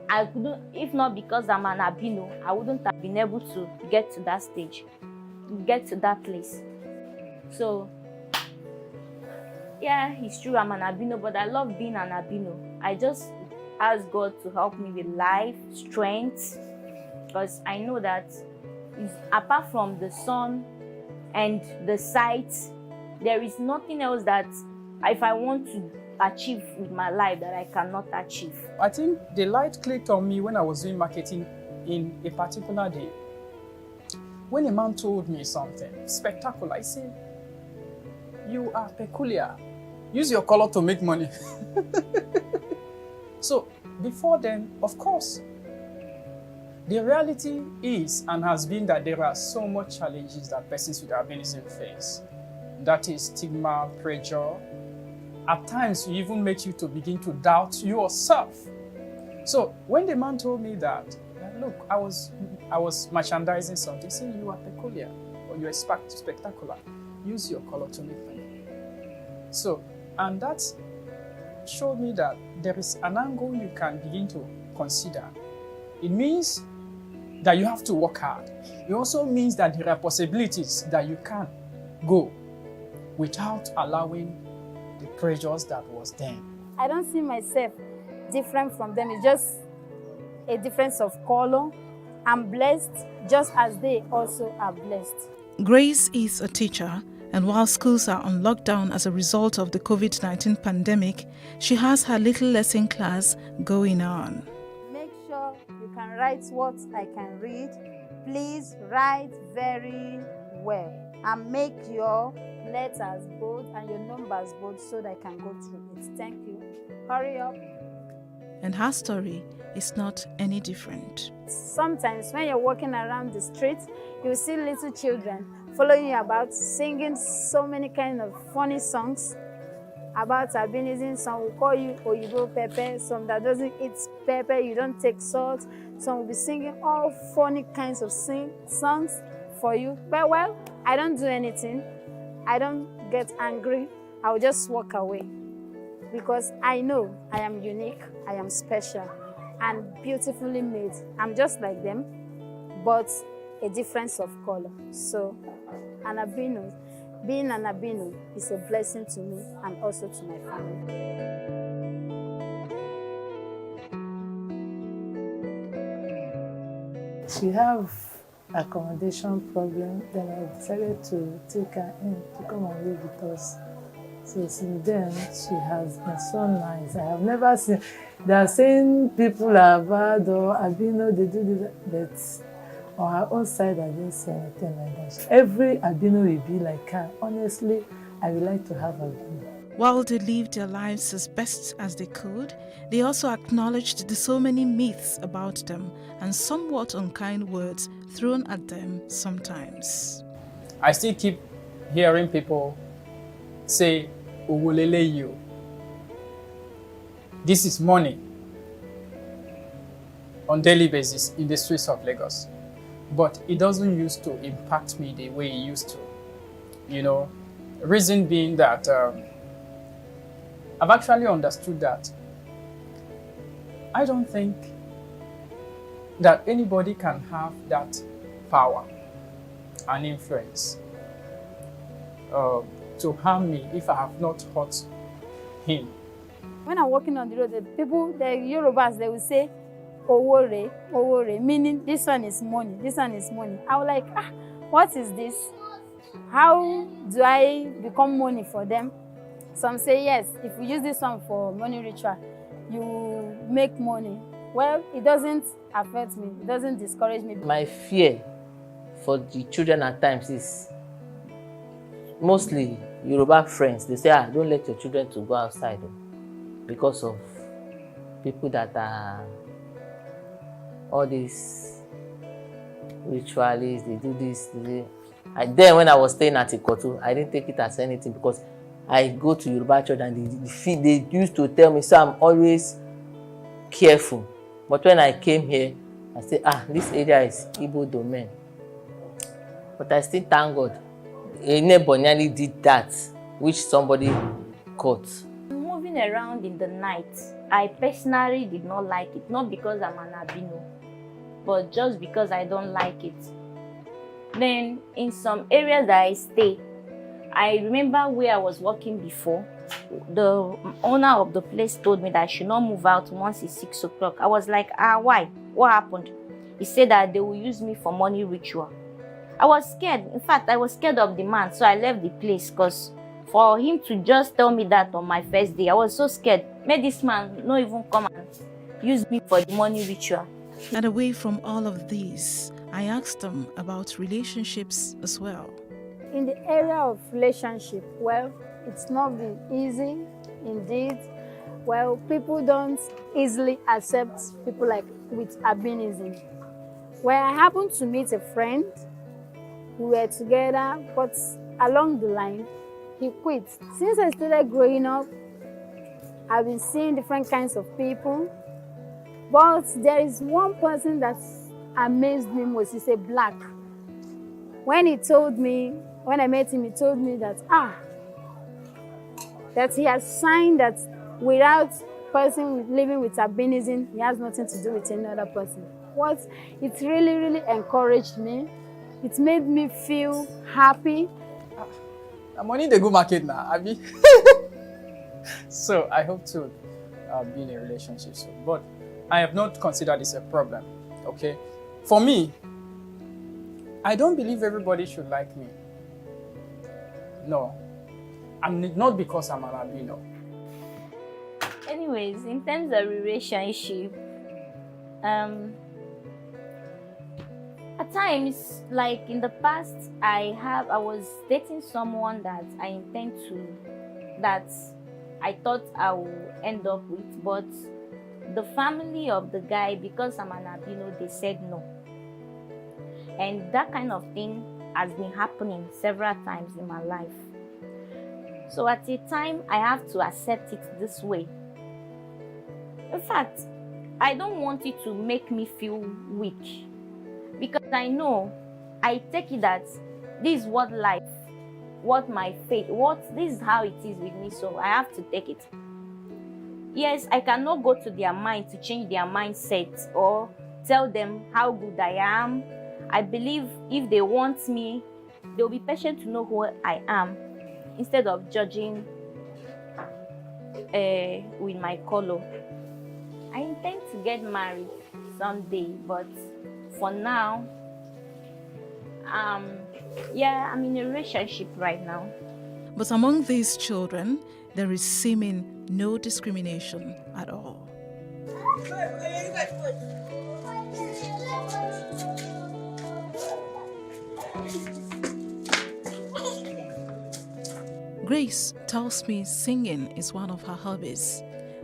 I couldn't, if not because I'm an albino, I wouldn't have been able to get to that stage, get to that place. So yeah, it's true I'm an albino, but I love being an albino. I just ask God to help me with life, strength, because I know that apart from the sun and the sight, there is nothing else that if I want to achieve with my life that I cannot achieve. I think the light clicked on me when I was doing marketing in a particular day. When a man told me something spectacular, I said, "You are peculiar. Use your color to make money." So before then, of course, the reality is and has been that there are so much challenges that persons with albinism face. That is stigma, pressure. At times, it even makes you to begin to doubt yourself. So when the man told me that, look, I was merchandising something, saying you are peculiar or you are spectacular. Use your color to make money. So, and that showed me that there is an angle you can begin to consider. It means that you have to work hard. It also means that there are possibilities that you can go without allowing the pressures that was then. I don't see myself different from them. It's just a difference of color. I'm blessed just as they also are blessed. Grace is a teacher, and while schools are on lockdown as a result of the COVID-19 pandemic, she has her little lesson class going on. Make sure you can write what I can read. Please write very well and make your letters bold and your numbers bold so that I can go through it. Thank you. Hurry up. And her story is not any different. Sometimes when you're walking around the street, you will see little children following you about, singing so many kind of funny songs about albinism. Some will call you Oyibo Pepper, some that doesn't eat pepper, you don't take salt. Some will be singing all funny kinds of songs for you. But well, I don't do anything. I don't get angry. I will just walk away because I know I am unique, I am special and beautifully made. I'm just like them, but a difference of color. So an albino, being an albino is a blessing to me and also to my family. She have accommodation problem, then I decided to take her in to come and live with us. So since then, she has been so nice. I have never seen, they are saying people are bad or albino, they do this, but on her own side, I didn't see anything like that. Every albino will be like her. Honestly, I would like to have albino. While they lived their lives as best as they could, they also acknowledged the so many myths about them and somewhat unkind words thrown at them sometimes. I still keep hearing people say, "Owolele you." This is money on daily basis in the streets of Lagos. But it doesn't used to impact me the way it used to. You know, reason being that I've actually understood that I don't think that anybody can have that power and influence to harm me if I have not hurt him. When I'm walking on the road, the people, the Yorubas, they will say, "Owore, owore," meaning this one is money, this one is money. I was like, what is this? How do I become money for them? Some say, yes, if you use this one for money ritual, you make money. Well, it doesn't affect me, it doesn't discourage me. My fear for the children at times is mostly Yoruba friends. They say, don't let your children to go outside because of people that are all these ritualists, they do this. Then when I was staying at Ikotu, I didn't take it as anything because I go to Yoruba church and they used to tell me, so I'm always careful. But when I came here, I said, this area is Igbo domain. But I still thank God. A neighbor nearly did that, which somebody caught. Moving running around in the night, I personally did not like it. Not because I'm an albino, but just because I don't like it. Then in some areas that I stay, I remember where I was working before, the owner of the place told me that I should not move out once it's 6 o'clock. I was like, why? What happened? He said that they will use me for money ritual. I was scared. In fact, I was scared of the man, so I left the place because for him to just tell me that on my first day, I was so scared. Made this man not even come and use me for the money ritual. And away from all of these, I asked them about relationships as well. In the area of relationship, well, it's not been easy, indeed. Well, people don't easily accept people like with albinism. Well, I happened to meet a friend. We were together, but along the line, he quit. Since I started growing up, I've been seeing different kinds of people. But there is one person that amazed me most. He's a black. When I met him, he told me that he has signed that without person living with albinism, he has nothing to do with any other person. It really, really encouraged me. It made me feel happy. I'm on in the good market now, Abby. So I hope to be in a relationship soon. But I have not considered this a problem, okay? For me, I don't believe everybody should like me. No. Not because I'm an albino. Anyways, in terms of relationship, at times, like in the past, I was dating someone that I thought I would end up with, but the family of the guy, because I'm an albino, they said no. And that kind of thing has been happening several times in my life. So at a time, I have to accept it this way. In fact, I don't want it to make me feel weak, because I know, I take it that this is what life, what my faith, this is how it is with me, so I have to take it. Yes, I cannot go to their mind to change their mindset or tell them how good I am. I believe if they want me, they'll be patient to know who I am instead of judging with my color. I intend to get married someday, but for now, I'm in a relationship right now. But among these children, there is seeming no discrimination at all. Grace tells me singing is one of her hobbies,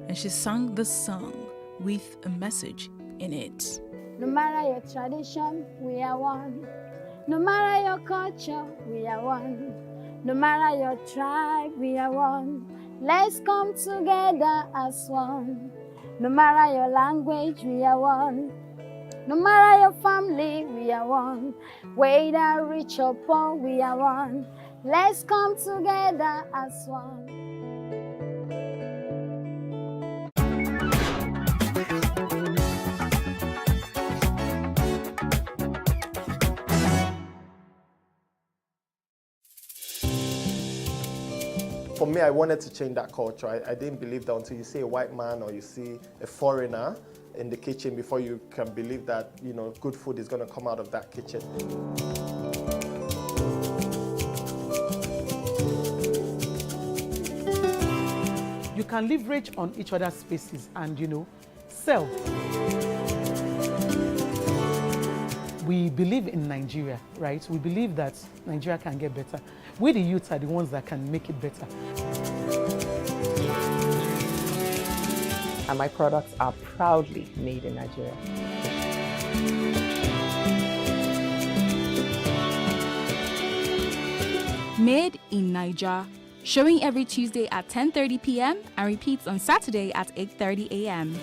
and she sang this song with a message in it. No matter your tradition, we are one. No matter your culture, we are one. No matter your tribe, we are one. Let's come together as one. No matter your language, we are one. No matter your family, we are one. Whether rich or poor, we are one. Let's come together as one. For me, I wanted to change that culture. I didn't believe that until you see a white man or you see a foreigner in the kitchen before you can believe that, good food is going to come out of that kitchen. You can leverage on each other's spaces and, sell. We believe in Nigeria, right? We believe that Nigeria can get better. We, the youth, are the ones that can make it better. And my products are proudly made in Nigeria. Made in Nigeria, showing every Tuesday at 10:30 p.m. and repeats on Saturday at 8:30 a.m.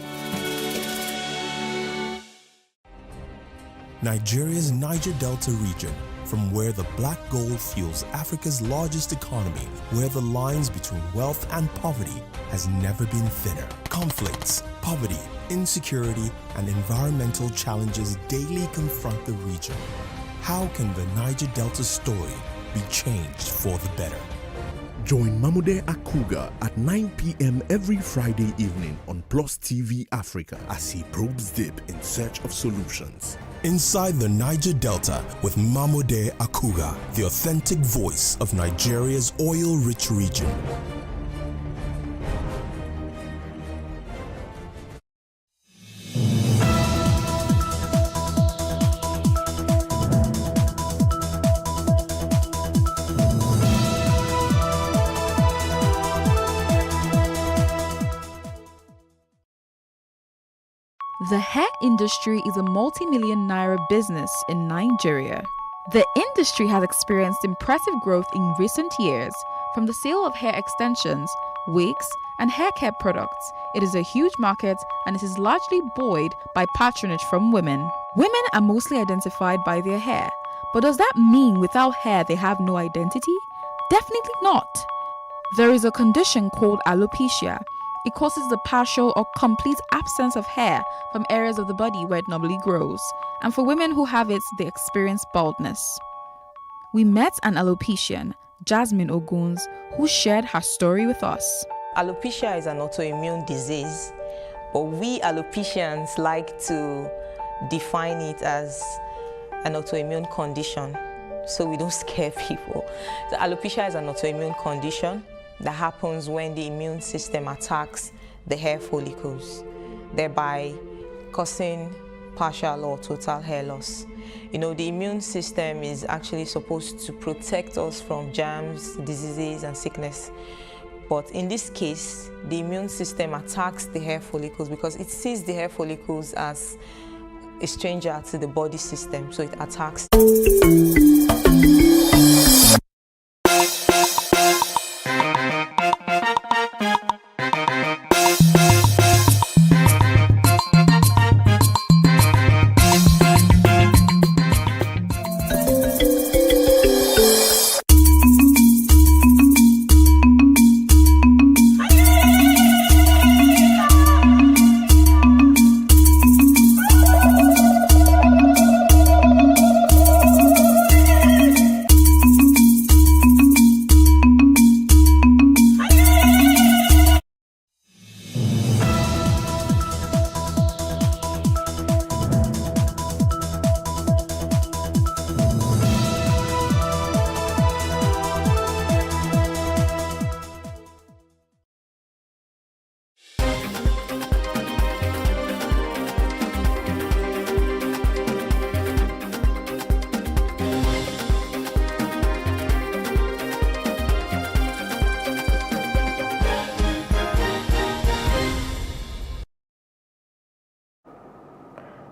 Nigeria's Niger Delta region from where the black gold fuels Africa's largest economy, where the lines between wealth and poverty has never been thinner. Conflicts, poverty, insecurity, and environmental challenges daily confront the region. How can the Niger Delta story be changed for the better? Join Mamode Akuga at 9 p.m. every Friday evening on Plus TV Africa as he probes deep in search of solutions. Inside the Niger Delta with Mamode Akuga, the authentic voice of Nigeria's oil-rich region. The hair industry is a multi-million naira business in Nigeria. The industry has experienced impressive growth in recent years. From the sale of hair extensions, wigs, and hair care products, it is a huge market and it is largely buoyed by patronage from women. Women are mostly identified by their hair, but does that mean without hair they have no identity? Definitely not. There is a condition called alopecia. It causes the partial or complete absence of hair from areas of the body where it normally grows, and for women who have it, they experience baldness. We met an alopecian, Jasmine Oguns, who shared her story with us. Alopecia is an autoimmune disease, but we alopecians like to define it as an autoimmune condition, so we don't scare people. So alopecia is an autoimmune condition that happens when the immune system attacks the hair follicles, thereby causing partial or total hair loss. You know, the immune system is actually supposed to protect us from germs, diseases, and sickness. But in this case, the immune system attacks the hair follicles because it sees the hair follicles as a stranger to the body system, so it attacks.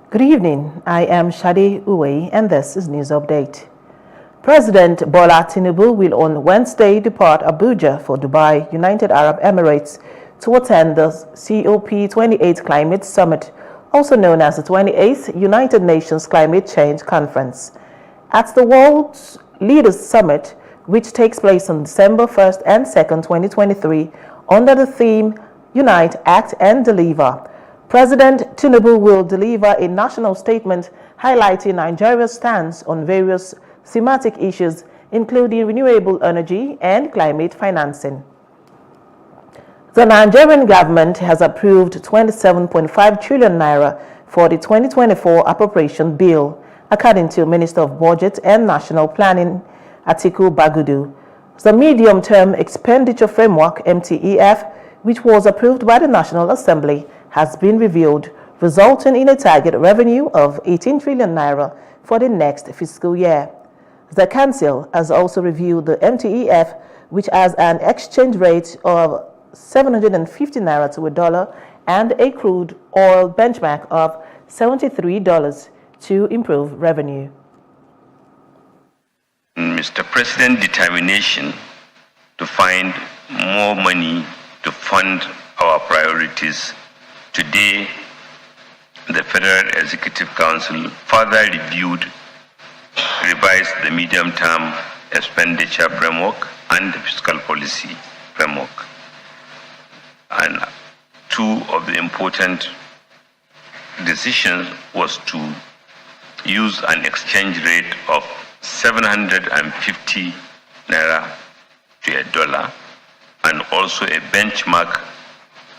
Good evening, I am Shade Uwe and this is News Update. President Bola Tinubu will on Wednesday depart Abuja for Dubai, United Arab Emirates, to attend the COP28 Climate Summit, also known as the 28th United Nations Climate Change Conference. At the World Leaders Summit, which takes place on December 1st and 2nd, 2023, under the theme Unite, Act and Deliver, President Tinubu will deliver a national statement highlighting Nigeria's stance on various thematic issues, including renewable energy and climate financing. The Nigerian government has approved 27.5 trillion naira for the 2024 appropriation bill, according to Minister of Budget and National Planning, Atiku Bagudu. The Medium-Term Expenditure Framework, MTEF, which was approved by the National Assembly, has been revealed, resulting in a target revenue of 18 trillion naira for the next fiscal year. The Council has also reviewed the MTEF, which has an exchange rate of 750 naira to a dollar and a crude oil benchmark of $73 to improve revenue. Mr. President's determination to find more money to fund our priorities, today the Federal Executive Council further reviewed revise the medium-term expenditure framework and the fiscal policy framework. And two of the important decisions was to use an exchange rate of 750 naira to a dollar, and also a benchmark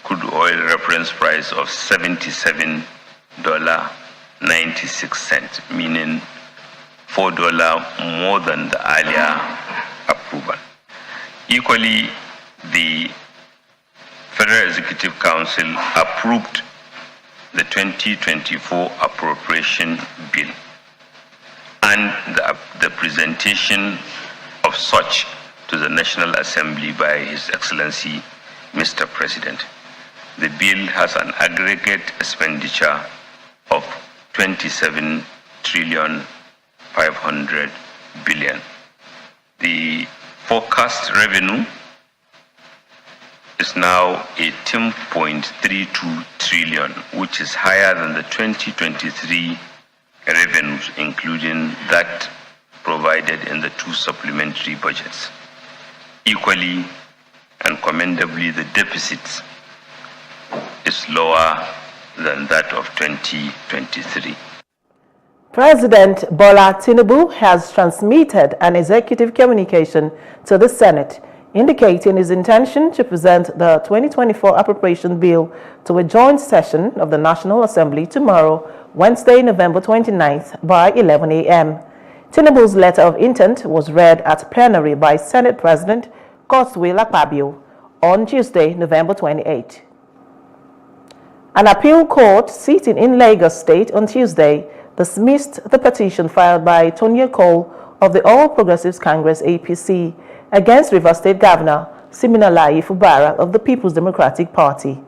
crude oil reference price of $77.96, meaning $4 more than the earlier approval. Equally, the Federal Executive Council approved the 2024 appropriation bill and the presentation of such to the National Assembly by His Excellency, Mr. President. The bill has an aggregate expenditure of 27,500 billion. The forecast revenue is now 18.32 trillion, which is higher than the 2023 revenues, including that provided in the two supplementary budgets. Equally and commendably, the deficit is lower than that of 2023. President Bola Tinubu has transmitted an executive communication to the Senate indicating his intention to present the 2024 appropriation bill to a joint session of the National Assembly tomorrow, Wednesday, November 29th by 11 a.m. Tinubu's letter of intent was read at plenary by Senate President Godswill Akpabio on Tuesday, November 28th. An appeal court sitting in Lagos State on Tuesday dismissed the petition filed by Tony Cole of the All Progressives Congress APC against Rivers State Governor Siminalayi Fubara of the People's Democratic Party.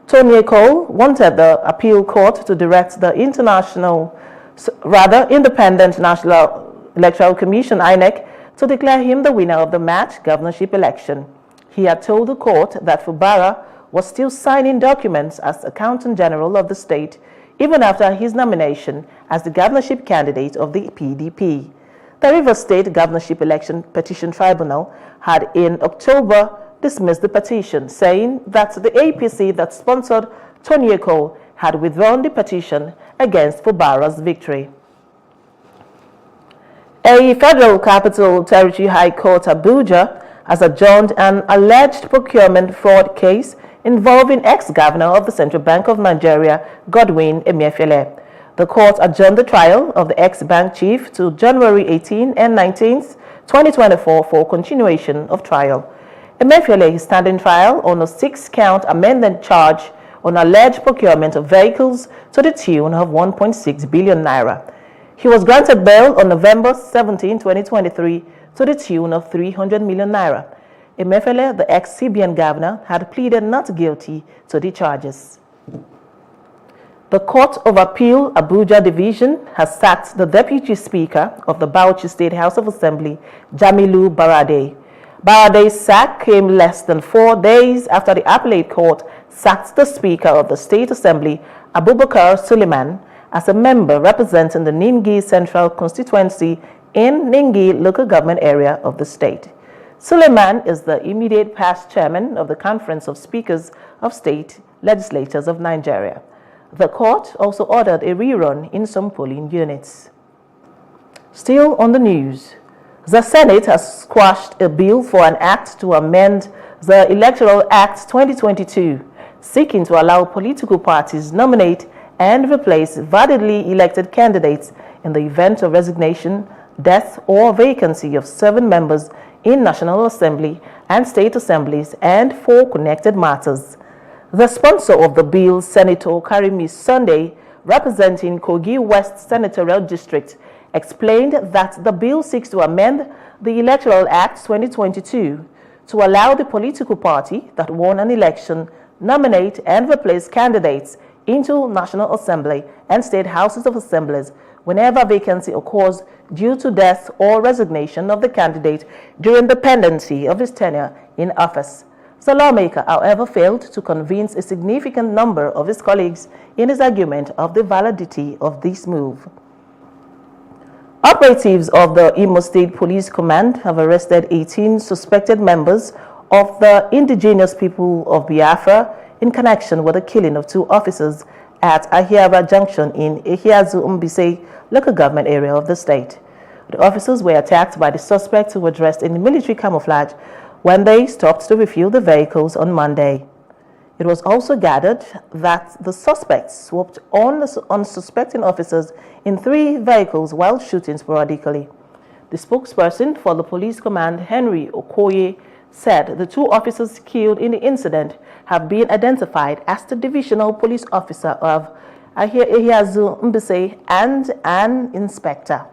Tony Cole wanted the appeal court to direct the Independent National Electoral Commission (INEC) to declare him the winner of the March governorship election. He had told the court that Fubara was still signing documents as Accountant General of the state even after his nomination as the governorship candidate of the PDP. The Rivers State Governorship Election Petition Tribunal had in October dismissed the petition, saying that the APC that sponsored Tony Cole had withdrawn the petition against Fubara's victory. A Federal Capital Territory High Court Abuja has adjourned an alleged procurement fraud case involving ex-governor of the Central Bank of Nigeria, Godwin Emefiele. The court adjourned the trial of the ex-bank chief to January 18 and 19, 2024 for continuation of trial. Emefiele is standing trial on a 6-count amended charge on alleged procurement of vehicles to the tune of 1.6 billion naira. He was granted bail on November 17, 2023 to the tune of 300 million naira. Emefiele, the ex-CBN governor, had pleaded not guilty to the charges. The Court of Appeal Abuja Division has sacked the Deputy Speaker of the Bauchi State House of Assembly, Jamilu Barade. Barade's sack came less than 4 days after the Appellate Court sacked the Speaker of the State Assembly, Abubakar Suleiman, as a member representing the Ningi Central Constituency in Ningi local government area of the state. Suleiman is the immediate past chairman of the Conference of Speakers of State Legislatures of Nigeria. The court also ordered a rerun in some polling units. Still on the news, the Senate has squashed a bill for an act to amend the Electoral Act 2022, seeking to allow political parties nominate and replace validly elected candidates in the event of resignation, death, or vacancy of 7 members in National Assembly and State Assemblies and for connected matters. The sponsor of the bill, Senator Karimi Sunday, representing Kogi West Senatorial District, explained that the bill seeks to amend the Electoral Act 2022 to allow the political party that won an election nominate and replace candidates into National Assembly and State Houses of Assemblies whenever vacancy occurs due to death or resignation of the candidate during the pendency of his tenure in office. The lawmaker, however, failed to convince a significant number of his colleagues in his argument of the validity of this move. Operatives of the Imo State Police Command have arrested 18 suspected members of the indigenous people of Biafra in connection with the killing of 2 officers at Ahiara Junction in Ehiazu Umbise local government area of the state. The officers were attacked by the suspects who were dressed in military camouflage when they stopped to refuel the vehicles on Monday. It was also gathered that the suspects swooped on unsuspecting officers in 3 vehicles while shooting sporadically. The spokesperson for the police command, Henry Okoye, said the 2 officers killed in the incident have been identified as the divisional police officer of Ehiazu Mbise and an inspector.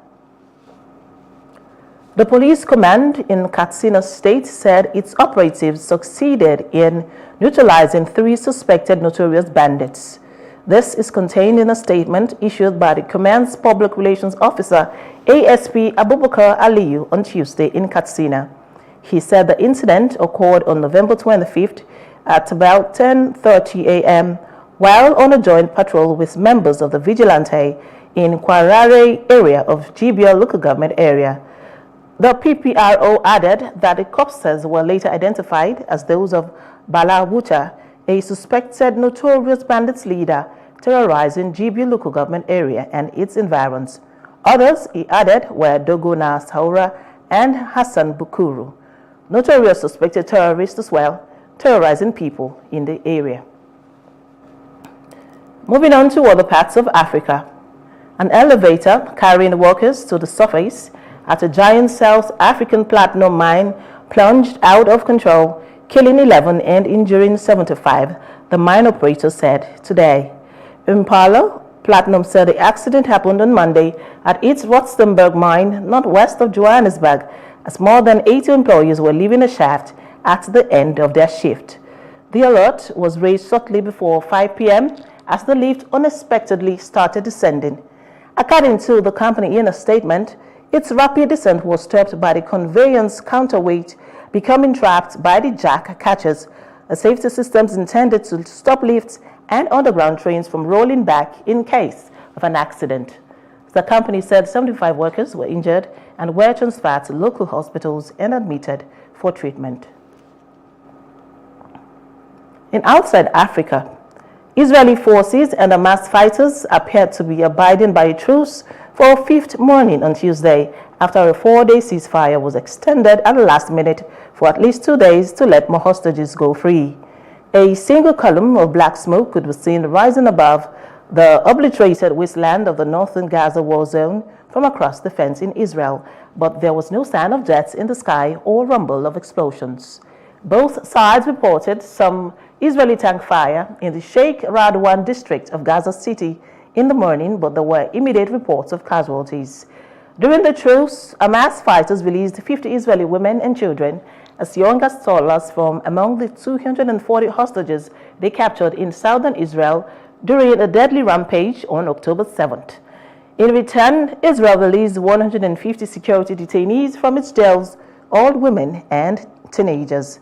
The police command in Katsina State said its operatives succeeded in neutralizing 3 suspected notorious bandits. This is contained in a statement issued by the command's public relations officer, ASP Abubakar Aliyu, on Tuesday in Katsina. He said the incident occurred on November 25th at about 10:30 a.m. while on a joint patrol with members of the vigilante in Kwarare area of GBL local government area. The PPRO added that the corpses were later identified as those of Bala Wuta, a suspected notorious bandits leader terrorizing GBL local government area and its environs. Others, he added, were Dogona Saura and Hassan Bukuru, notorious suspected terrorists as well, terrorizing people in the area. Moving on to other parts of Africa. An elevator carrying workers to the surface at a giant South African platinum mine plunged out of control, killing 11 and injuring 75, the mine operator said today. Impala Platinum said the accident happened on Monday at its Rustenburg mine, northwest of Johannesburg, as more than 80 employees were leaving the shaft at the end of their shift. The alert was raised shortly before 5 p.m. as the lift unexpectedly started descending. According to the company in a statement, its rapid descent was stopped by the conveyance counterweight becoming trapped by the jack catches, a safety system intended to stop lifts and underground trains from rolling back in case of an accident. The company said 75 workers were injured and were transferred to local hospitals and admitted for treatment. In outside Africa, Israeli forces and Hamas fighters appeared to be abiding by a truce for a 5th morning on Tuesday after a 4-day ceasefire was extended at the last minute for at least 2 days to let more hostages go free. A single column of black smoke could be seen rising above the obliterated wasteland of the northern Gaza war zone from across the fence in Israel, but there was no sign of jets in the sky or rumble of explosions. Both sides reported some Israeli tank fire in the Sheikh Radwan district of Gaza City in the morning, but there were immediate reports of casualties. During the truce, Hamas fighters released 50 Israeli women and children as young as toddlers from among the 240 hostages they captured in southern Israel during a deadly rampage on October 7th. In return, Israel released 150 security detainees from its jails, all women and teenagers.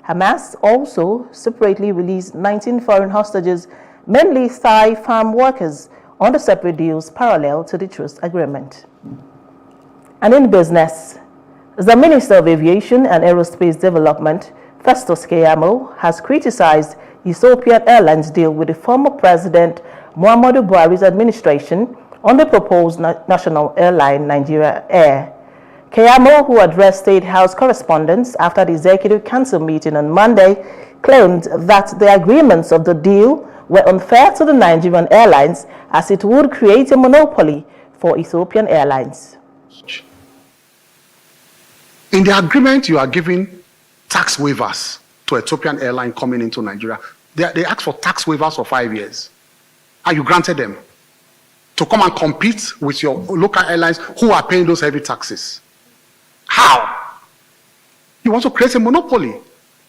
Hamas also separately released 19 foreign hostages, mainly Thai farm workers, under separate deals parallel to the truce agreement. And in business, the Minister of Aviation and Aerospace Development, Festus Keyamo, has criticized Ethiopian Airlines deal with the former President Muhammadu Buhari's administration on the proposed national airline Nigeria Air. Keyamo, who addressed State House correspondents after the Executive Council meeting on Monday, claimed that the agreements of the deal were unfair to the Nigerian Airlines as it would create a monopoly for Ethiopian Airlines. In the agreement, you are giving tax waivers to Ethiopian Airline coming into Nigeria. They asked for tax waivers for 5 years, and you granted them to come and compete with your local airlines who are paying those heavy taxes. How? You want to create a monopoly.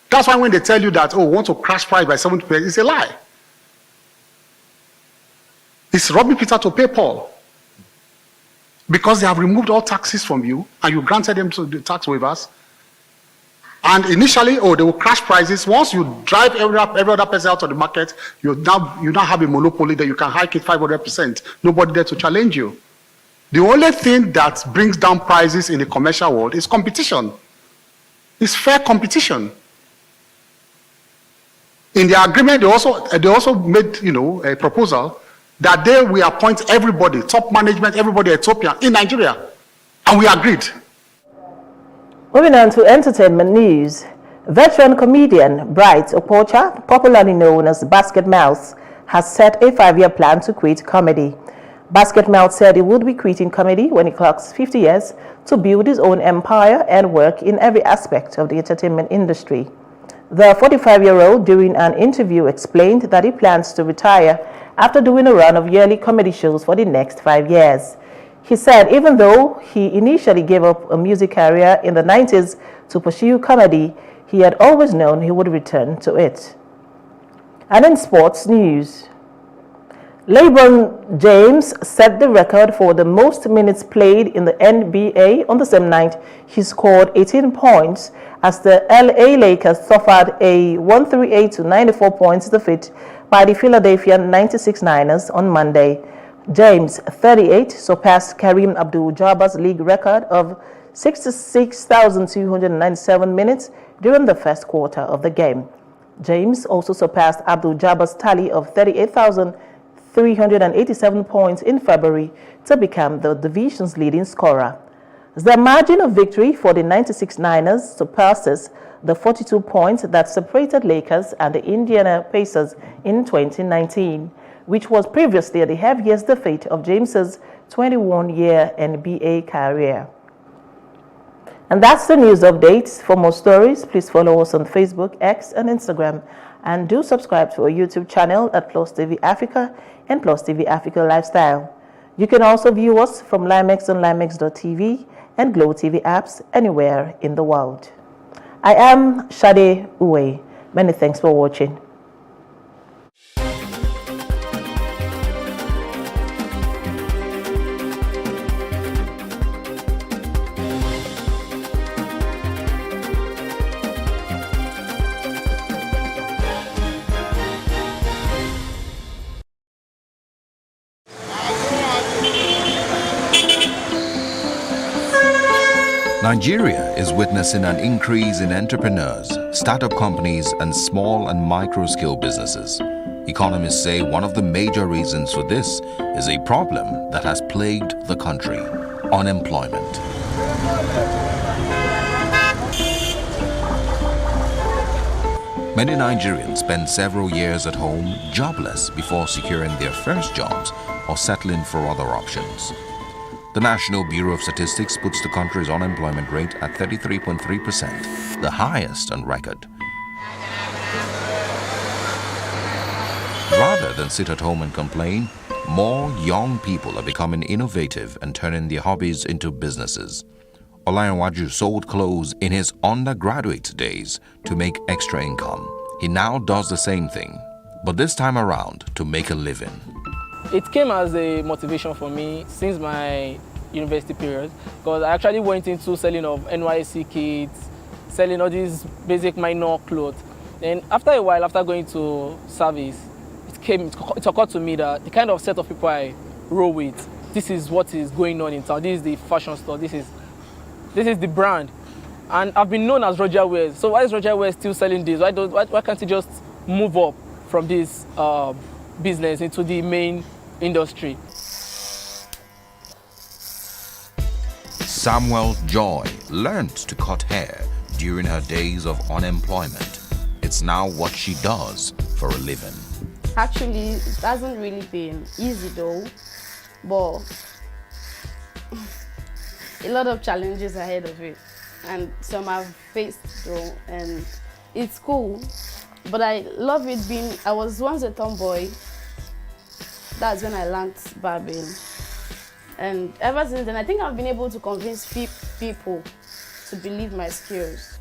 That's why when they tell you that, oh, we want to crash price by 70%, it's a lie. It's robbing Peter to pay Paul. Because they have removed all taxes from you and you granted them to the tax waivers. And initially, they will crash prices. Once you drive every other person out of the market, you now have a monopoly that you can hike it 500%. Nobody there to challenge you. The only thing that brings down prices in the commercial world is competition. It's fair competition. In the agreement, they also made, a proposal that they will appoint everybody, top management, everybody Ethiopian in Nigeria, and we agreed. Moving on to entertainment news, veteran comedian Bright Okocha, popularly known as Basket Mouth, has set a 5-year plan to quit comedy. Basket Mouth said he would be quitting comedy when he clocks 50 years to build his own empire and work in every aspect of the entertainment industry. The 45-year-old, during an interview, explained that he plans to retire after doing a run of yearly comedy shows for the next 5 years. He said even though he initially gave up a music career in the 90s to pursue comedy, he had always known he would return to it. And in sports news, LeBron James set the record for the most minutes played in the NBA on the same night. He scored 18 points as the LA Lakers suffered a 138-94 points defeat by the Philadelphia 96ers on Monday. James, 38, surpassed Kareem Abdul-Jabbar's league record of 66,297 minutes during the first quarter of the game. James also surpassed Abdul-Jabbar's tally of 38,387 points in February to become the division's leading scorer. The margin of victory for the 96ers surpasses the 42 points that separated Lakers and the Indiana Pacers in 2019, which was previously the heaviest defeat of James's 21-year NBA career. And that's the news updates. For more stories, please follow us on Facebook, X, and Instagram. And do subscribe to our YouTube channel at Plus TV Africa and Plus TV Africa Lifestyle. You can also view us from Limex on limex.tv and Glow TV apps anywhere in the world. I am Shade Uwe. Many thanks for watching. Nigeria is witnessing an increase in entrepreneurs, startup companies, and small and micro-scale businesses. Economists say one of the major reasons for this is a problem that has plagued the country: unemployment. Many Nigerians spend several years at home jobless before securing their first jobs or settling for other options. The National Bureau of Statistics puts the country's unemployment rate at 33.3%, the highest on record. Rather than sit at home and complain, more young people are becoming innovative and turning their hobbies into businesses. Olayanwaju sold clothes in his undergraduate days to make extra income. He now does the same thing, but this time around to make a living. It came as a motivation for me since my university period, because I actually went into selling of NYSC kits, selling all these basic minor clothes. Then after a while, after going to service, it occurred to me that the kind of set of people I roll with, this is what is going on in town. This is the fashion store. This is the brand, and I've been known as Roger Wears. So why is Roger Wears still selling this? Why can't he just move up from this business into the main industry? Samuel Joy learned to cut hair during her days of unemployment. It's now what she does for a living. Actually, it hasn't really been easy though, but a lot of challenges ahead of it, and some I've faced though, and it's cool. But I love it being, I was once a tomboy. That's when I learned barbing. And ever since then, I think I've been able to convince people to believe my skills.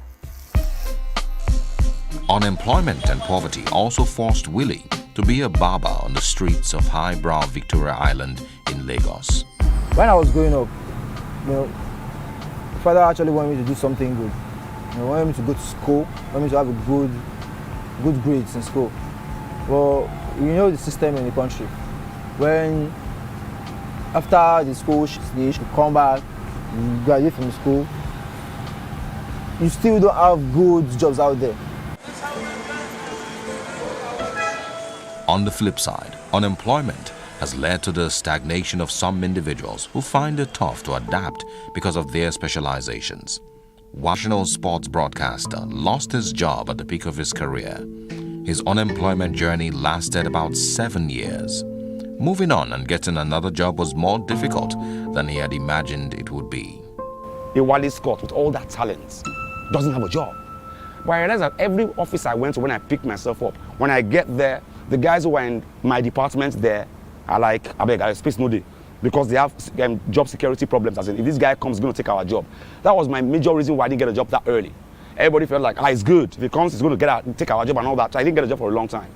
Unemployment and poverty also forced Willie to be a barber on the streets of highbrow Victoria Island in Lagos. When I was growing up, my father actually wanted me to do something good. He wanted me to go to school, wanted me to have a good grades in school. Well, you know the system in the country. When after the school stage, you come back, you graduate from school, you still don't have good jobs out there. On the flip side, unemployment has led to the stagnation of some individuals who find it tough to adapt because of their specializations. National sports broadcaster lost his job at the peak of his career. His unemployment journey lasted about 7 years. Moving on and getting another job was more difficult than he had imagined it would be. A Wally Scott with all that talent doesn't have a job. But I realized that every office I went to, when I picked myself up, when I get there, the guys who are in my department there are like, I beg, I space no day, because they have job security problems. As in, if this guy comes, he's going to take our job. That was my major reason why I didn't get a job that early. Everybody felt like, it's good. If he comes, he's going to take our job and all that. So I didn't get a job for a long time.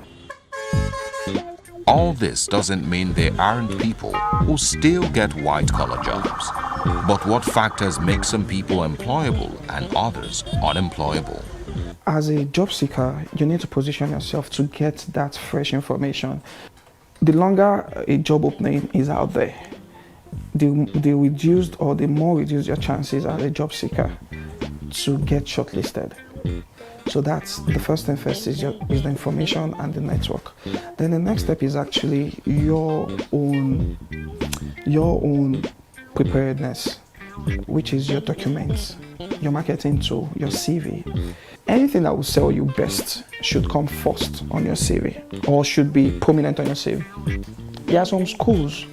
All this doesn't mean there aren't people who still get white-collar jobs. But what factors make some people employable and others unemployable? As a job seeker, you need to position yourself to get that fresh information. The longer a job opening is out there, the reduced or the more reduced your chances as a job seeker to get shortlisted. So that's the first thing first is the information and the network. Then the next step is actually your own preparedness, which is your documents, your marketing tool, your CV. Anything that will sell you best should come first on your CV or should be prominent on your CV. There are some schools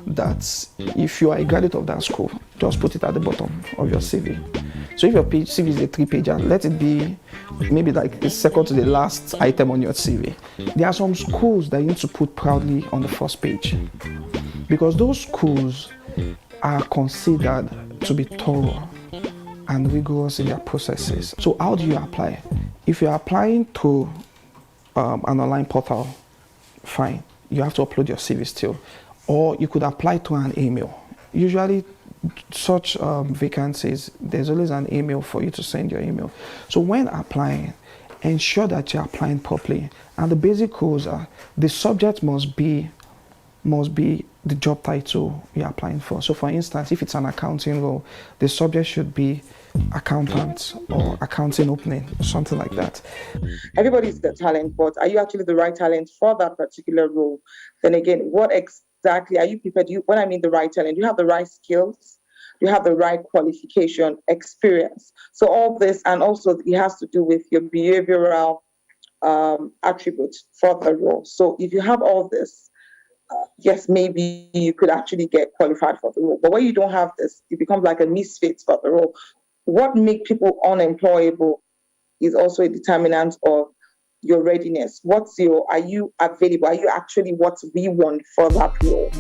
that if you are a graduate of that school, just put it at the bottom of your CV. So if your CV is a 3-pager, let it be maybe like the second to the last item on your CV. There are some schools that you need to put proudly on the first page because those schools are considered to be thorough and rigorous in their processes. So how do you apply? If you're applying to an online portal, fine, you have to upload your CV still. Or you could apply to an email. Usually such vacancies, there's always an email for you to send your email. So when applying, ensure that you're applying properly. And the basic rules are the subject must be the job title you're applying for. So for instance, if it's an accounting role, the subject should be accountant or accounting opening, something like that. Everybody's got talent, but are you actually the right talent for that particular role? Then again, what exactly are you prepared? When I mean the right talent, do you have the right skills? Do you have the right qualification, experience? So all this, and also it has to do with your behavioral attributes for the role. So if you have all this, yes, maybe you could actually get qualified for the role. But when you don't have this, you become like a misfit for the role. What makes people unemployable is also a determinant of your readiness. Are you available? Are you actually what we want for that role?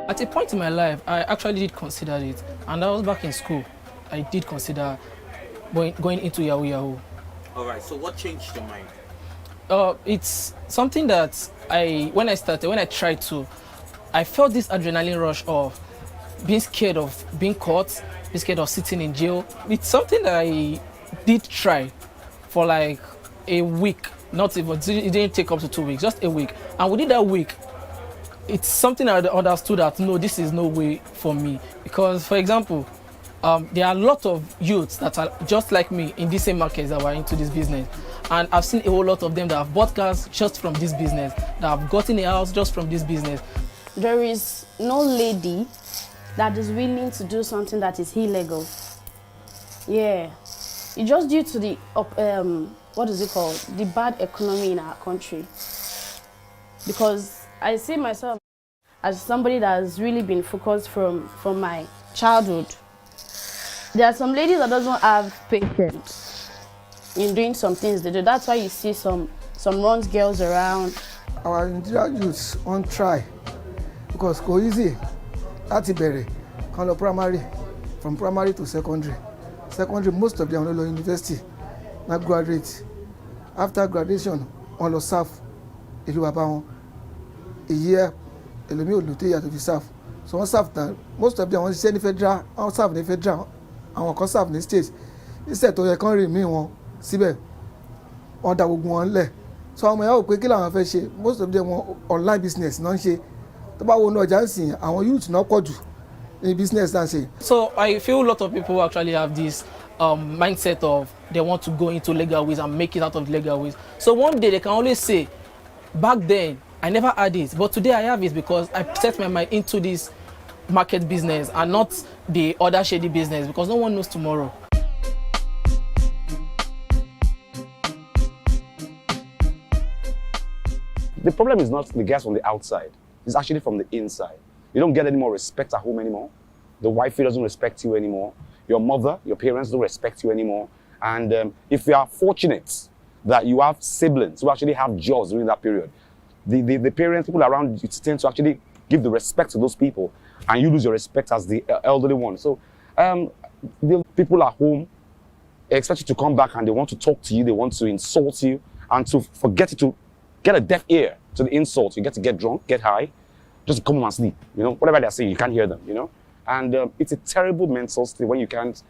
At a point in my life, I actually did consider it. And I was back in school. I did consider going into Yahoo Yahoo. All right, so what changed your mind? It's something that when I tried to, I felt this adrenaline rush of being scared of being caught, being scared of sitting in jail. It's something that I did try for like a week, not even, it didn't take up to 2 weeks, just a week. And within that week, it's something I understood that no, this is no way for me. Because, for example, there are a lot of youths that are just like me in the same markets that were into this business. And I've seen a whole lot of them that have bought cars just from this business, that have gotten a house just from this business. There is no lady that is willing to do something that is illegal. Yeah. It's just due to the, what is it called? The bad economy in our country. Because I see myself as somebody that has really been focused from my childhood. There are some ladies that doesn't have patience in doing some things they do. That's why you see some runs girls around. Our Nigerian youths won't try because go easy. That's it, kind of primary, from primary to secondary. Secondary, most of them are university, not graduate. After graduation, on the serve, if you have a year, to be served. So on serve, most of them want to say federal, on serve the federal, and on serve the state. Instead of the country, me one, síbẹ̀, on that one left. so àwọn ẹ̀yà ò pé kí làwọn fẹ́ ṣe most of them wọn online business náà ń ṣe tó bá wo ní ọjà ń sìn àwọn youth náà pọ̀ jù ní business náà ṣe. So I feel a lot of people actually have this mindset of they want to go into legal ways and make it out of legal ways. So one day they can always say, back then I never had it, but today I have it because I set my mind into this market business and not the other shady business, because no one knows tomorrow. The problem is not the guys from the outside. It's actually from the inside. You don't get any more respect at home anymore. The wifey doesn't respect you anymore. Your mother, your parents don't respect you anymore. And if you are fortunate that you have siblings who actually have jobs during that period, the parents, people around you tend to actually give the respect to those people, and you lose your respect as the elderly one. So the people at home expect you to come back and they want to talk to you, they want to insult you, and to forget you to get a deaf ear to the insult. You get to get drunk, get high, just come home and sleep. You know, whatever they're saying, you can't hear them, you know? And it's a terrible mental state when you can't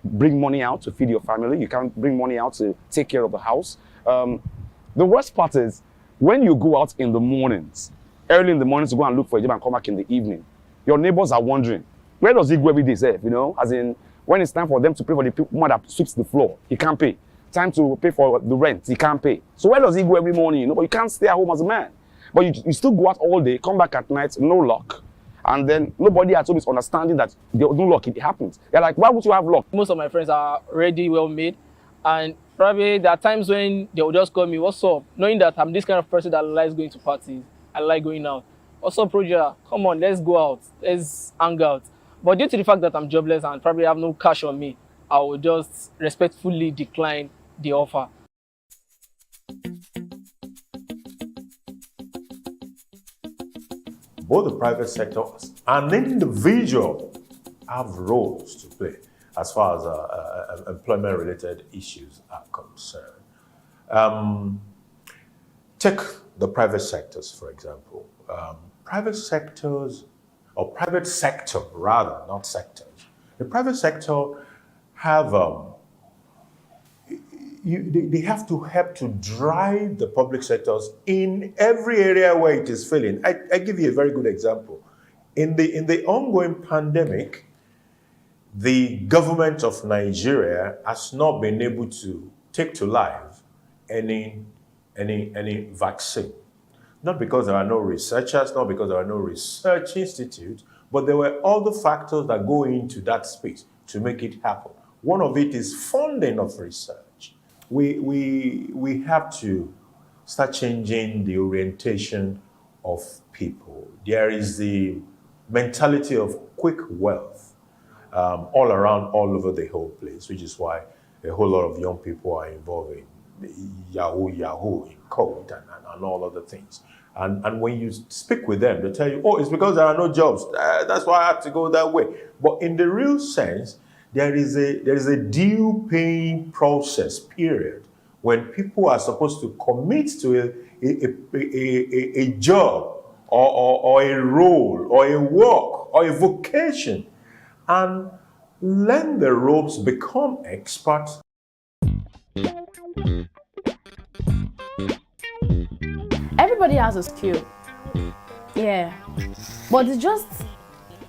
bring money out to feed your family. You can't bring money out to take care of the house. The worst part is when you go out in the mornings, early in the morning to go and look for a job and come back in the evening, your neighbors are wondering, where does he go every day, Seth? You know, as in, when it's time for them to pay for the woman that sweeps the floor, he can't pay. Time to pay for the rent, he can't pay. So where does he go every morning? You know, but you can't stay at home as a man. But you still go out all day, come back at night, no luck. And then nobody at home is understanding that there's no luck, it happens. They're like, why would you have luck? Most of my friends are already well made. And probably there are times when they will just call me, what's up? Knowing that I'm this kind of person that likes going to parties. I like going out. What's up, Proja? Come on, let's go out. Let's hang out. But due to the fact that I'm jobless and probably have no cash on me, I will just respectfully decline the offer. Both the private sector and individual have roles to play as far as employment-related issues are concerned. Take the private sectors, for example. Private sectors, or private sector rather, not sectors. The private sector have they have to help to drive the public sectors in every area where it is failing. I give you a very good example. In the ongoing pandemic, the government of Nigeria has not been able to take to life any vaccine. Not because there are no researchers, not because there are no research institutes, but there were other factors that go into that space to make it happen. One of it is funding of research. We have to start changing the orientation of people. There is the mentality of quick wealth all around, all over the whole place, which is why a whole lot of young people are involved in Yahoo, in code, and all other things. And when you speak with them, they tell you, oh, it's because there are no jobs. That's why I have to go that way. But in the real sense, there is a due paying process period when people are supposed to commit to a job or a role or a work or a vocation and learn the ropes, become experts. Everybody has a skill. Yeah. But it's just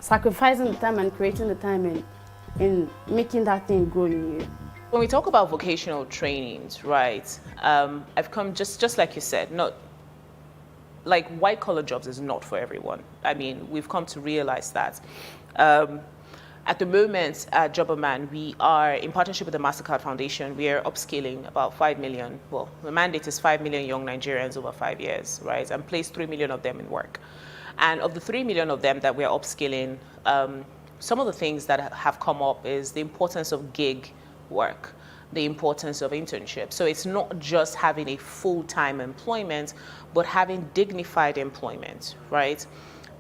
sacrificing the time and creating the time in making that thing grow in you. When we talk about vocational trainings, right, I've come just like you said, not like white collar jobs is not for everyone. I mean, we've come to realize that. At the moment at Jobberman, we are in partnership with the MasterCard Foundation. We are upskilling about 5 million. Well, the mandate is 5 million young Nigerians over 5 years, right? And place 3 million of them in work. And of the 3 million of them that we are upskilling, some of the things that have come up is the importance of gig work, the importance of internship. So it's not just having a full-time employment, but having dignified employment, right?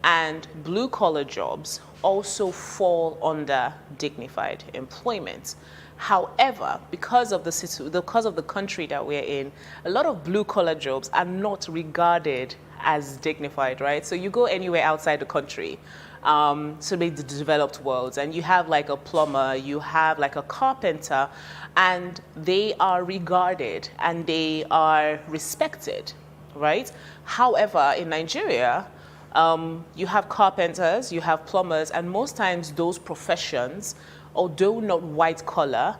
And blue-collar jobs also fall under dignified employment. However, because of the country that we're in, a lot of blue-collar jobs are not regarded as dignified, right? So you go anywhere outside the country, so maybe the developed worlds, and you have like a plumber, you have like a carpenter, and they are regarded and they are respected, right? However, in Nigeria, you have carpenters, you have plumbers, and most times those professions, although not white collar,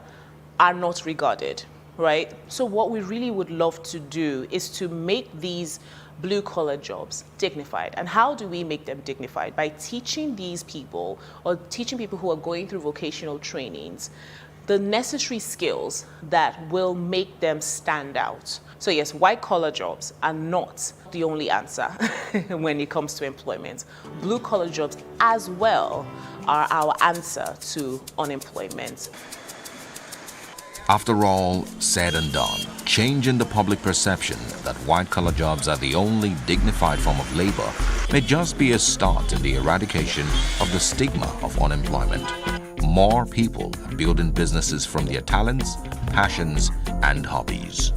are not regarded, right? So what we really would love to do is to make these blue collar jobs dignified. And how do we make them dignified? By teaching these people, or teaching people who are going through vocational trainings, the necessary skills that will make them stand out. So yes, white collar jobs are not the only answer when it comes to employment. Blue collar jobs as well are our answer to unemployment. After all said and done, changing the public perception that white-collar jobs are the only dignified form of labor may just be a start in the eradication of the stigma of unemployment. More people are building businesses from their talents, passions, and hobbies.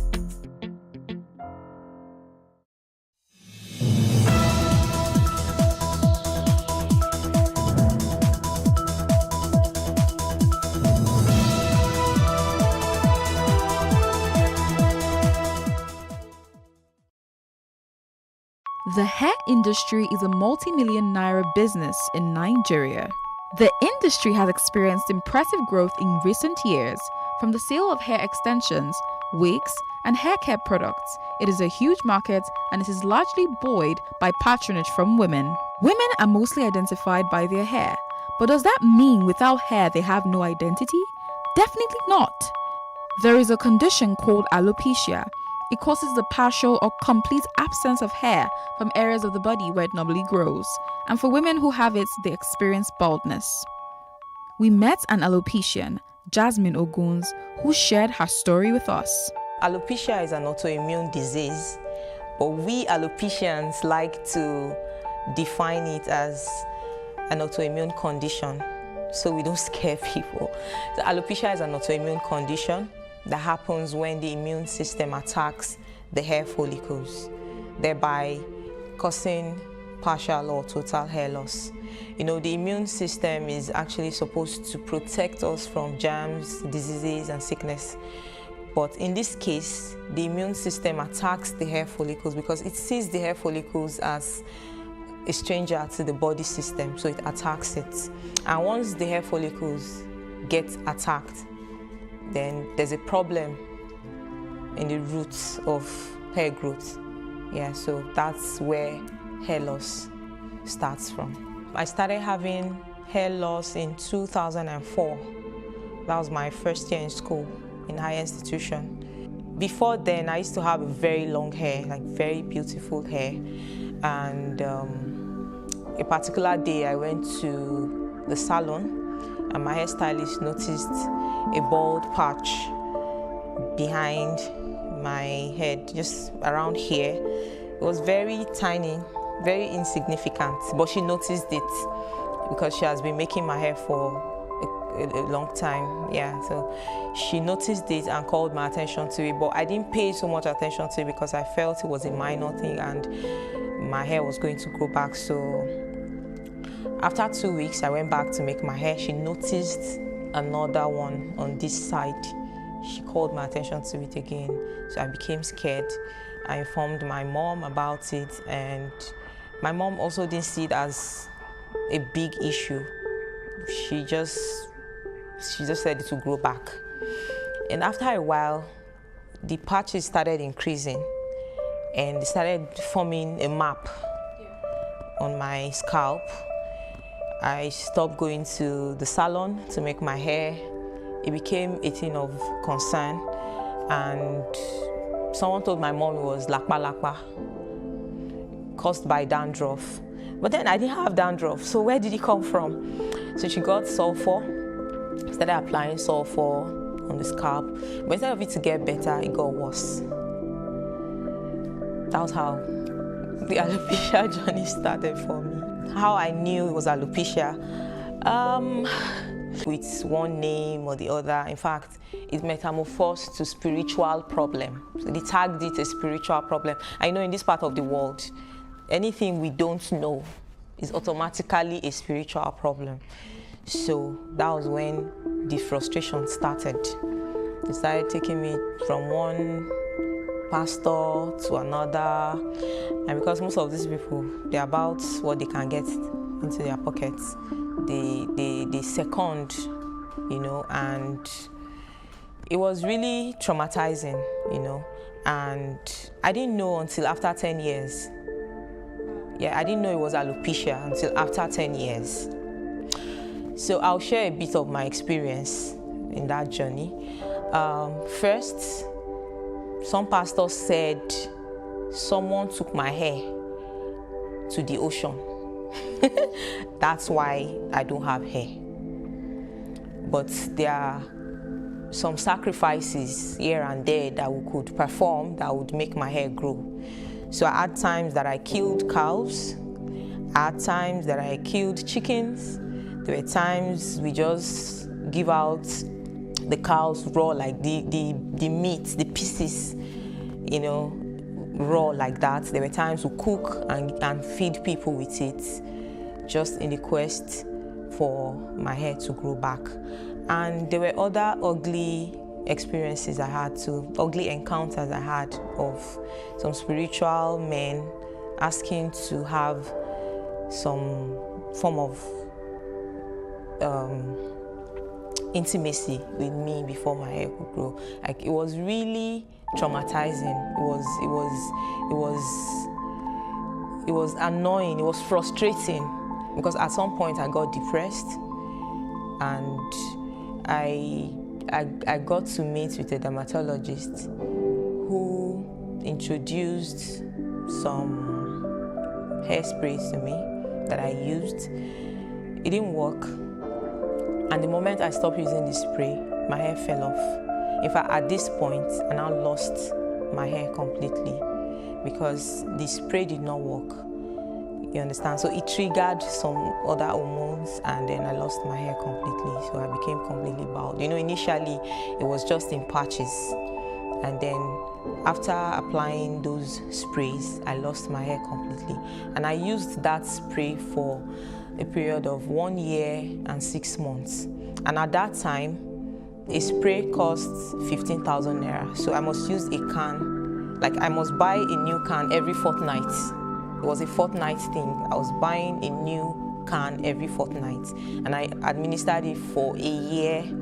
The hair industry is a multi-million naira business in Nigeria. The industry has experienced impressive growth in recent years. From the sale of hair extensions, wigs, and hair care products, it is a huge market and it is largely buoyed by patronage from women. Women are mostly identified by their hair, but does that mean without hair they have no identity? Definitely not. There is a condition called alopecia. It causes the partial or complete absence of hair from areas of the body where it normally grows. And for women who have it, they experience baldness. We met an alopecian, Jasmine Oguns, who shared her story with us. Alopecia is an autoimmune disease, but we alopecians like to define it as an autoimmune condition, so we don't scare people. So alopecia is an autoimmune condition that happens when the immune system attacks the hair follicles, thereby causing partial or total hair loss. You know, the immune system is actually supposed to protect us from germs, diseases, and sickness. But in this case, the immune system attacks the hair follicles because it sees the hair follicles as a stranger to the body system, so it attacks it. And once the hair follicles get attacked, then there's a problem in the roots of hair growth. Yeah, so that's where hair loss starts from. I started having hair loss in 2004. That was my first year in school, in higher institution. Before then, I used to have very long hair, like very beautiful hair. And a particular day, I went to the salon, and my hairstylist noticed a bald patch behind my head, just around here. It was very tiny, very insignificant, but she noticed it because she has been making my hair for a long time. Yeah, so she noticed it and called my attention to it, but I didn't pay so much attention to it because I felt it was a minor thing and my hair was going to grow back. So after 2 weeks, I went back to make my hair. She noticed another one on this side. She called my attention to it again, so I became scared. I informed my mom about it, and my mom also didn't see it as a big issue. She just said it would grow back. And after a while, the patches started increasing, and they started forming a map on my scalp. I stopped going to the salon to make my hair. It became a thing of concern, and someone told my mom it was lakpa caused by dandruff. But then I didn't have dandruff, so where did it come from? So she got sulfur, started applying sulfur on the scalp. But instead of it to get better, it got worse. That was how the alopecia journey started for me. How I knew it was alopecia, with one name or the other. In fact, it metamorphosed to spiritual problem. So they tagged it a spiritual problem. I know in this part of the world, anything we don't know is automatically a spiritual problem. So that was when the frustration started. It started taking me from one pastor to another, and because most of these people, they're about what they can get into their pockets, they second, you know, and it was really traumatizing, you know, and I didn't know until after 10 years. Yeah, I didn't know it was alopecia until after 10 years. So I'll share a bit of my experience in that journey. First, some pastors said someone took my hair to the ocean. That's why I don't have hair. But there are some sacrifices here and there that we could perform that would make my hair grow. So I had times that I killed cows. I had times that I killed chickens. There were times we just give out the cows raw, like the meat, the pieces, you know, raw like that. There were times we cook and feed people with it, just in the quest for my hair to grow back. And there were other ugly experiences I had too, ugly encounters I had of some spiritual men asking to have some form of intimacy with me before my hair could grow. Like, it was really traumatizing. It was annoying. It was frustrating, because at some point I got depressed, and I got to meet with a dermatologist who introduced some hairsprays to me that I used. It didn't work. And the moment I stopped using the spray, my hair fell off. In fact, at this point, I now lost my hair completely because the spray did not work. You understand? So it triggered some other hormones, and then I lost my hair completely. So I became completely bald. You know, initially, it was just in patches. And then after applying those sprays, I lost my hair completely. And I used that spray for a period of 1 year and 6 months. And at that time, a spray cost 15,000 naira. So I must use a can, like I must buy a new can every fortnight. It was a fortnight thing. I was buying a new can every fortnight. And I administered it for 1.5 years.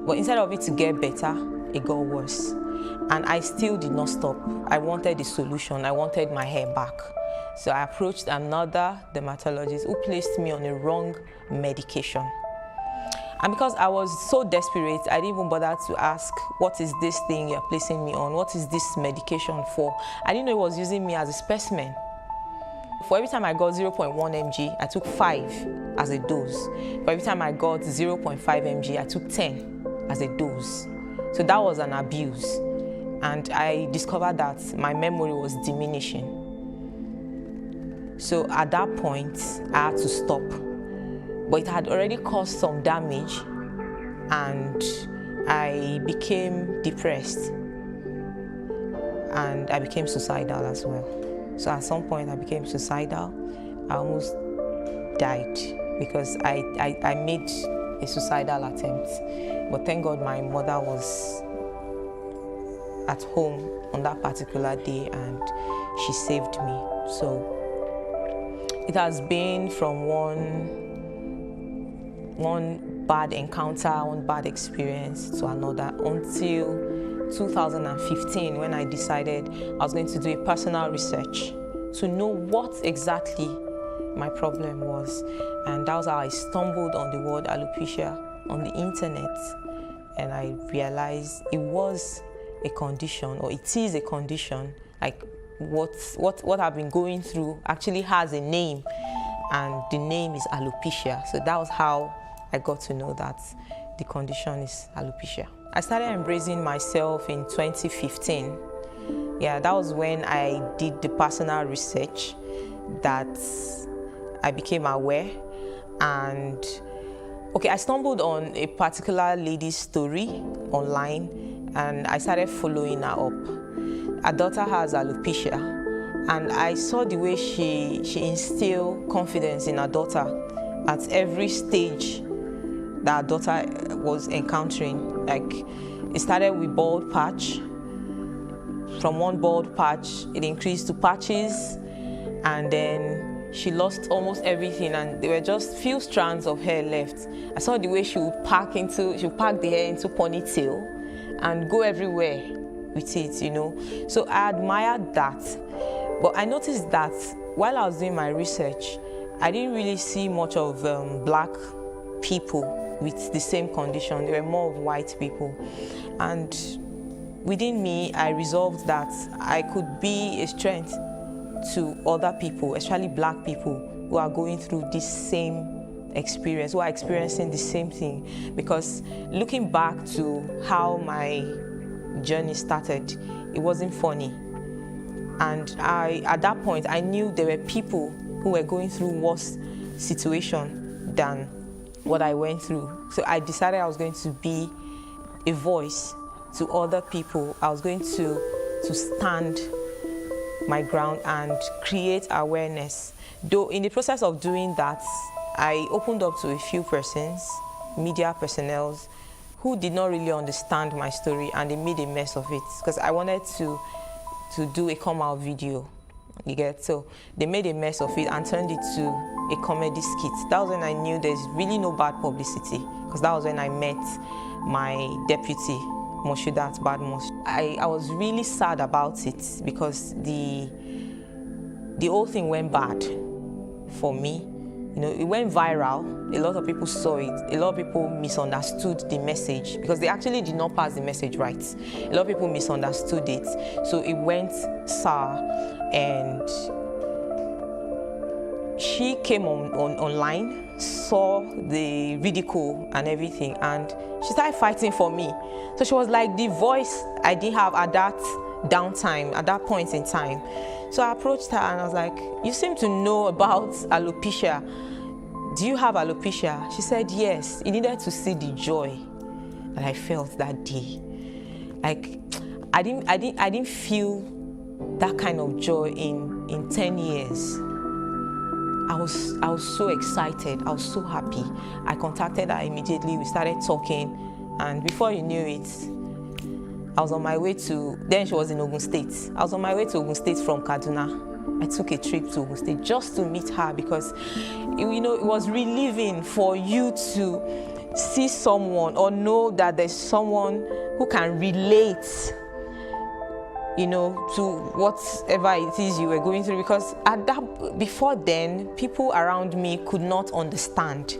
But instead of it to get better, it got worse. And I still did not stop. I wanted the solution. I wanted my hair back. So I approached another dermatologist who placed me on a wrong medication. And because I was so desperate, I didn't even bother to ask, what is this thing you're placing me on? What is this medication for? I didn't know it was using me as a specimen. For every time I got 0.1 mg, I took 5 as a dose. For every time I got 0.5 mg, I took 10 as a dose. So that was an abuse. And I discovered that my memory was diminishing. So at that point, I had to stop. But it had already caused some damage, and I became depressed. And I became suicidal as well. So at some point, I became suicidal. I almost died because I made a suicidal attempt. But thank God my mother was at home on that particular day, and she saved me. So it has been from one bad encounter, one bad experience to another until 2015, when I decided I was going to do a personal research to know what exactly my problem was. And that was how I stumbled on the word alopecia on the internet. And I realized it was a condition, or it is a condition, like what I've been going through actually has a name, and the name is alopecia. So that was how I got to know that the condition is alopecia. I started embracing myself in 2015. Yeah, that was when I did the personal research that I became aware. And okay, I stumbled on a particular lady's story online, and I started following her up. Her daughter has alopecia, And I saw the way she instilled confidence in her daughter at every stage that her daughter was encountering. Like, it started with bald patch. From one bald patch, it increased to patches, and then she lost almost everything, and there were just few strands of hair left. I saw the way she would pack the hair into ponytail and go everywhere with it, you know. So I admired that. But I noticed that while I was doing my research, I didn't really see much of black people with the same condition. There were more of white people. And within me, I resolved that I could be a strength to other people, especially black people who are going through this same experience, who are experiencing the same thing. Because looking back to how my journey started, it wasn't funny. And at that point, I knew there were people who were going through worse situation than what I went through. So I decided I was going to be a voice to other people. I was going to stand my ground and create awareness. Though in the process of doing that, I opened up to a few persons, media personnel, who did not really understand my story, and they made a mess of it because I wanted to do a come-out video, you get? So they made a mess of it and turned it to a comedy skit. That was when I knew there's really no bad publicity, because that was when I met my deputy, Moshudat Badmus. I was really sad about it because the whole thing went bad for me. You know, it went viral. A lot of people saw it. A lot of people misunderstood the message because they actually did not pass the message right. A lot of people misunderstood it. So it went sour, and she came online, saw the ridicule and everything, and she started fighting for me. So she was like the voice I didn't have at that downtime, at that point in time. So I approached her and I was like, you seem to know about alopecia. Do you have alopecia? She said yes. He needed to see the joy that I felt that day. Like, I didn't feel that kind of joy in 10 years. I was so excited. I was so happy. I contacted her immediately. We started talking, and before you knew it, I was on my way to, then she was in Ogun State. I was on my way to Ogun State from Kaduna. I took a trip to Ogun State just to meet her because, you know, it was relieving for you to see someone or know that there's someone who can relate, you know, to whatever it is you were going through. Because before then, people around me could not understand.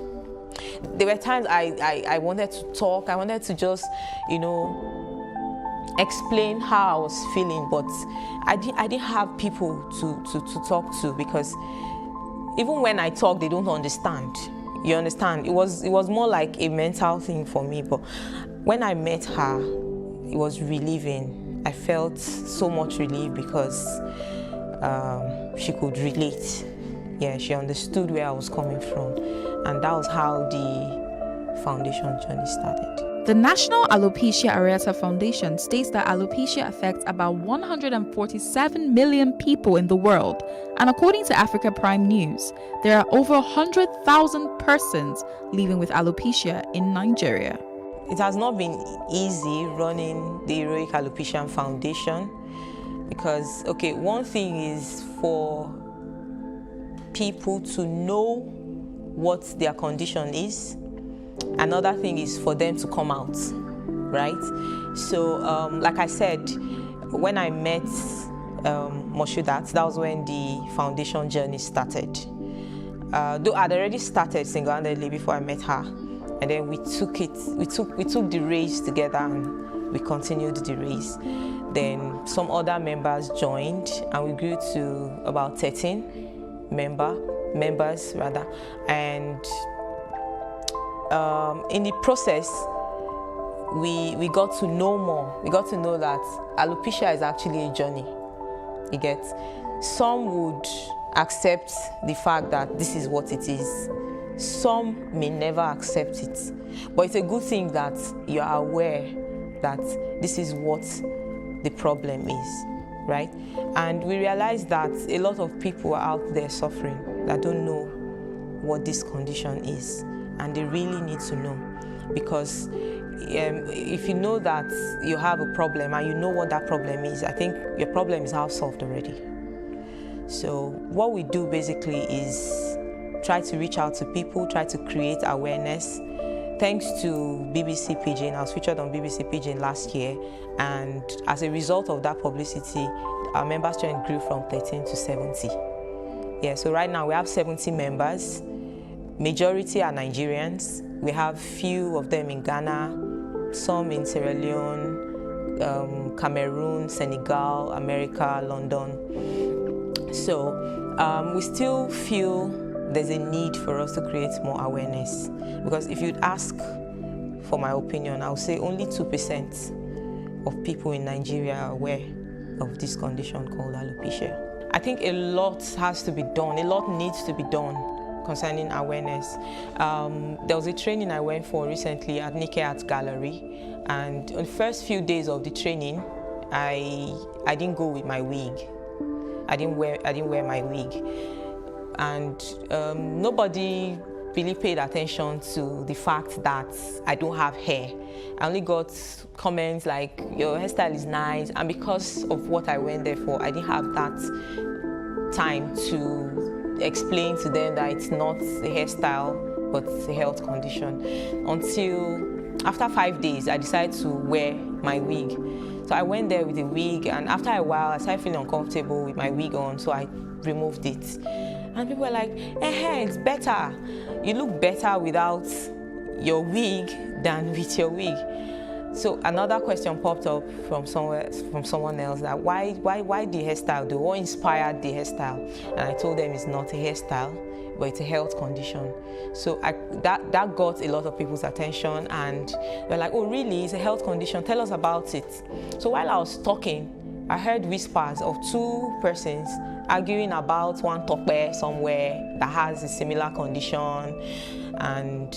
There were times I wanted to talk. I wanted to just, you know, explain how I was feeling, but I didn't have people to talk to, because even when I talk, they don't understand. You understand? It was more like a mental thing for me. But when I met her, it was relieving. I felt so much relief because she could relate. Yeah, she understood where I was coming from, and that was how the foundation journey started. The National Alopecia Areata Foundation states that alopecia affects about 147 million people in the world, and according to Africa Prime News, there are over 100,000 persons living with alopecia in Nigeria. It has not been easy running the Heroic Alopecia Foundation because, okay, one thing is for people to know what their condition is. Another thing is for them to come out, right? So, like I said, when I met Moshudat, that was when the foundation journey started. Though I'd already started single-handedly before I met her, and then we took the race together and we continued the race. Then some other members joined, and we grew to about 13 members, and in the process, we got to know more. We got to know that alopecia is actually a journey. You get? Some would accept the fact that this is what it is. Some may never accept it. But it's a good thing that you are aware that this is what the problem is. right? And we realized that a lot of people are out there suffering that don't know what this condition is, and they really need to know, because if you know that you have a problem and you know what that problem is, I think your problem is half solved already. So what we do basically is try to reach out to people, try to create awareness. Thanks to BBC Pidgin, I was featured on BBC Pidgin last year, and as a result of that publicity, our member strength grew from 13 to 70. Yeah, so right now we have 70 members. Majority are Nigerians. We have few of them in Ghana, some in Sierra Leone, Cameroon, Senegal, America, London. So we still feel there's a need for us to create more awareness, because if you'd ask for my opinion, I would say only 2% of people in Nigeria are aware of this condition called alopecia. I think a lot has to be done, a lot needs to be done concerning awareness. There was a training I went for recently at Nikkei Art Gallery, and on the first few days of the training, I didn't go with my wig. I didn't wear my wig, and nobody really paid attention to the fact that I don't have hair. I only got comments like, your hairstyle is nice, and because of what I went there for, I didn't have that time to explain to them that it's not a hairstyle, but it's a health condition. Until after 5 days, I decided to wear my wig. So I went there with a wig, and after a while, I started feeling uncomfortable with my wig on, so I removed it. And people were like, it's better. You look better without your wig than with your wig. So another question popped up from someone else, that why the hairstyle? What inspired the hairstyle? And I told them it's not a hairstyle, but it's a health condition. So that got a lot of people's attention, and they're like, oh really, it's a health condition, tell us about it. So while I was talking, I heard whispers of two persons arguing about one Tope somewhere that has a similar condition, and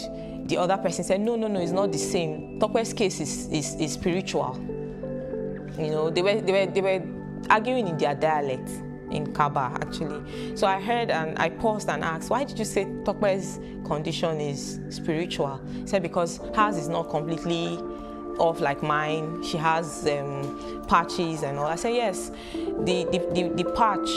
the other person said, no, it's not the same. Tope's case is spiritual. You know, they were arguing in their dialect, in Kaba actually. So I heard, and I paused and asked, why did you say Tope's condition is spiritual? He said, because hers is not completely off like mine. She has patches and all. I said, yes, the patch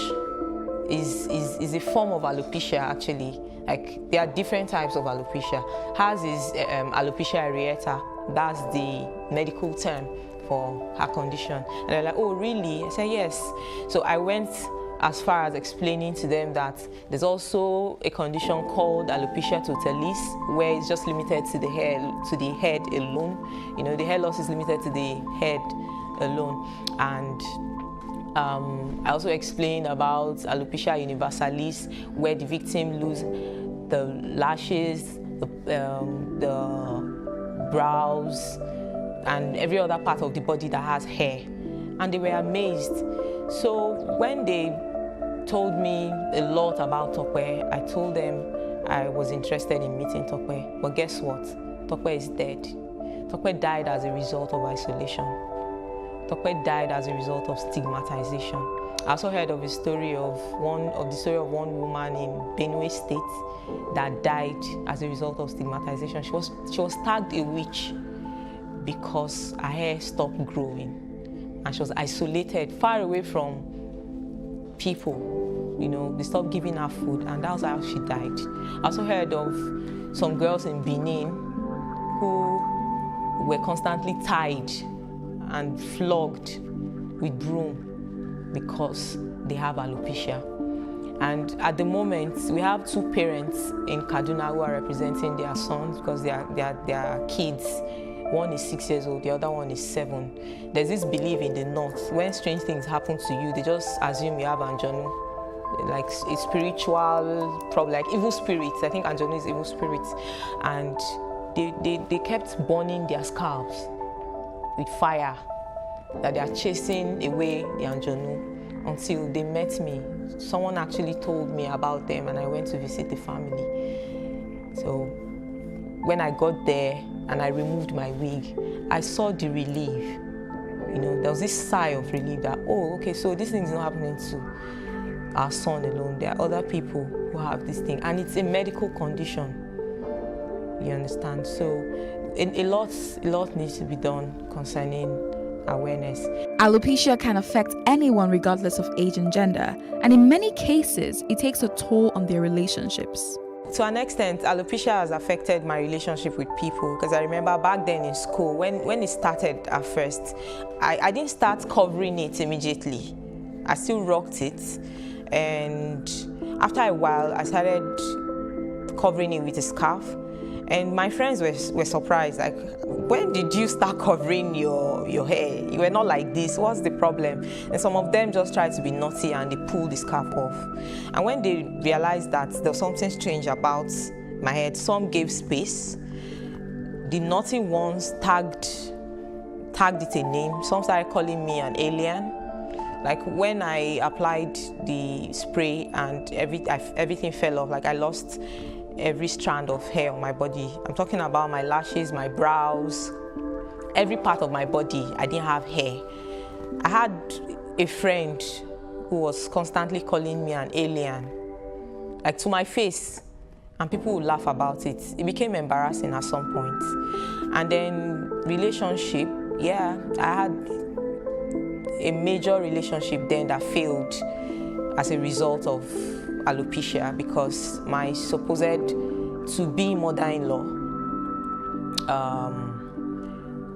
is a form of alopecia actually. Like, there are different types of alopecia. Hers is alopecia areata. That's the medical term for her condition. And they're like, oh really? I said, yes. So I went as far as explaining to them that there's also a condition called alopecia totalis, where it's just limited to the head alone. You know, the hair loss is limited to the head alone. And I also explained about alopecia universalis, where the victim loses the lashes, the brows, and every other part of the body that has hair. And they were amazed. So when they told me a lot about Tope, I told them I was interested in meeting Tope. But guess what? Tope is dead. Tope died as a result of isolation. Tope died as a result of stigmatization. I also heard of the story of one woman in Benue State that died as a result of stigmatization. She was tagged a witch because her hair stopped growing, and she was isolated, far away from people. You know, they stopped giving her food, and that was how she died. I also heard of some girls in Benin who were constantly tied and flogged with broom because they have alopecia. And at the moment, we have two parents in Kaduna who are representing their sons because they are kids. One is 6 years old, the other one is 7. There's this belief in the north, when strange things happen to you, they just assume you have Anjanu, like a spiritual problem, like evil spirits. I think Anjanu is evil spirits. And they kept burning their scalps with fire, that they are chasing away the Anjanu, until they met me. Someone actually told me about them, and I went to visit the family. So when I got there and I removed my wig, I saw the relief there was this sigh of relief that, oh, okay, so this thing is not happening to our son alone. There are other people who have this thing, and it's a medical condition. You understand? So a lot needs to be done concerning awareness. Alopecia can affect anyone regardless of age and gender, and in many cases, it takes a toll on their relationships. To an extent, alopecia has affected my relationship with people, because I remember back then in school, when it started at first, I didn't start covering it immediately. I still rocked it, and after a while, I started covering it with a scarf. And my friends were surprised, like, when did you start covering your hair? You were not like this, what's the problem? And some of them just tried to be naughty and they pulled the scarf off. And when they realized that there was something strange about my head, some gave space. The naughty ones tagged it a name. Some started calling me an alien. Like when I applied the spray and everything fell off, like I lost every strand of hair on my body. I'm talking about my lashes, my brows, every part of my body. I didn't have hair. I had a friend who was constantly calling me an alien, like to my face, and people would laugh about it. It became embarrassing at some point. And then relationship, yeah, I had a major relationship then that failed as a result of alopecia, because my supposed to-be mother-in-law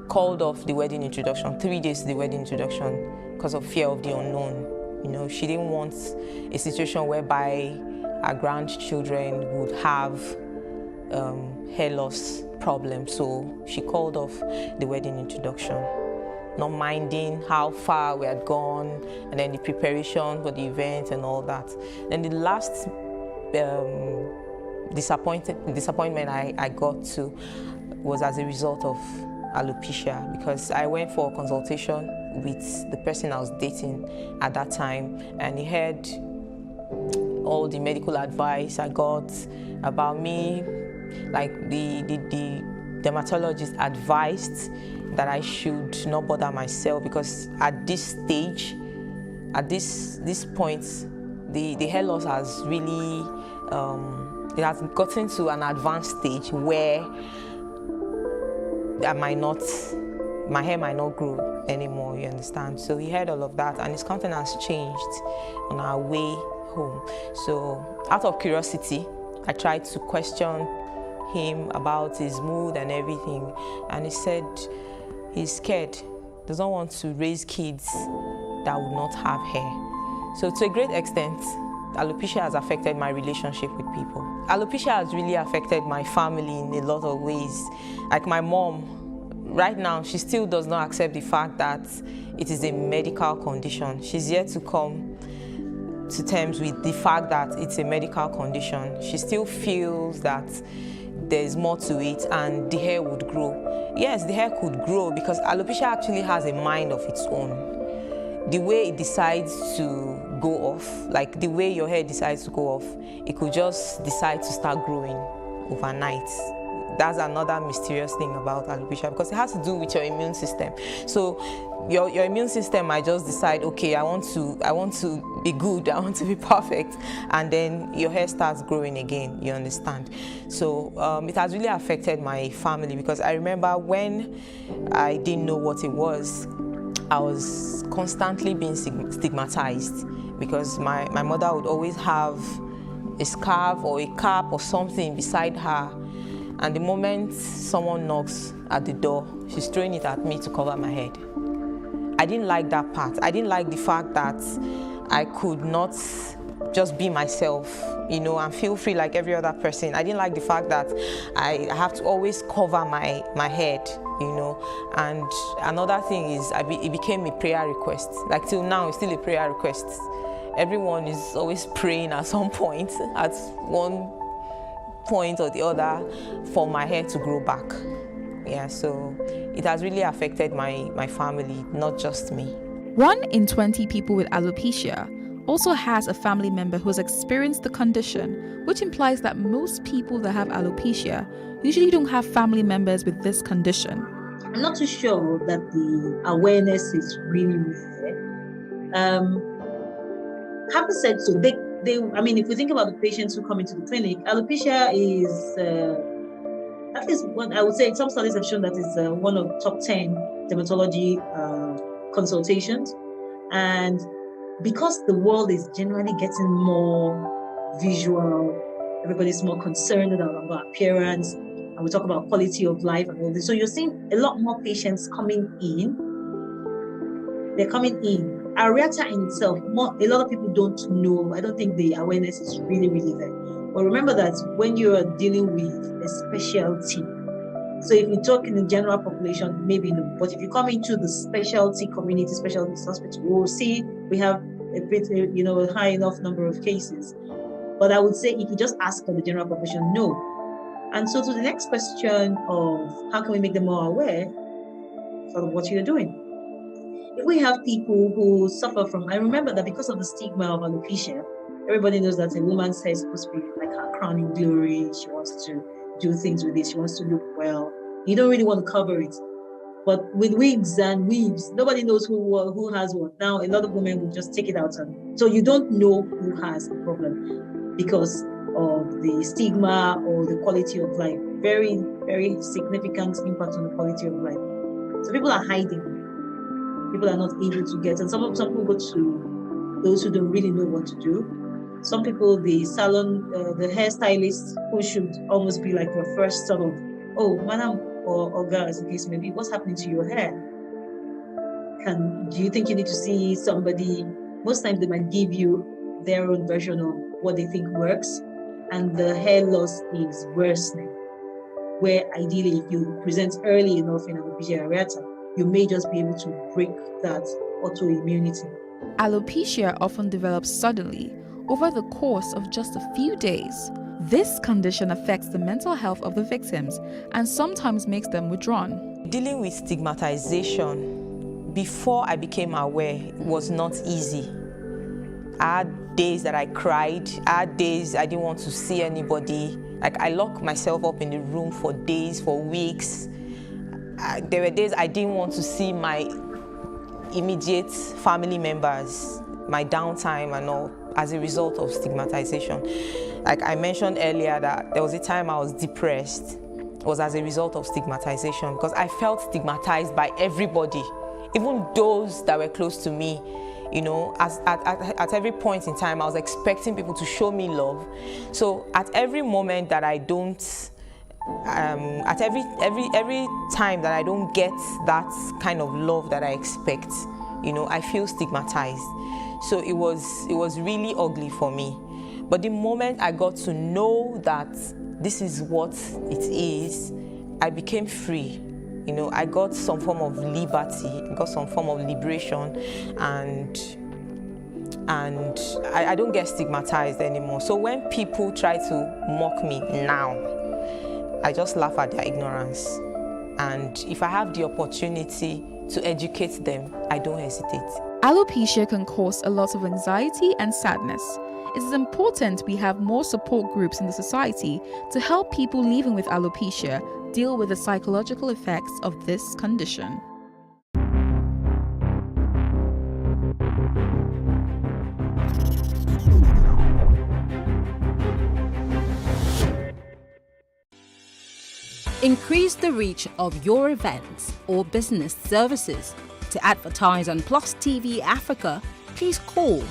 called off the wedding introduction, 3 days to the wedding introduction, because of fear of the unknown. She didn't want a situation whereby our grandchildren would have hair loss problems, so she called off the wedding introduction, not minding how far we had gone, and then the preparation for the event and all that. Then the last disappointment I got to was as a result of alopecia, because I went for a consultation with the person I was dating at that time, and he heard all the medical advice I got about me. Like the dermatologist advised that I should not bother myself, because at this stage, at this point, the hair loss has really, it has gotten to an advanced stage where my hair might not grow anymore, you understand? So he heard all of that, and his countenance changed on our way home. So out of curiosity, I tried to question him about his mood and everything, and he said he's scared, doesn't want to raise kids that would not have hair. So to a great extent, alopecia has affected my relationship with people. Alopecia has really affected my family in a lot of ways. Like my mom, right now, she still does not accept the fact that it is a medical condition. She's yet to come to terms with the fact that it's a medical condition. She still feels that there's more to it and the hair would grow. Yes, the hair could grow, because alopecia actually has a mind of its own. The way it decides to go off, like the way your hair decides to go off, it could just decide to start growing overnight. That's another mysterious thing about alopecia, because it has to do with your immune system. So your immune system might just decide, okay, I want to be good, I want to be perfect, and then your hair starts growing again, you understand? So it has really affected my family, because I remember when I didn't know what it was, I was constantly being stigmatized, because my mother would always have a scarf or a cap or something beside her, and the moment someone knocks at the door, she's throwing it at me to cover my head. I didn't like that part. I didn't like the fact that I could not just be myself, and feel free like every other person. I didn't like the fact that I have to always cover my head, And another thing is, it became a prayer request. Like till now, it's still a prayer request. Everyone is always praying at some point, at one point or the other, for my hair to grow back. Yeah, so it has really affected my family, not just me. 1 in 20 people with alopecia also has a family member who has experienced the condition, which implies that most people that have alopecia usually don't have family members with this condition. I'm not too sure that the awareness is really there. Having said so, I mean, if we think about the patients who come into the clinic, alopecia is, at least what I would say, some studies have shown that is one of top 10 dermatology consultations. And because the world is generally getting more visual, everybody's more concerned about appearance, and we talk about quality of life and all this. So you're seeing a lot more patients coming in. They're coming in. Areata in itself, a lot of people don't know. I don't think the awareness is really, really there. But remember that when you are dealing with a specialty, so if you talk in the general population, maybe no, but if you come into the specialty community, specialty hospital, we'll see we have a bit, a high enough number of cases. But I would say if you just ask for the general population, no. And so to the next question of how can we make them more aware of what you're doing? If we have people who suffer from, I remember that because of the stigma of alopecia, everybody knows that a woman's hair is supposed to be like her crowning glory. She wants to do things with it. She wants to look well. You don't really want to cover it. But with wigs and weaves, nobody knows who has what. Now, a lot of women will just take it out. So you don't know who has the problem because of the stigma or the quality of life. Very, very significant impact on the quality of life. So people are hiding. People are not able to get, and some people go to those who don't really know what to do. Some people, the salon, the hairstylist, who should almost be like your first sort of, oh, madam or girl, as the case may be, what's happening to your hair? Do you think you need to see somebody? Most times they might give you their own version of what they think works, and the hair loss is worsening. Where ideally, if you present early enough in alopecia areata, you may just be able to break that autoimmunity. Alopecia often develops suddenly over the course of just a few days. This condition affects the mental health of the victims and sometimes makes them withdrawn. Dealing with stigmatization before I became aware was not easy. I had days that I cried. I had days I didn't want to see anybody. Like I locked myself up in the room for days, for weeks. There were days I didn't want to see my immediate family members, my downtime and all, as a result of stigmatization. Like I mentioned earlier that there was a time I was depressed. It was as a result of stigmatization because I felt stigmatized by everybody, even those that were close to me. You know, at every point in time, I was expecting people to show me love. So at every moment that I don't, at every time that I don't get that kind of love that I expect, you know, I feel stigmatized. So it was really ugly for me. But the moment I got to know that this is what it is, I became free. You know, I got some form of liberty, I got some form of liberation, and I don't get stigmatized anymore. So when people try to mock me now, I just laugh at their ignorance. And if I have the opportunity to educate them, I don't hesitate. Alopecia can cause a lot of anxiety and sadness. It is important we have more support groups in the society to help people living with alopecia deal with the psychological effects of this condition. Increase the reach of your events or business services. To advertise on Plus TV Africa, please call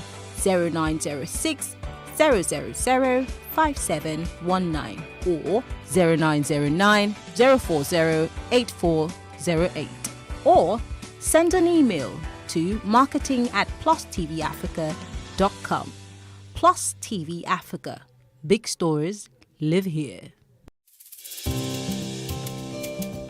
0906 000 5719 or 0909 040 8408, or send an email to marketing@plustvafrica.com. Plus TV Africa. Big stories live here.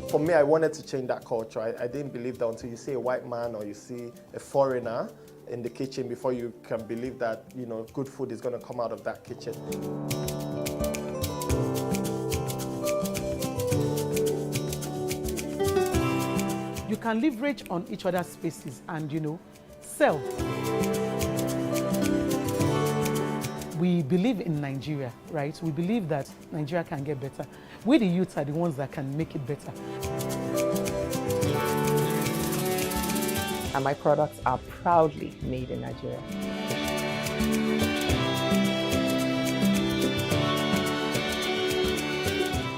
For me, I wanted to change that culture. I didn't believe that until you see a white man or you see a foreigner in the kitchen before you can believe that, you know, good food is going to come out of that kitchen. You can leverage on each other's spaces and, you know, sell. We believe in Nigeria, right? We believe that Nigeria can get better. We, the youth, are the ones that can make it better. and my products are proudly made in Nigeria.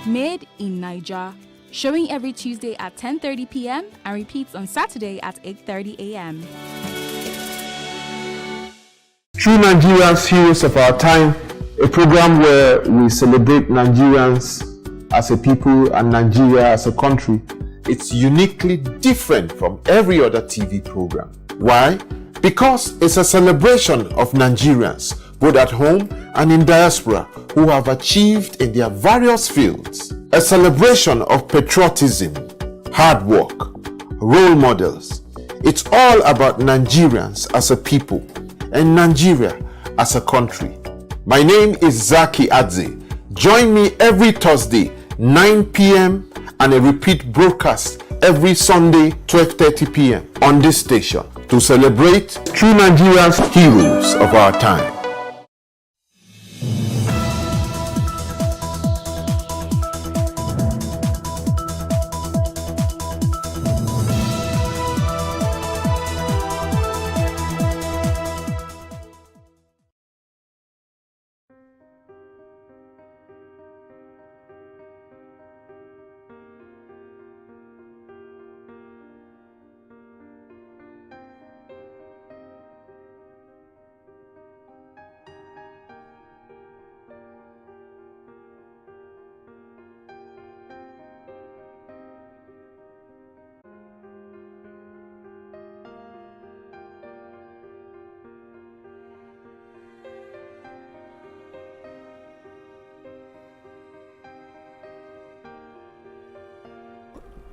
Made in Niger, showing every Tuesday at 10:30 p.m. and repeats on Saturday at 8:30 a.m. True Nigerians, Heroes of Our Time, a program where we celebrate Nigerians as a people and Nigeria as a country. It's uniquely different from every other TV program. Why? Because it's a celebration of Nigerians, both at home and in diaspora, who have achieved in their various fields. A celebration of patriotism, hard work, role models. It's all about Nigerians as a people and Nigeria as a country. My name is Zaki Adze. Join me every Thursday, 9 p.m. and a repeat broadcast every Sunday, 12:30 p.m. on this station to celebrate true Nigerians, heroes of our time.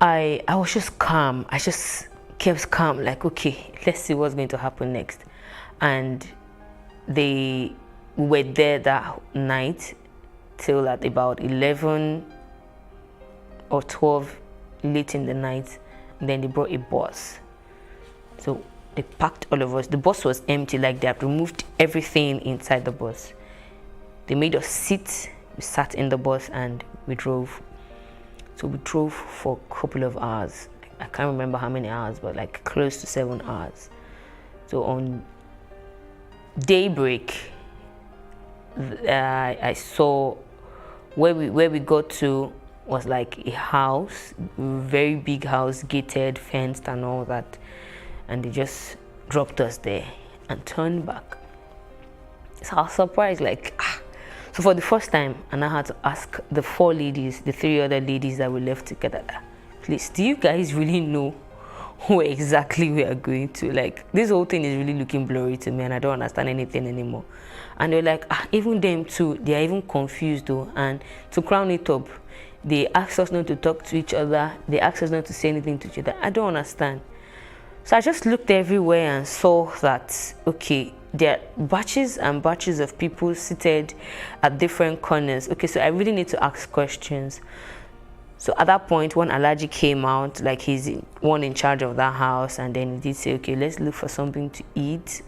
I was just calm. I just kept calm, like, okay, let's see what's going to happen next. And they were there that night till at about 11 or 12 late in the night. And then they brought a bus. So they packed all of us. The bus was empty, like they had removed everything inside the bus. They made us sit. We sat in the bus and we drove. So we drove for a couple of hours. I can't remember how many hours, but like close to 7 hours. So on daybreak, I saw where we got to was like a house, very big house, gated, fenced and all that. And they just dropped us there and turned back. So I was surprised, like, So for the first time, and I had to ask the 4 ladies, the 3 other ladies that we left together, please, do you guys really know where exactly we are going to? Like, this whole thing is really looking blurry to me and I don't understand anything anymore. And they're like, even them too, they are even confused though. And to crown it up, they asked us not to talk to each other. They asked us not to say anything to each other. I don't understand. So I just looked everywhere and saw that, okay, there are batches and batches of people seated at different corners. Okay, so I really need to ask questions. So at that point, one Alhaji came out, like he's one in charge of that house, and then he did say, okay, let's look for something to eat.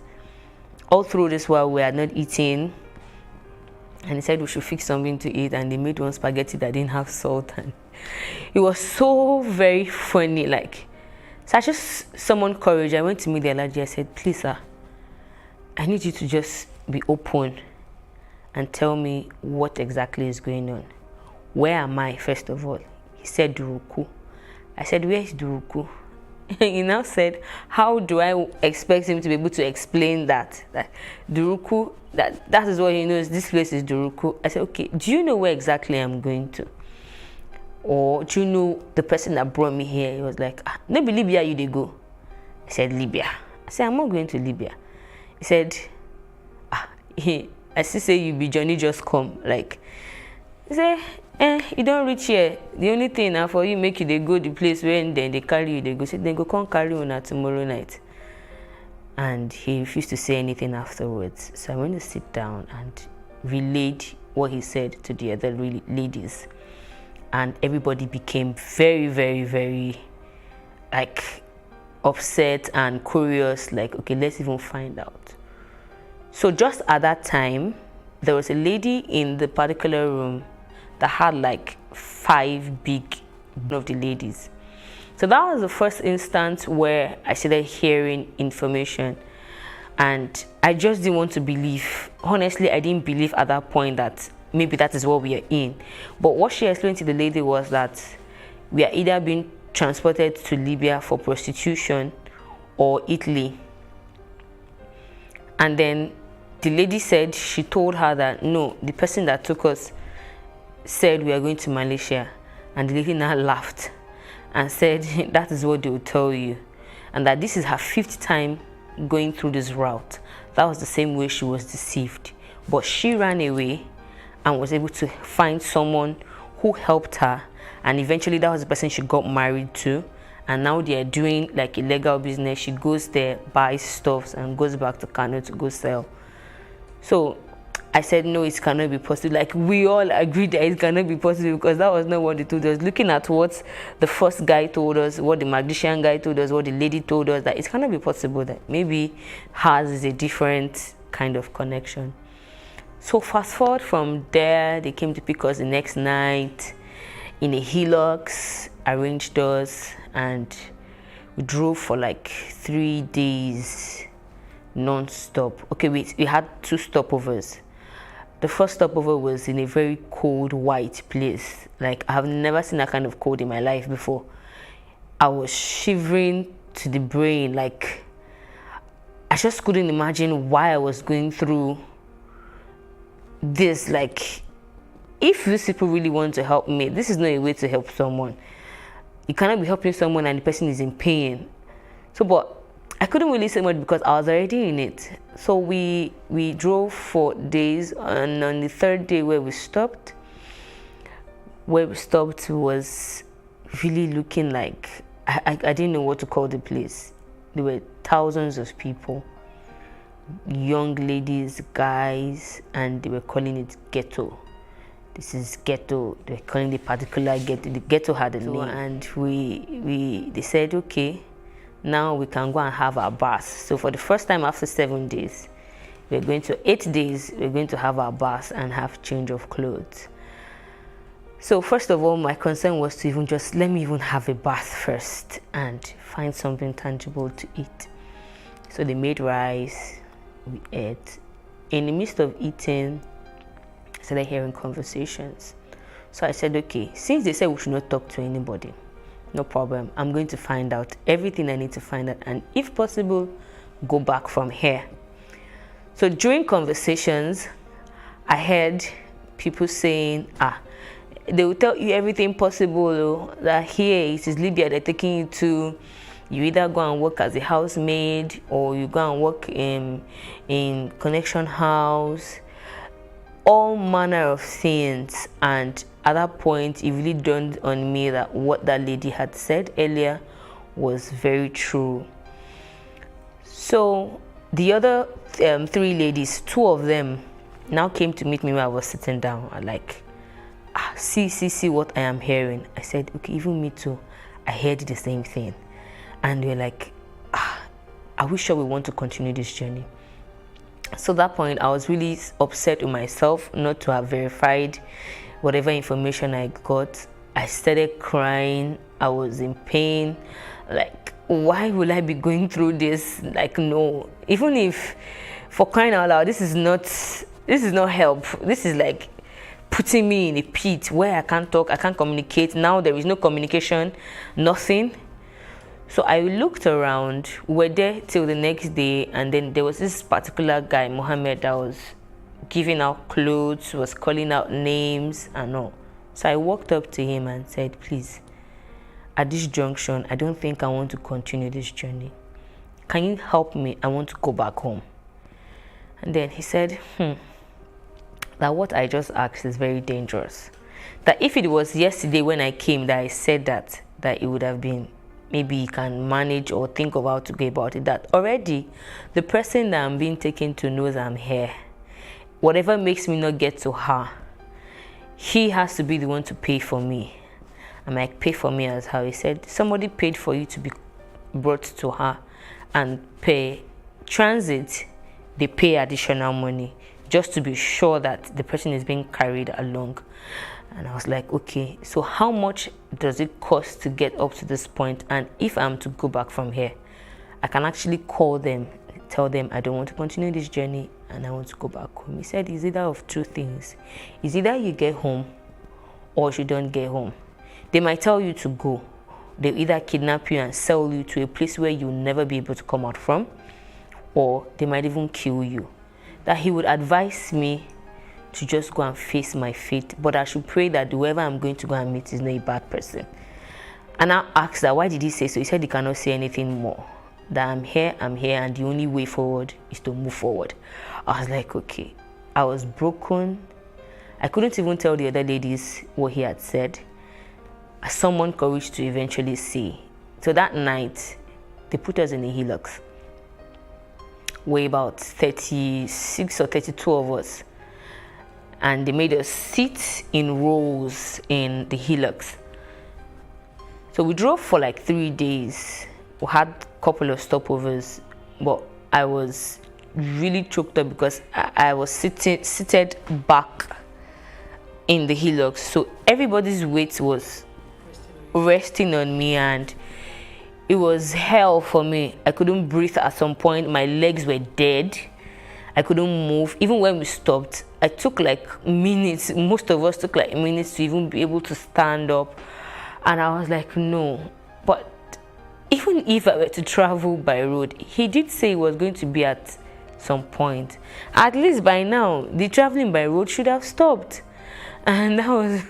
All through this while we are not eating, and he said we should fix something to eat, and they made one spaghetti that didn't have salt, and it was so very funny, like. So I just summoned courage. I went to meet the Alhaji. I said, please, sir, I need you to just be open and tell me what exactly is going on. Where am I, first of all? He said, Duruku. I said, where is Duruku? He now said, how do I expect him to be able to explain that? That Duruku, that is what he knows, this place is Duruku. I said, okay, do you know where exactly I'm going to? Or do you know the person that brought me here? He was like, maybe Libya you dey go. I said, Libya. I said, I'm not going to Libya. He said, I still say you be Johnny just come. Like, he said, you don't reach here. The only thing now for you make you they go the place where then they carry you, they go. Say, they go come carry you tomorrow night. And he refused to say anything afterwards. So I went to sit down and relayed what he said to the other ladies. And everybody became very, very, very, like, upset and curious, like, okay, let's even find out. So just at that time, there was a lady in the particular room that had like 5 big of the ladies. So that was the first instance where I started hearing information, and I just didn't want to believe. Honestly, I didn't believe at that point that maybe that is what we are in. But what she explained to the lady was that we are either being transported to Libya for prostitution or Italy. And then the lady said, she told her that no, the person that took us said we are going to Malaysia. And the lady now laughed and said that is what they will tell you, and that this is her 5th time going through this route. That was the same way she was deceived, but she ran away and was able to find someone who helped her, and eventually that was the person she got married to, and now they are doing like illegal business. She goes there, buys stuff, and goes back to Kano to go sell. So I said, no, it cannot be possible. Like, we all agreed that it cannot be possible, because that was not what they told us. Looking at what the first guy told us, what the magician guy told us, what the lady told us, that it cannot be possible, that maybe hers is a different kind of connection. So fast forward from there, they came to pick us the next night in a Hilux, arranged us, and we drove for like 3 days non-stop. Okay, we had 2 stopovers. The first stopover was in a very cold, white place. Like, I have never seen that kind of cold in my life before. I was shivering to the brain. Like, I just couldn't imagine why I was going through this. Like, if these people really want to help me, this is not a way to help someone. You cannot be helping someone and the person is in pain. So, but I couldn't really say much because I was already in it. So we drove for days, and on the 3rd day where we stopped was really looking like, I didn't know what to call the place. There were thousands of people, young ladies, guys, and they were calling it ghetto. This is ghetto. They were calling the particular ghetto. The ghetto had a name, and they said, okay, now we can go and have our bath. So for the first time after 7 days, we're going to 8 days, we're going to have our bath and have change of clothes. So first of all, my concern was to even just let me even have a bath first and find something tangible to eat. So they made rice, we ate. In the midst of eating, I started hearing conversations. So I said, okay, since they said we should not talk to anybody, no problem. I'm going to find out everything I need to find out, and if possible, go back from here. So during conversations, I heard people saying, they will tell you everything possible, that here it is Libya they're taking you to. You either go and work as a housemaid, or you go and work in connection house, all manner of things. And at that point, it really dawned on me that what that lady had said earlier was very true. So the other 3 ladies, 2 of them now came to meet me when I was sitting down. I like, see what I am hearing. I said, okay, even me too. I heard the same thing. And they're like, are we sure we want to continue this journey? So at that point, I was really upset with myself not to have verified whatever information I got. I started crying. I was in pain. Like, why will I be going through this? Like, no. Even if, for crying out loud, this is not help. This is like putting me in a pit where I can't talk, I can't communicate. Now there is no communication, nothing. So I looked around. We were there till the next day, and then there was this particular guy, Mohammed, that was giving out clothes, was calling out names and all. So I walked up to him and said, please, at this junction, I don't think I want to continue this journey. Can you help me? I want to go back home. And then he said, that what I just asked is very dangerous. That if it was yesterday when I came that I said that it would have been, maybe you can manage or think of how to go about it. That already the person that I'm being taken to knows I'm here. Whatever makes me not get to her, he has to be the one to pay for me. I'm like, pay for me as how? He said, somebody paid for you to be brought to her, and pay transit, they pay additional money just to be sure that the person is being carried along. And I was like, okay, so how much does it cost to get up to this point? And if I'm to go back from here, I can actually call them, tell them I don't want to continue this journey and I want to go back home. He said it's either of two things. It's either you get home or you don't get home. They might tell you to go. They'll either kidnap you and sell you to a place where you'll never be able to come out from, or they might even kill you. That he would advise me to just go and face my fate, but I should pray that whoever I'm going to go and meet is not a bad person. And I asked that, why did he say so? He said he cannot say anything more. That I'm here, and the only way forward is to move forward. I was like, okay. I was broken. I couldn't even tell the other ladies what he had said. I summoned courage to eventually say. So that night, they put us in a hillock. We're about 36 or 32 of us. And they made us sit in rows in the hillocks. So we drove for like 3 days. We had a couple of stopovers, but I was really choked up because I was seated back in the hillocks. So everybody's weight was resting on me, and it was hell for me. I couldn't breathe at some point. My legs were dead. I couldn't move. Even when we stopped, I took like minutes. Most of us took like minutes to even be able to stand up. And I was like, no. But even if I were to travel by road, he did say it was going to be at some point. At least by now, the traveling by road should have stopped. And that was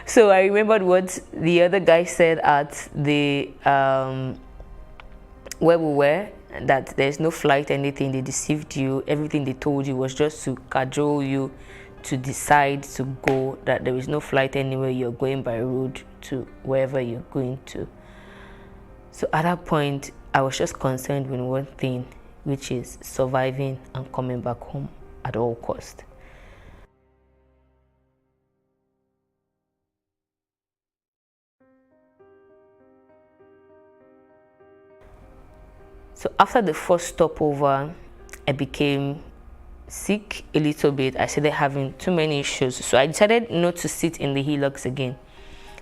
so I remembered what the other guy said at the where we were, that there's no flight, anything. They deceived you. Everything they told you was just to cajole you to decide to go, that there is no flight anywhere. You're going by road to wherever you're going to. So at that point, I was just concerned with one thing, which is surviving and coming back home at all cost. So after the first stopover, I became sick a little bit. I started having too many issues. So I decided not to sit in the hillocks again.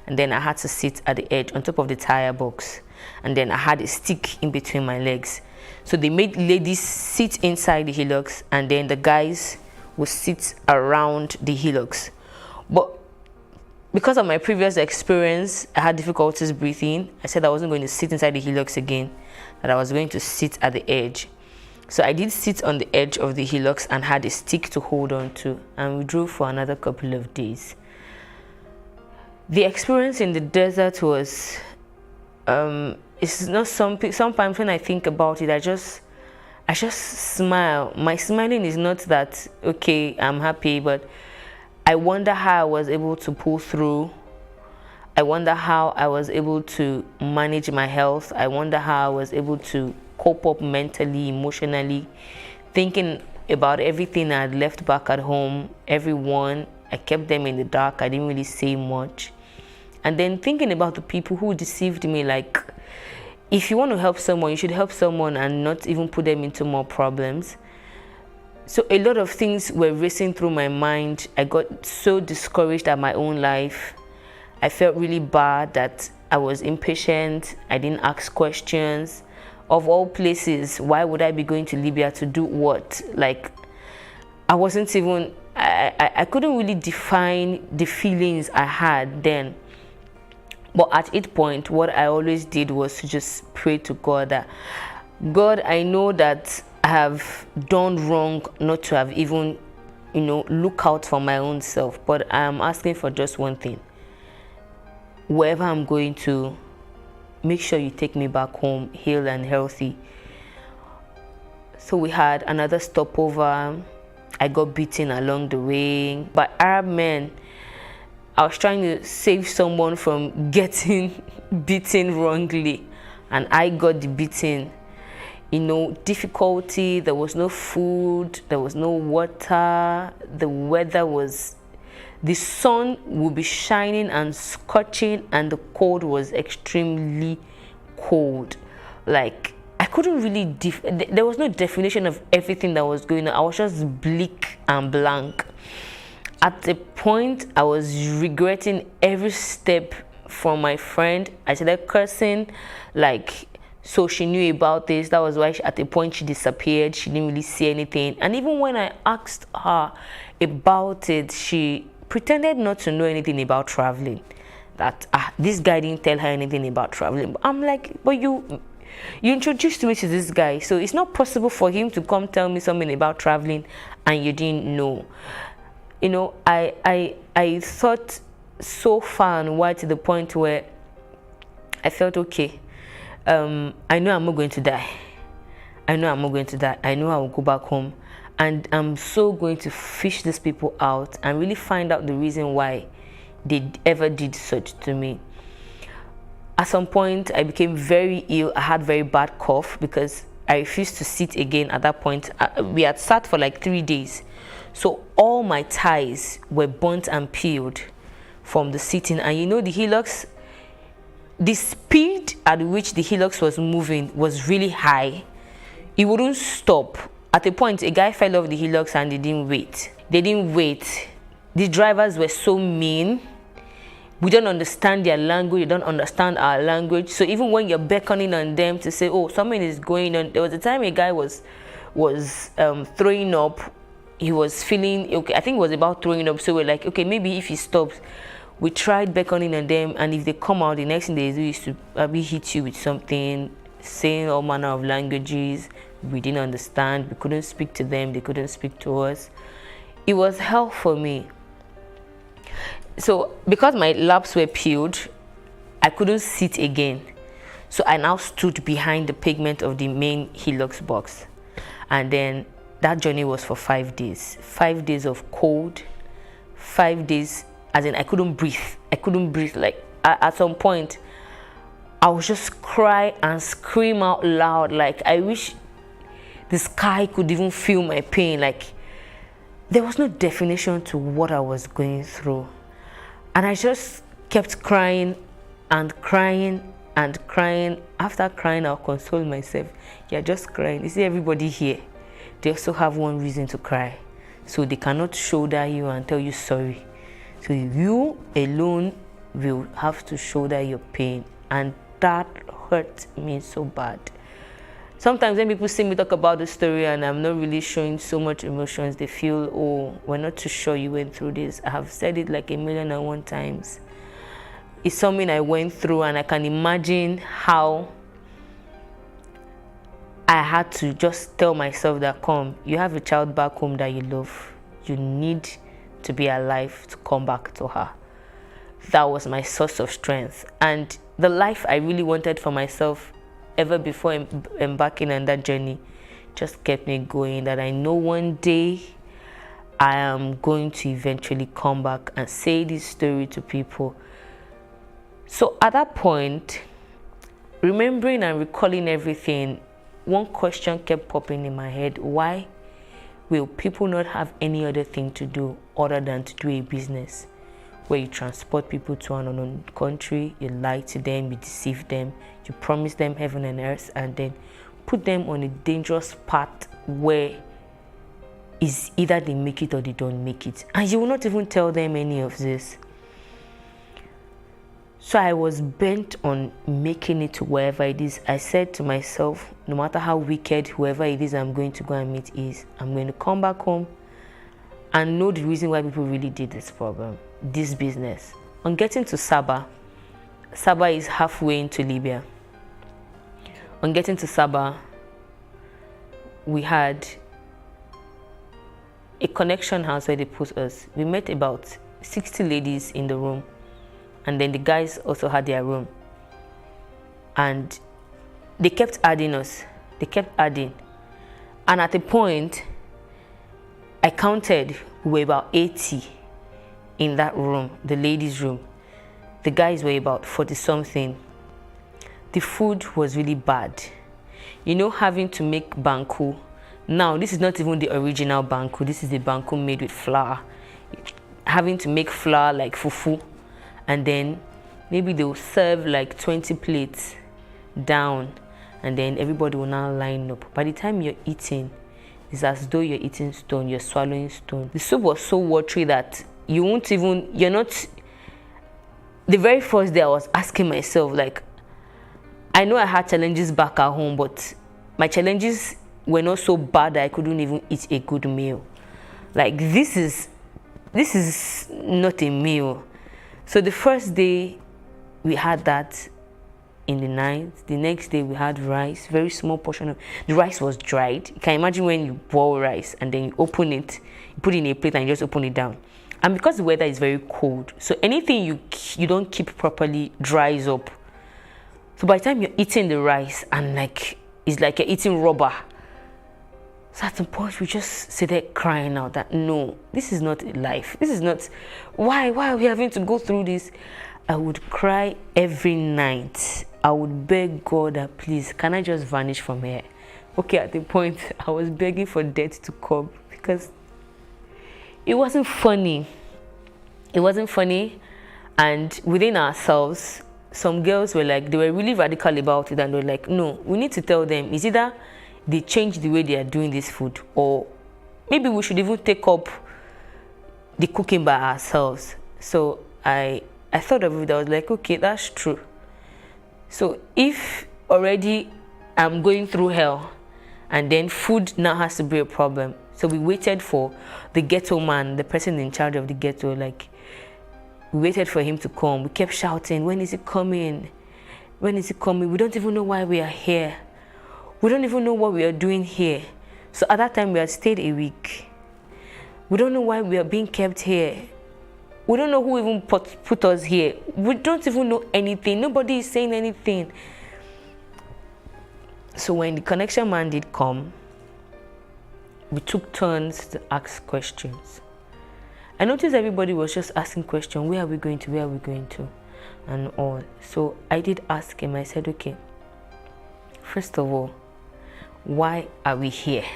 And then I had to sit at the edge on top of the tire box. And then I had a stick in between my legs. So they made ladies sit inside the hillocks, and then the guys would sit around the hillocks. But because of my previous experience, I had difficulties breathing. I said I wasn't going to sit inside the hillocks again, that I was going to sit at the edge. So I did sit on the edge of the hillocks and had a stick to hold on to, and we drove for another couple of days. The experience in the desert was, it's not something, sometimes when I think about it, I just smile. My smiling is not that, okay, I'm happy, but I wonder how I was able to pull through. I wonder how I was able to manage my health. I wonder how I was able to cope up mentally, emotionally, thinking about everything I had left back at home, everyone. I kept them in the dark. I didn't really say much. And then thinking about the people who deceived me, like, if you want to help someone, you should help someone and not even put them into more problems. So a lot of things were racing through my mind. I got so discouraged at my own life. I felt really bad that I was impatient. I didn't ask questions. Of all places, why would I be going to Libya to do what? Like, I wasn't even, I couldn't really define the feelings I had then. But at each point, what I always did was to just pray to God that, God, I know that I have done wrong not to have even, look out for my own self. But I am asking for just one thing. Wherever I'm going to, make sure you take me back home, healed and healthy. So we had another stopover. I got beaten along the way by Arab men. I was trying to save someone from getting beaten wrongly, and I got the beating. Difficulty, there was no food, there was no water, the weather was, the sun would be shining and scorching, and the cold was extremely cold. Like, I couldn't really, there was no definition of everything that was going on. I was just bleak and blank. At the point, I was regretting every step from my friend. I started cursing, like, so she knew about this. That was why at the point she disappeared. She didn't really see anything. And even when I asked her about it, she pretended not to know anything about traveling. That this guy didn't tell her anything about traveling. I'm like, but you introduced me to this guy, so it's not possible for him to come tell me something about traveling and you didn't know. You know, I thought so far and wide to the point where I felt okay. I know I'm not going to die. I know I'm not going to die. I know I will go back home, and I'm so going to fish these people out and really find out the reason why they ever did such to me. At some point, I became very ill. I had very bad cough because I refused to sit again at that point. We had sat for like 3 days. So all my ties were burnt and peeled from the sitting. And you know, the Hilux, the speed at which the Hilux was moving was really high. It wouldn't stop. At a point, a guy fell off the Hilux and they didn't wait. They didn't wait. The drivers were so mean. We don't understand their language, they don't understand our language. So even when you're beckoning on them to say, oh, something is going on. There was a time a guy was throwing up. He was feeling, okay, I think it was about throwing up. So we're like, okay, maybe if he stops. We tried beckoning on them, and if they come out, the next thing they do is to probably hit you with something, saying all manner of languages. We didn't understand. We couldn't speak to them. They couldn't speak to us. It was hell for me. So because my laps were peeled, I couldn't sit again. So I now stood behind the pavement of the main Hilux box. And then that journey was for 5 days. 5 days of cold, 5 days, as in I couldn't breathe. I couldn't breathe. Like at some point, I would just cry and scream out loud. Like I wish the sky could even feel my pain. Like there was no definition to what I was going through. And I just kept crying and crying and crying. After crying, I'll console myself. You're just crying. You see, everybody here, they also have one reason to cry. So they cannot shoulder you and tell you sorry. So you alone will have to shoulder your pain. And that hurt me so bad. Sometimes when people see me talk about the story and I'm not really showing so much emotions, they feel, oh, we're not too sure you went through this. I have said it like 1,000,001 times. It's something I went through, and I can imagine how I had to just tell myself that, come, you have a child back home that you love. You need to be alive to come back to her. That was my source of strength. And the life I really wanted for myself ever before embarking on that journey just kept me going, that I know one day I am going to eventually come back and say this story to people. So at that point, remembering and recalling everything, one question kept popping in my head: why will people not have any other thing to do other than to do a business where you transport people to an unknown country, you lie to them, you deceive them, you promise them heaven and earth, and then put them on a dangerous path where is either they make it or they don't make it, and you will not even tell them any of this. So I was bent on making it to wherever it is. I said to myself, no matter how wicked whoever it is I'm going to go and meet is, I'm going to come back home and know the reason why people really did this problem, this business. On getting to Sabah, Sabah is halfway into Libya. On getting to Sabah, we had a connection house where they put us. We met about 60 ladies in the room, and then the guys also had their room. And they kept adding us. They kept adding. And at a point, I counted, we were about 80 in that room, the ladies' room. The guys were about 40-something. The food was really bad. You know, having to make banku. Now, this is not even the original banku. This is the banku made with flour. Having to make flour like fufu. And then maybe they'll serve like 20 plates down. And then everybody will now line up. By the time you're eating, it's as though you're eating stone, you're swallowing stone. The soup was so watery that you're not, the very first day I was asking myself, like, I know I had challenges back at home, but my challenges were not so bad that I couldn't even eat a good meal. Like, this is not a meal. So the first day we had that in the night. The next day we had rice, very small portion of the rice was dried. You can imagine when you boil rice and then you open it, you put it in a plate and you just open it down. And because the weather is very cold, so anything you don't keep properly dries up. So by the time you're eating the rice and like it's like you're eating rubber. So at some point we just sit there crying out that no, this is not life. This is not, why are we having to go through this? I would cry every night. I would beg God that please, can I just vanish from here? Okay, at the point I was begging for death to come because it wasn't funny. It wasn't funny. And within ourselves, some girls were like, they were really radical about it and they were like, no, we need to tell them, it's either they change the way they are doing this food or maybe we should even take up the cooking by ourselves. So I thought of it, I was like, okay, that's true. So if already I'm going through hell and then food now has to be a problem. So we waited for the ghetto man, the person in charge of the ghetto, like we waited for him to come. We kept shouting, when is he coming? When is he coming? We don't even know why we are here. We don't even know what we are doing here. So at that time we had stayed a week. We don't know why we are being kept here. We don't know who even put us here. We don't even know anything. Nobody is saying anything. So when the connection man did come, we took turns to ask questions. I noticed everybody was just asking questions. Where are we going to? Where are we going to? And all. So I did ask him. I said, okay, first of all, why are we here?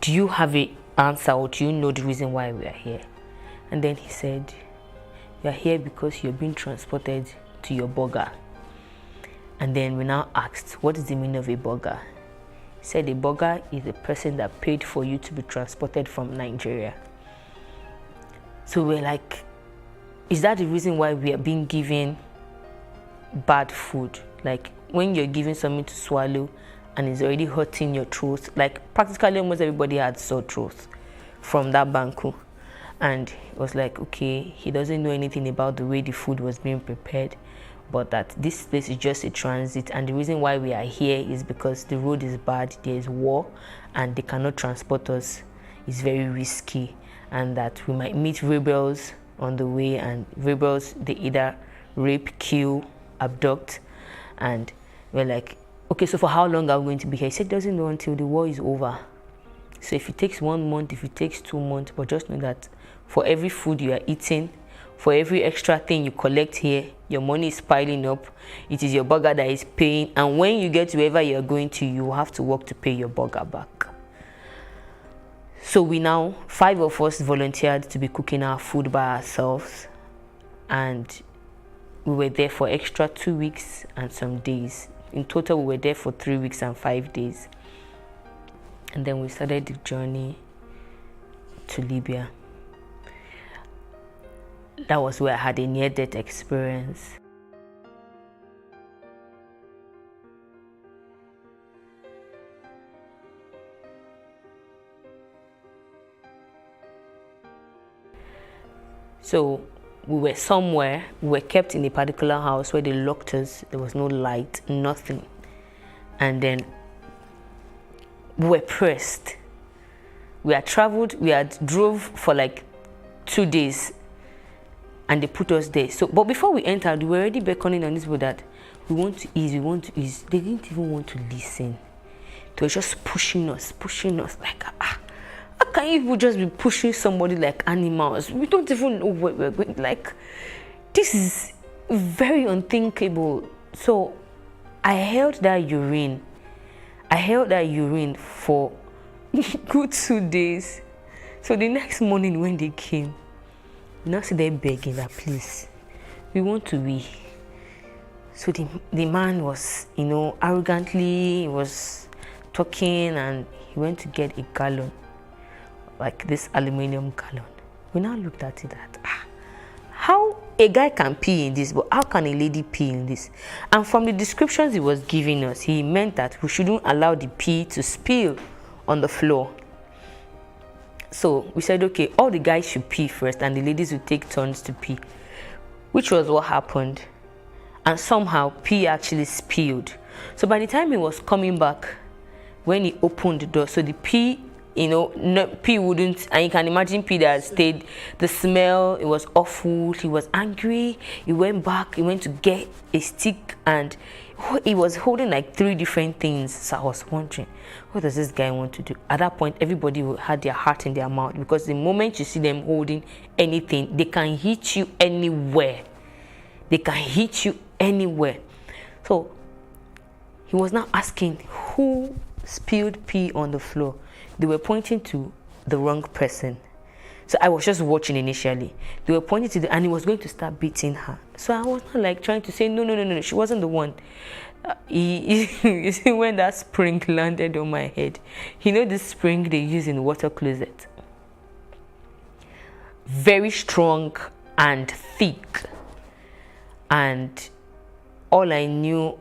Do you have an answer or do you know the reason why we are here? And then he said, you are here because you're being transported to your burger. And then we now asked, what is the meaning of a burger? He said a burger is a person that paid for you to be transported from Nigeria. So we're like, is that the reason why we are being given bad food? Like when you're given something to swallow and it's already hurting your throat, like practically almost everybody had sore throats from that banku. And it was like, okay, he doesn't know anything about the way the food was being prepared, but that this place is just a transit. And the reason why we are here is because the road is bad, there is war, and they cannot transport us. It's very risky. And that we might meet rebels on the way, and rebels, they either rape, kill, abduct. And we're like, okay, so for how long are we going to be here? He said, doesn't know until the war is over. So if it takes 1 month, if it takes 2 months, but just know that for every food you are eating, for every extra thing you collect here, your money is piling up. It is your burger that is paying. And when you get to wherever you're going to, you have to work to pay your burger back. So we now, 5 of us volunteered to be cooking our food by ourselves. And we were there for extra 2 weeks and some days. In total, we were there for 3 weeks and 5 days. And then we started the journey to Libya. That was where I had a near-death experience. So we were somewhere, we were kept in a particular house where they locked us. There was no light, nothing. And then we were pressed. We had traveled, we had drove for like 2 days and they put us there. So, but before we entered, we were already beckoning on this boat that we want to ease, we want to ease. They didn't even want to listen. They were just pushing us like, how can you just be pushing somebody like animals? We don't even know where we're going. Like, this is very unthinkable. So I held that urine. For good 2 days. So the next morning when they came, now see they begging that please, we want to wee. So the man was, arrogantly, he was talking and he went to get a gallon, like this aluminum gallon. We now looked at it that, how a guy can pee in this, but how can a lady pee in this? And from the descriptions he was giving us, he meant that we shouldn't allow the pee to spill on the floor. So we said, okay, all the guys should pee first and the ladies would take turns to pee, which was what happened. And somehow pee actually spilled. So by the time he was coming back, when he opened the door, so the pee, pee wouldn't, and you can imagine pee that stayed, the smell, it was awful, he was angry, he went back, he went to get a stick, and he was holding like 3 different things. So I was wondering, what does this guy want to do? At that point, everybody had their heart in their mouth, because the moment you see them holding anything, they can hit you anywhere. They can hit you anywhere. So he was now asking who spilled pee on the floor. They were pointing to the wrong person. So I was just watching initially. They were pointing to and he was going to start beating her. So I was not like trying to say, no, she wasn't the one. You see, when that spring landed on my head, this spring they use in the water closet. Very strong and thick. And all I knew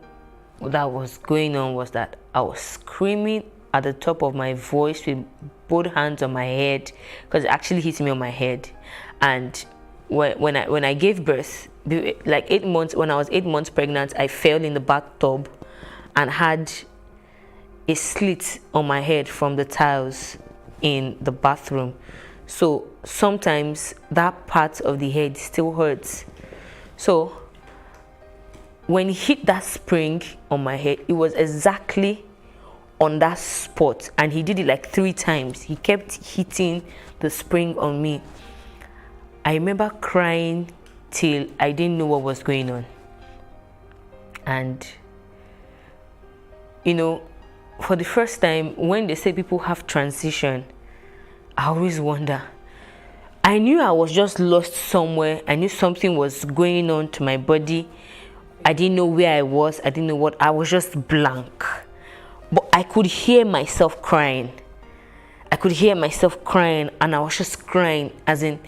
that was going on was that I was screaming at the top of my voice with both hands on my head, because it actually hit me on my head. And when I gave birth, like 8 months, when I was 8 months pregnant, I fell in the bathtub and had a slit on my head from the tiles in the bathroom. So sometimes that part of the head still hurts. So when he hit that spring on my head, it was exactly on that spot, and he did it like 3 times. He kept hitting the spring on me. I remember crying till I didn't know what was going on. And for the first time, when they say people have transition, I always wonder. I knew I was just lost somewhere. I knew something was going on to my body. I didn't know where I was. I didn't know what. I was just blank. But I could hear myself crying. I could hear myself crying, and I was just crying, as in,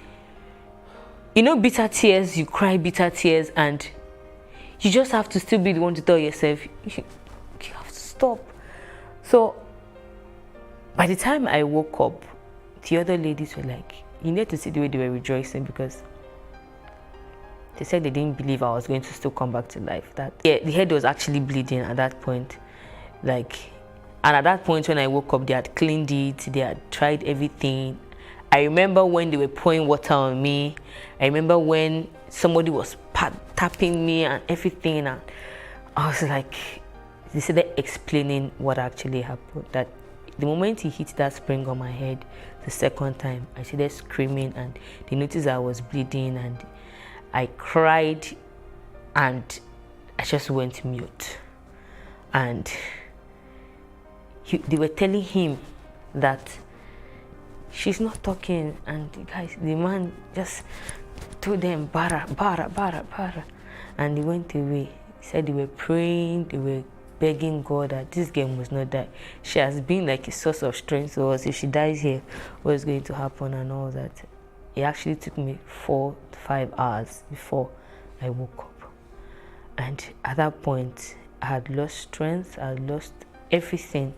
bitter tears. You cry bitter tears, and you just have to still be the one to tell yourself, you have to stop. So by the time I woke up, the other ladies were like, you need to see the way they were rejoicing, because they said they didn't believe I was going to still come back to life. The head was actually bleeding at that point. And at that point when I woke up, they had cleaned it, they had tried everything. I remember when they were pouring water on me. I remember when somebody was tapping me and everything. And I was like, they started explaining what actually happened. That the moment he hit that spring on my head the second time, I started screaming, and they noticed I was bleeding, and I cried, and I just went mute. And they were telling him that she's not talking, and the man just told them, bara, bara, bara, bara, and he went away. He said they were praying, they were begging God that this girl must not die. She has been like a source of strength to us. If she dies here, what is going to happen and all that. It actually took me 4 to 5 hours before I woke up. And at that point, I had lost strength, I had lost everything.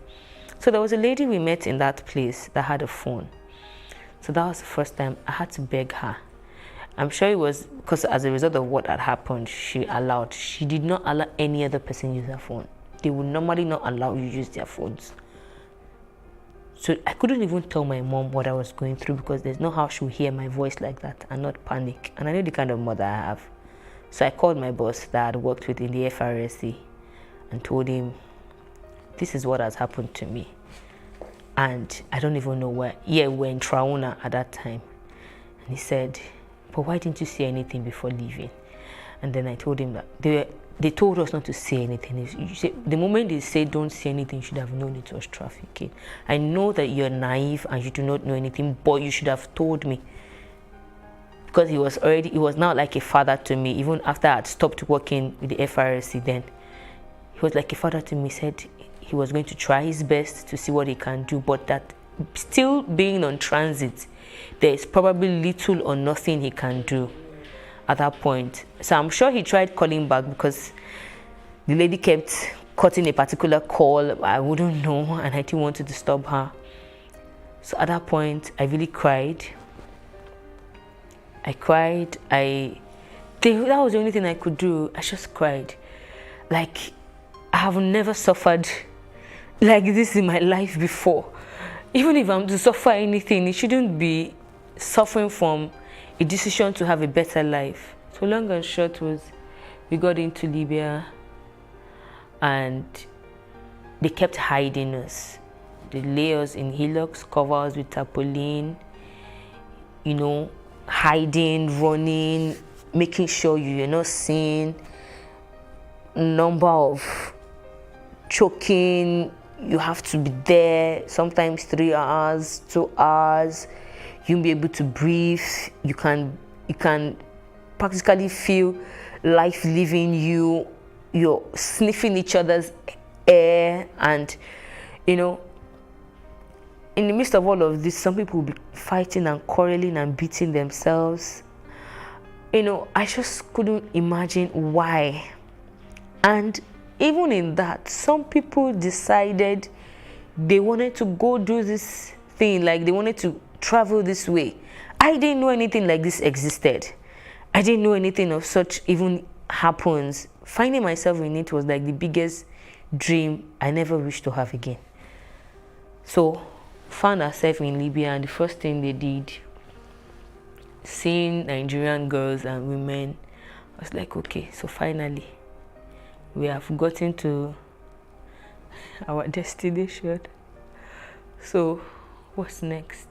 So there was a lady we met in that place that had a phone. So that was the first time I had to beg her. I'm sure it was because as a result of what had happened, she did not allow any other person use her phone. They would normally not allow you use their phones. So I couldn't even tell my mom what I was going through, because there's no how she would hear my voice like that and not panic. And I knew the kind of mother I have. So I called my boss that I worked with in the FRSC and told him, this is what has happened to me. And I don't even know where. Yeah, we were in Trauna at that time. And he said, but why didn't you say anything before leaving? And then I told him that they told us not to say anything. The moment they say don't say anything, you should have known it was trafficking. I know that you're naive and you do not know anything, but you should have told me. Because he was now like a father to me. Even after I had stopped working with the FRSC then, he was like a father to me. He said he was going to try his best to see what he can do, but that still being on transit, there's probably little or nothing he can do at that point. So I'm sure he tried calling back because the lady kept cutting a particular call. I wouldn't know, and I didn't want to disturb her. So at that point, I really cried. I cried. That was the only thing I could do. I just cried. Like, I have never suffered like this in my life before. Even if I'm to suffer anything, it shouldn't be suffering from a decision to have a better life. So long and short was, we got into Libya and they kept hiding us. They lay us in hillocks, cover us with tarpaulin, you know, hiding, running, making sure you're not seen, number of choking, you have to be there, sometimes 3 hours, 2 hours, you won't be able to breathe, you can practically feel life leaving you, you're sniffing each other's air, and you know, in the midst of all of this, some people will be fighting and quarreling and beating themselves. You know, I just couldn't imagine why. And even in that, some people decided they wanted to go do this thing, like they wanted to travel this way. I didn't know anything like this existed. I didn't know anything of such even happens. Finding myself in it was like the biggest dream I never wished to have again. So, found ourselves in Libya, and the first thing they did, seeing Nigerian girls and women, I was like, okay, so finally, we have gotten to our destination. So, what's next?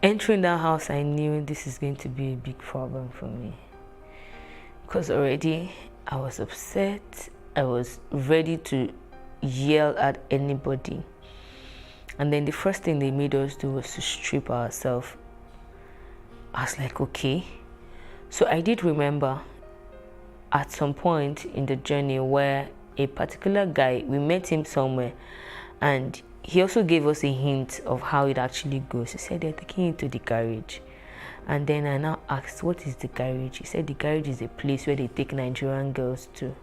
Entering that house, I knew this is going to be a big problem for me. Because already, I was upset. I was ready to yell at anybody. And then the first thing they made us do was to strip ourselves. I was like, okay. So I did remember at some point in the journey where a particular guy, we met him somewhere, and he also gave us a hint of how it actually goes. He said they're taking it to the garage. And then I now asked, what is the garage? He said the garage is a place where they take Nigerian girls to.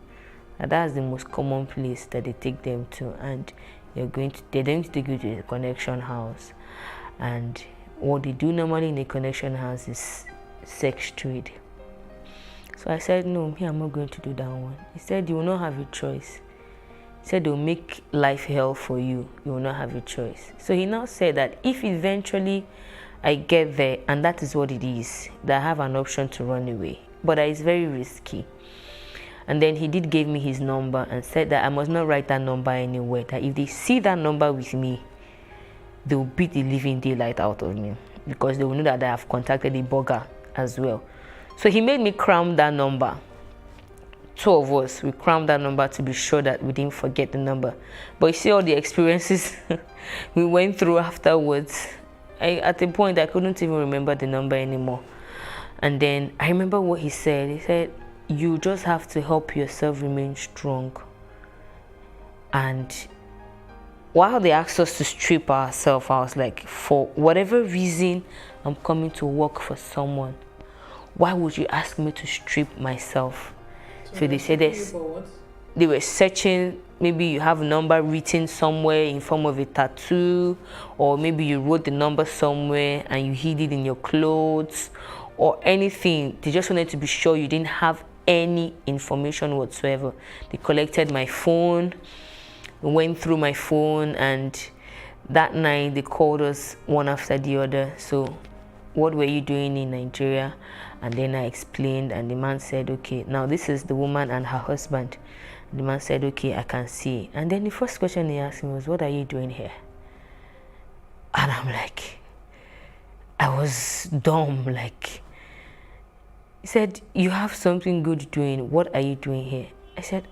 And that's the most common place that they take them to. And they're going to take you to the connection house. And what they do normally in the connection house is sex trade. So I said, no, me, I'm not going to do that one. He said, you will not have a choice. He said, they'll make life hell for you. You will not have a choice. So he now said that if eventually I get there, and that is what it is, that I have an option to run away. But it's very risky. And then he did give me his number and said that I must not write that number anywhere, that if they see that number with me, they will beat the living daylight out of me, because they will know that I have contacted the burger as well. So he made me cram that number. 2 of us, we crammed that number to be sure that we didn't forget the number. But you see all the experiences we went through afterwards. At a point, I couldn't even remember the number anymore. And then I remember what he said. He said, you just have to help yourself remain strong. And while they asked us to strip ourselves, I was like, for whatever reason, I'm coming to work for someone. Why would you ask me to strip myself? So they said this. They were searching, maybe you have a number written somewhere in form of a tattoo, or maybe you wrote the number somewhere and you hid it in your clothes, or anything. They just wanted to be sure you didn't have any information whatsoever. They collected my phone, went through my phone, and that night they called us one after the other. So, what were you doing in Nigeria? And then I explained, and the man said, okay, now this is the woman and her husband. And the man said, okay, I can see. And then the first question he asked me was, what are you doing here? And I'm like, I was dumb, like, he said, you have something good doing. What are you doing here? I said,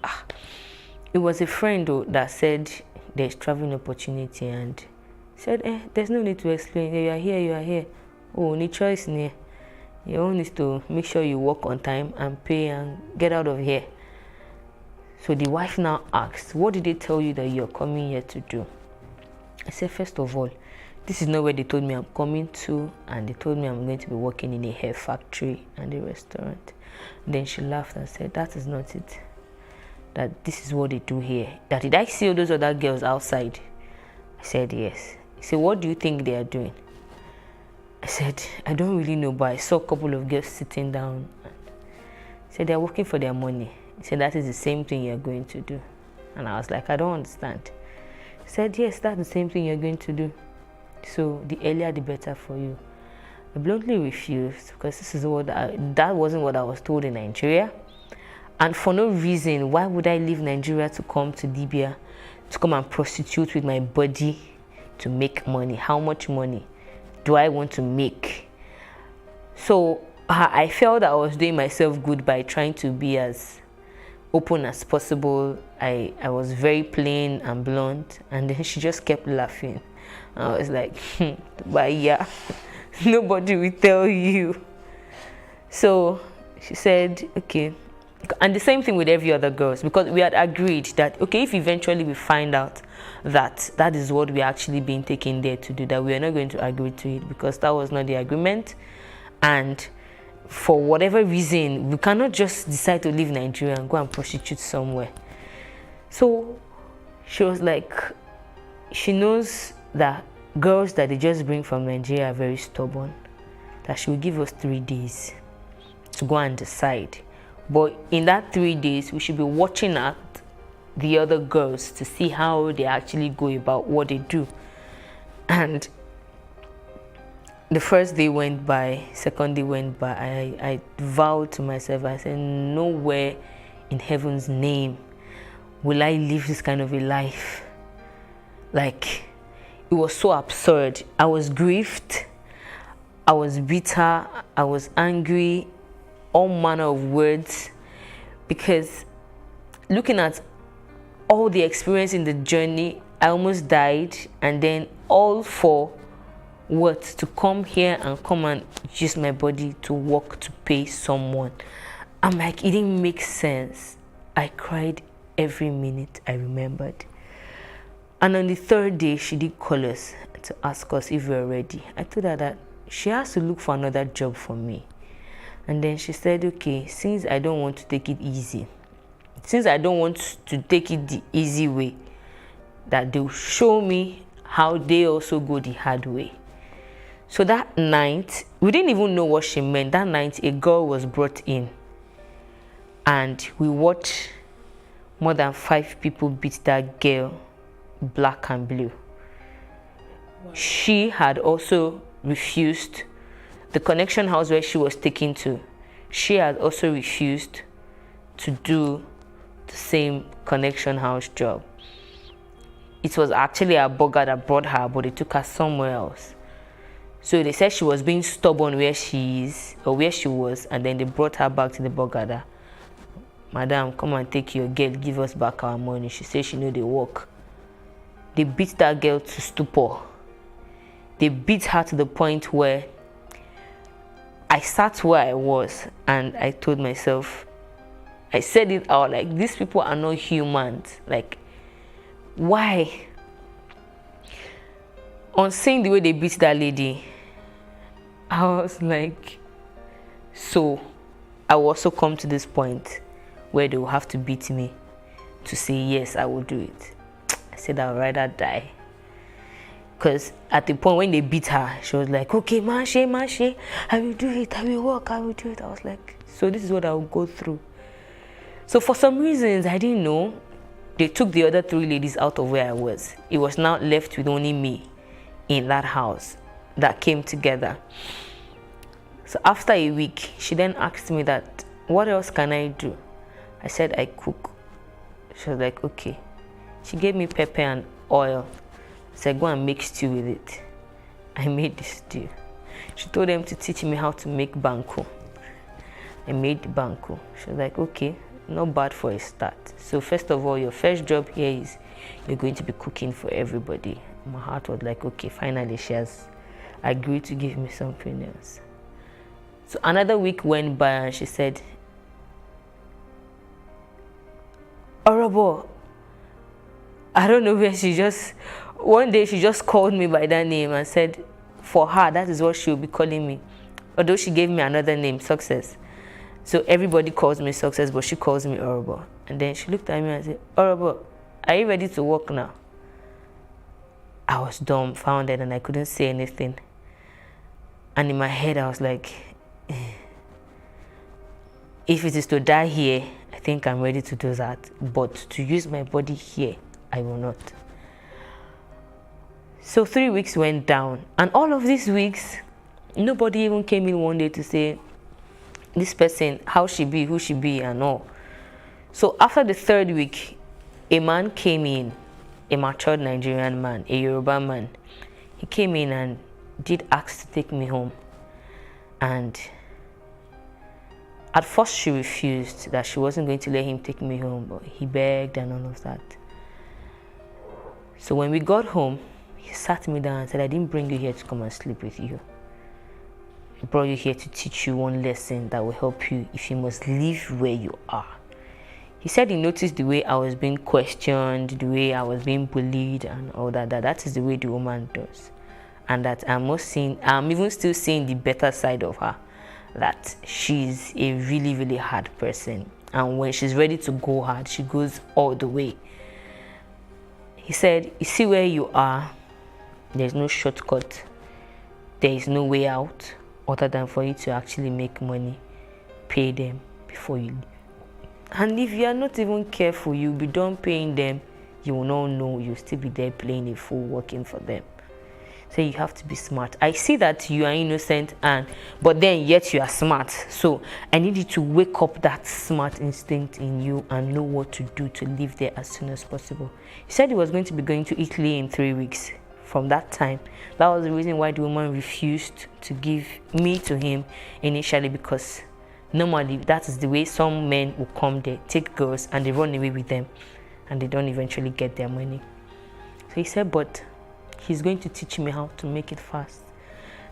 it was a friend though that said there's traveling opportunity, and he said, there's no need to explain. You are here, you are here. Oh, any choice near. Your own is to make sure you work on time and pay and get out of here. So the wife now asked, what did they tell you that you're coming here to do? I said, first of all, this is not where they told me I'm coming to, and they told me I'm going to be working in a hair factory and a restaurant. Then she laughed and said, that is not it. That this is what they do here. That did I see all those other girls outside? I said, yes. He said, what do you think they are doing? I said, I don't really know, but I saw a couple of girls sitting down. He said, they're working for their money. He said, that is the same thing you're going to do. And I was like, I don't understand. He said, yes, that's the same thing you're going to do. So the earlier the better for you. I bluntly refused because this is that wasn't what I was told in Nigeria. And for no reason, why would I leave Nigeria to come to Libya, to come and prostitute with my body to make money? How much money do I want to make? So I felt I was doing myself good by trying to be as open as possible. I was very plain and blunt, and then she just kept laughing. I was like, but yeah, nobody will tell you. So she said, okay. And the same thing with every other girls, because we had agreed that, okay, if eventually we find out that that is what we're actually being taken there to do, that we are not going to agree to it, because that was not the agreement. And for whatever reason, we cannot just decide to leave Nigeria and go and prostitute somewhere. So she was like, she knows that girls that they just bring from Nigeria are very stubborn, that she will give us 3 days to go and decide. But in that 3 days, we should be watching at the other girls to see how they actually go about what they do. And the first day went by, second day went by. I vowed to myself, I said, nowhere in heaven's name will I live this kind of a life. Like, it was so absurd. I was grieved, I was bitter, I was angry, all manner of words, because looking at all the experience in the journey, I almost died, and then all for what? To come here and come and use my body to work to pay someone. I'm like, it didn't make sense. I cried every minute I remembered. And on the 3rd day, she did call us to ask us if we were ready. I told her that she has to look for another job for me. And then she said, okay, since I don't want to take it easy, since I don't want to take it the easy way, that they'll show me how they also go the hard way. So that night, we didn't even know what she meant. That night, a girl was brought in, and we watched more than 5 people beat that girl black and blue. Wow. She had also refused the connection house where she was taken to. She had also refused to do the same connection house job. It was actually a burger that brought her, but they took her somewhere else. So they said she was being stubborn where she is, or where she was, and then they brought her back to the burger. Madam, come and take your girl, give us back our money. She said she know they work. They beat that girl to stupor. They beat her to the point where I sat where I was and I told myself, I said it out, like, these people are not humans. Like, why? On seeing the way they beat that lady, I was like, so I will also come to this point where they will have to beat me to say, yes, I will do it. I said, I would rather die. Because at the point when they beat her, she was like, okay, Manche, I will do it, I will work, I will do it. I was like, so this is what I will go through. So for some reasons, I didn't know, they took the other 3 ladies out of where I was. It was now left with only me in that house that came together. So after a week, she then asked me that, what else can I do? I said, I cook. She was like, okay. She gave me pepper and oil. I said, go and make stew with it. I made the stew. She told them to teach me how to make banku. I made the banku. She was like, okay, not bad for a start. So first of all, your first job here is you're going to be cooking for everybody. My heart was like, okay, finally she has agreed to give me something else. So another week went by and she said, Orobo, I don't know where she just one day she just called me by that name and said, for her, that is what she'll be calling me. Although she gave me another name, Success. So everybody calls me Success, but she calls me Orobo. And then she looked at me and said, Orobo, are you ready to work now? I was dumbfounded and I couldn't say anything. And in my head, I was like, if it is to die here, I think I'm ready to do that. But to use my body here, I will not. So 3 weeks went down. And all of these weeks, nobody even came in one day to say, this person, how she be, who she be, and all. So after the 3rd week, a man came in, a matured Nigerian man, a Yoruba man. He came in and did ask to take me home. And at first she refused, that she wasn't going to let him take me home, but he begged and all of that. So when we got home, he sat me down and said, I didn't bring you here to come and sleep with you. I brought you here to teach you one lesson that will help you if you must live where you are. He said he noticed the way I was being questioned, the way I was being bullied and all that. That is the way the woman does. And that I'm even still seeing the better side of her. That she's a really, really hard person. And when she's ready to go hard, she goes all the way. He said, you see where you are, there's no shortcut. There is no way out other than for you to actually make money, pay them before you leave. And if you are not even careful, you'll be done paying them, you will not know, you'll still be there playing a fool, working for them. So you have to be smart. I see that you are innocent, but then yet you are smart. So I need you to wake up that smart instinct in you and know what to do to live there as soon as possible. He said he was going to be going to Italy in 3 weeks. From that time, that was the reason why the woman refused to give me to him initially, because normally that is the way some men will come there, take girls and they run away with them and they don't eventually get their money. So he said, but he's going to teach me how to make it fast.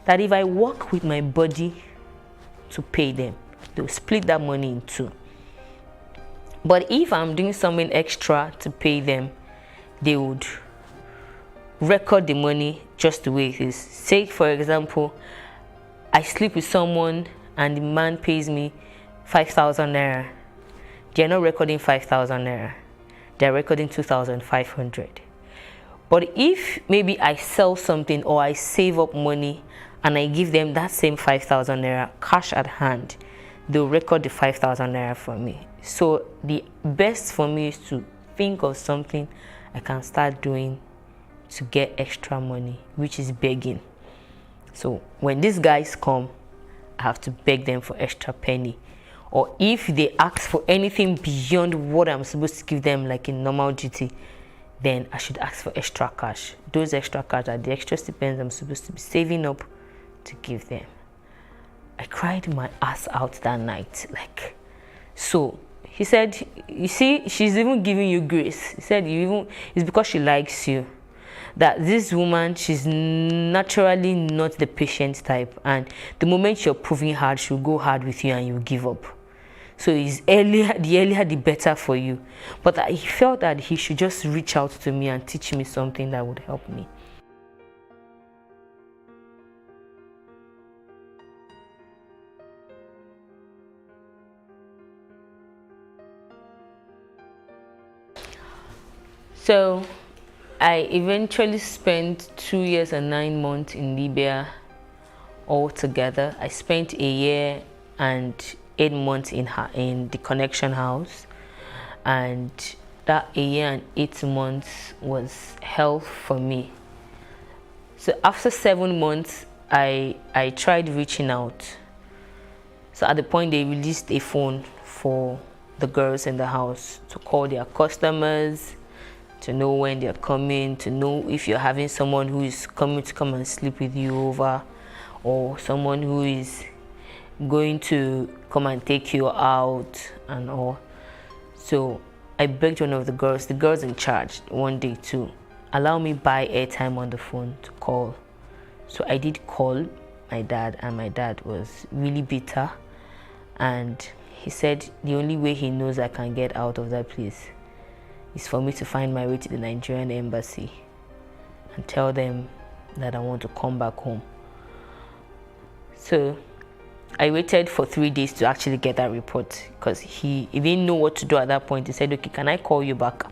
That if I work with my body to pay them, they'll split that money in two. But if I'm doing something extra to pay them, they would record the money just the way it is. Say, for example, I sleep with someone and the man pays me 5,000 naira. They're not recording 5,000 naira. They're recording 2,500. But if maybe I sell something or I save up money and I give them that same 5,000 naira cash at hand, they'll record the 5,000 naira for me. So the best for me is to think of something I can start doing to get extra money, which is begging. So when these guys come, I have to beg them for extra penny. Or if they ask for anything beyond what I'm supposed to give them, like in normal duty, then I should ask for extra cash. Those extra cash are the extra stipends I'm supposed to be saving up to give them. I cried my ass out that night. So he said, you see, she's even giving you grace. He said, it's because she likes you. That this woman, she's naturally not the patient type, and the moment you're proving hard, she'll go hard with you and you'll give up. So the earlier the better for you. But he felt that he should just reach out to me and teach me something that would help me. So I eventually spent 2 years and 9 months in Libya altogether. I spent 1 year and 8 months in the Connection House, and that 1 year and 8 months was hell for me. So after 7 months, I tried reaching out. So at the point they released a phone for the girls in the house to call their customers, to know when they're coming, to know if you're having someone who is coming to come and sleep with you over, or someone who is going to come and take you out and all. So I begged one of the girls in charge one day to allow me buy airtime on the phone to call. So I did call my dad, and my dad was really bitter, and he said the only way he knows I can get out of that place is for me to find my way to the Nigerian embassy and tell them that I want to come back home. So I waited for 3 days to actually get that report because he didn't know what to do at that point. He said, okay, can I call you back?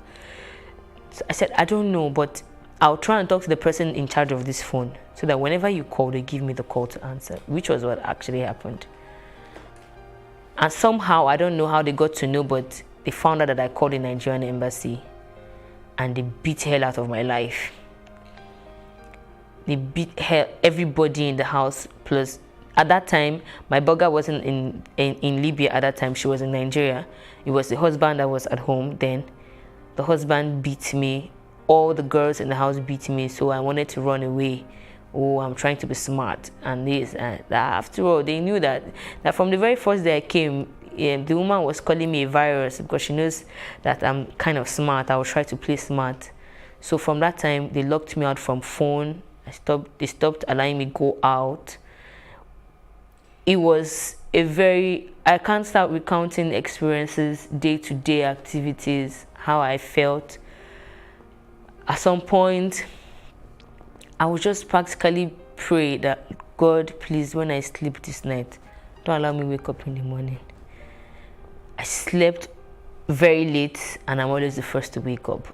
So I said, I don't know, but I'll try and talk to the person in charge of this phone so that whenever you call, they give me the call to answer, which was what actually happened. And somehow, I don't know how they got to know, but they found out that I called the Nigerian embassy and they beat hell out of my life. They beat hell, everybody in the house. Plus, at that time, my burger wasn't in Libya at that time. She was in Nigeria. It was the husband that was at home then. The husband beat me. All the girls in the house beat me. So I wanted to run away. Oh, I'm trying to be smart and this and that. After all, they knew that from the very first day I came, the woman was calling me a virus because she knows that I'm kind of smart. I will try to play smart. So from that time, they locked me out from phone. They stopped allowing me go out. It was I can't start recounting experiences, day-to-day activities, how I felt. At some point, I would just practically pray that, God, please, when I sleep this night, don't allow me to wake up in the morning. I slept very late and I'm always the first to wake up.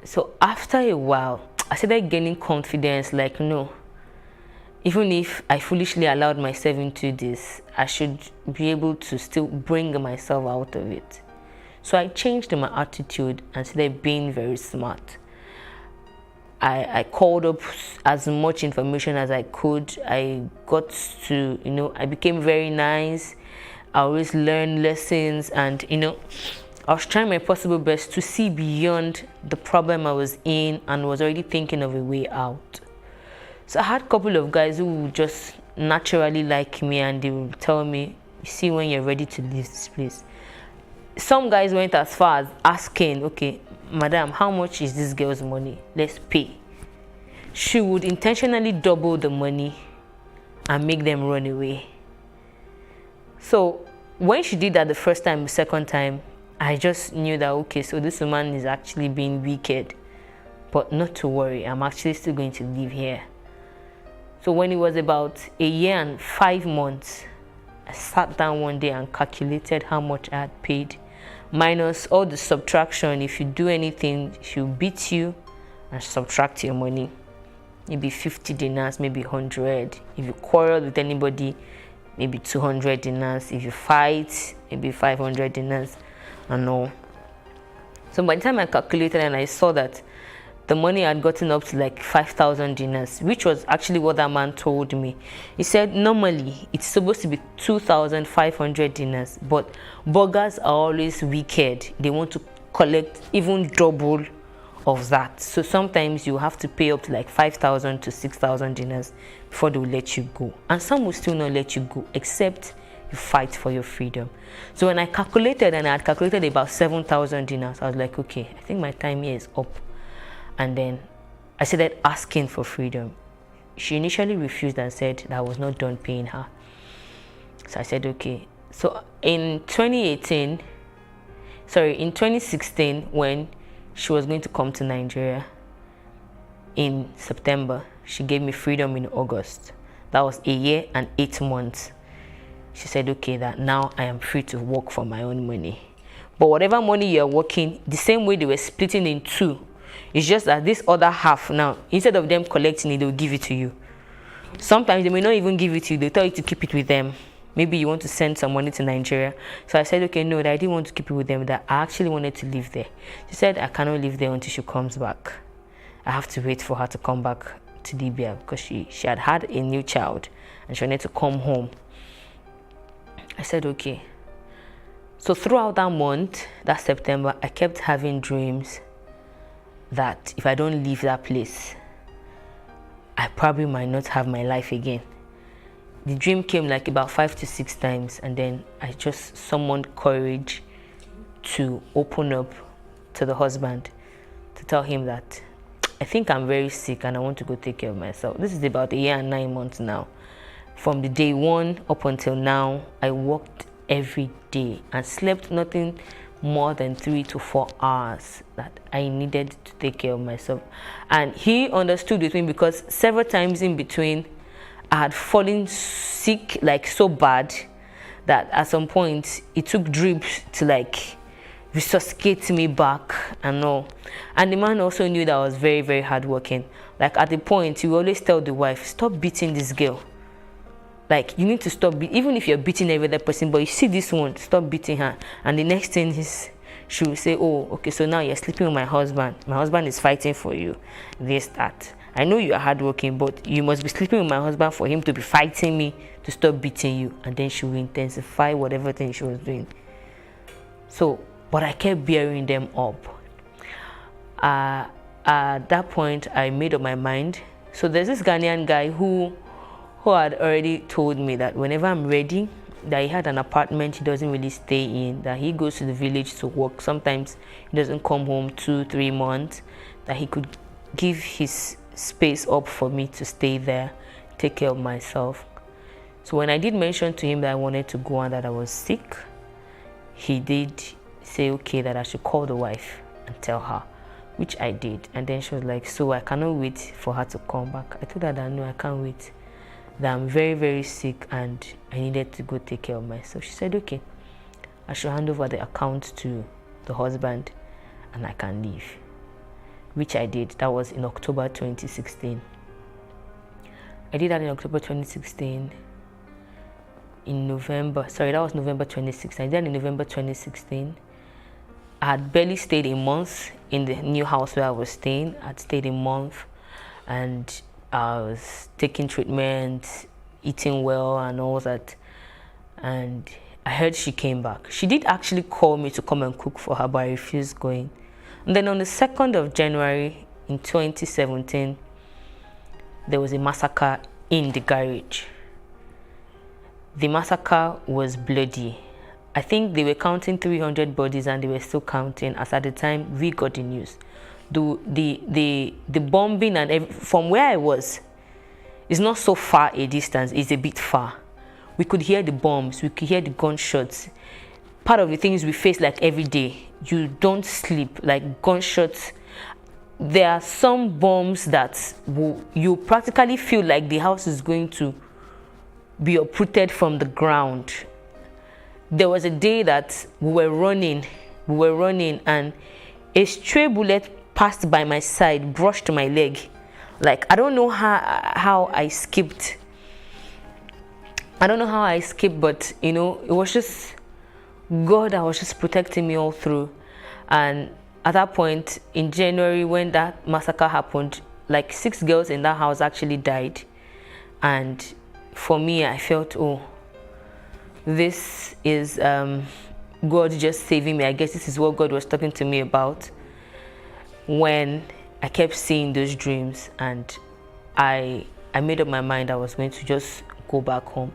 So after a while, I started gaining confidence, like, no, even if I foolishly allowed myself into this, I should be able to still bring myself out of it. So I changed my attitude and started being very smart. I called up as much information as I could. I got to, I became very nice. I always learned lessons and, I was trying my possible best to see beyond the problem I was in and was already thinking of a way out. So I had a couple of guys who would just naturally like me and they would tell me, you see when you're ready to leave this place. Some guys went as far as asking, okay, madam, how much is this girl's money? Let's pay. She would intentionally double the money and make them run away. So when she did that the first time, the second time, I just knew that, okay, so this woman is actually being wicked. But not to worry, I'm actually still going to live here. So when it was about 1 year and 5 months, I sat down one day and calculated how much I had paid, minus all the subtraction. If you do anything, she'll beat you and subtract your money. Maybe 50 dinars, maybe 100. If you quarrel with anybody, maybe 200 dinars. If you fight, maybe 500 dinars and all. So by the time I calculated and I saw that the money had gotten up to like 5,000 dinars, which was actually what that man told me. He said normally it's supposed to be 2,500 dinars, but burgers are always wicked. They want to collect even double of that. So sometimes you have to pay up to like 5,000 to 6,000 dinars before they will let you go. And some will still not let you go, except you fight for your freedom. So when I calculated, and I had calculated about 7,000 dinars, I was like, okay, I think my time here is up. And then I started asking for freedom. She initially refused and said that I was not done paying her. So I said, okay. So in 2016, when she was going to come to Nigeria in September, she gave me freedom in August. That was 1 year and 8 months. She said, okay, that now I am free to work for my own money. But whatever money you're working, the same way they were splitting in two, it's just that this other half now, instead of them collecting it, they'll give it to you. Sometimes they may not even give it to you. They tell you to keep it with them. Maybe you want to send some money to Nigeria. So I said, okay, no, that I didn't want to keep it with them, that I actually wanted to live there. She said, I cannot live there until she comes back. I have to wait for her to come back to Libya because she had a new child and she wanted to come home. I said, okay. So throughout that month, that September, I kept having dreams that if I don't leave that place, I probably might not have my life again. The dream came like about 5 to 6 times, and then I just summoned courage to open up to the husband, to tell him that I think I'm very sick and I want to go take care of myself. This is about 1 year and 9 months now. From the day 1 up until now, I worked every day and slept nothing more than 3 to 4 hours that I needed to take care of myself. And he understood with me because several times in between I had fallen sick, like so bad that at some point it took drips to like resuscitate me back and all. And the man also knew that I was very, very hardworking. Like at the point, he would always tell the wife, stop beating this girl. Like, you need to stop, even if you're beating every other person, but you see this one, stop beating her. And the next thing is, she will say, oh, okay, so now you're sleeping with my husband. My husband is fighting for you. This, that. I know you are hardworking, but you must be sleeping with my husband for him to be fighting me to stop beating you. And then she will intensify whatever thing she was doing. So, but I kept bearing them up. At that point, I made up my mind. So there's this Ghanaian guy who had already told me that whenever I'm ready, that he had an apartment he doesn't really stay in, that he goes to the village to work. Sometimes he doesn't come home 2-3 months, that he could give his space up for me to stay there, take care of myself. So when I did mention to him that I wanted to go and that I was sick, he did say, okay, that I should call the wife and tell her, which I did. And then she was like, so I cannot wait for her to come back. I told her that no, I can't wait, that I'm very, very sick and I needed to go take care of myself. She said, okay, I should hand over the account to the husband and I can leave, which I did. That was in October 2016. I did that in October 2016. In November, sorry, that was November 2016. I did that in November 2016. I had barely stayed a month in the new house where I was staying. I'd stayed a month and I was taking treatment, eating well and all that. And I heard she came back. She did actually call me to come and cook for her, but I refused going. And then on the 2nd of January in 2017, there was a massacre in the garage. The massacre was bloody. I think they were counting 300 bodies and they were still counting as at the time we got the news. The bombing and from where I was, it's not so far a distance, it's a bit far. We could hear the bombs, we could hear the gunshots. Part of the things we face like every day, you don't sleep, like gunshots. There are some bombs that you practically feel like the house is going to be uprooted from the ground. There was a day that we were running and a stray bullet passed by my side, brushed my leg. Like, I don't know how I escaped. I don't know how I escaped, but you know, it was just God that was just protecting me all through. And at that point in January, when that massacre happened, like 6 girls in that house actually died. And for me, I felt, oh, this is God just saving me. I guess this is what God was talking to me about when I kept seeing those dreams, and I made up my mind I was going to just go back home.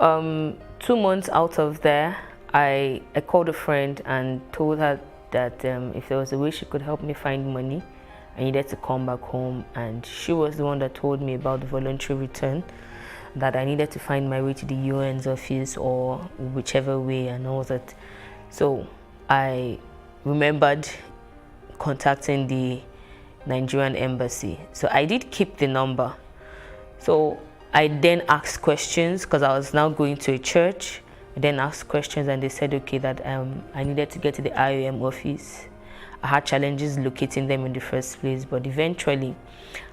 Um, 2 months out of there, I called a friend and told her that if there was a way she could help me find money, I needed to come back home. And she was the one that told me about the voluntary return, that I needed to find my way to the UN's office or whichever way and all that. So I remembered contacting the Nigerian embassy. So I did keep the number. So I then asked questions because I was now going to a church. I then asked questions and they said, okay, that I needed to get to the IOM office. I had challenges locating them in the first place, but eventually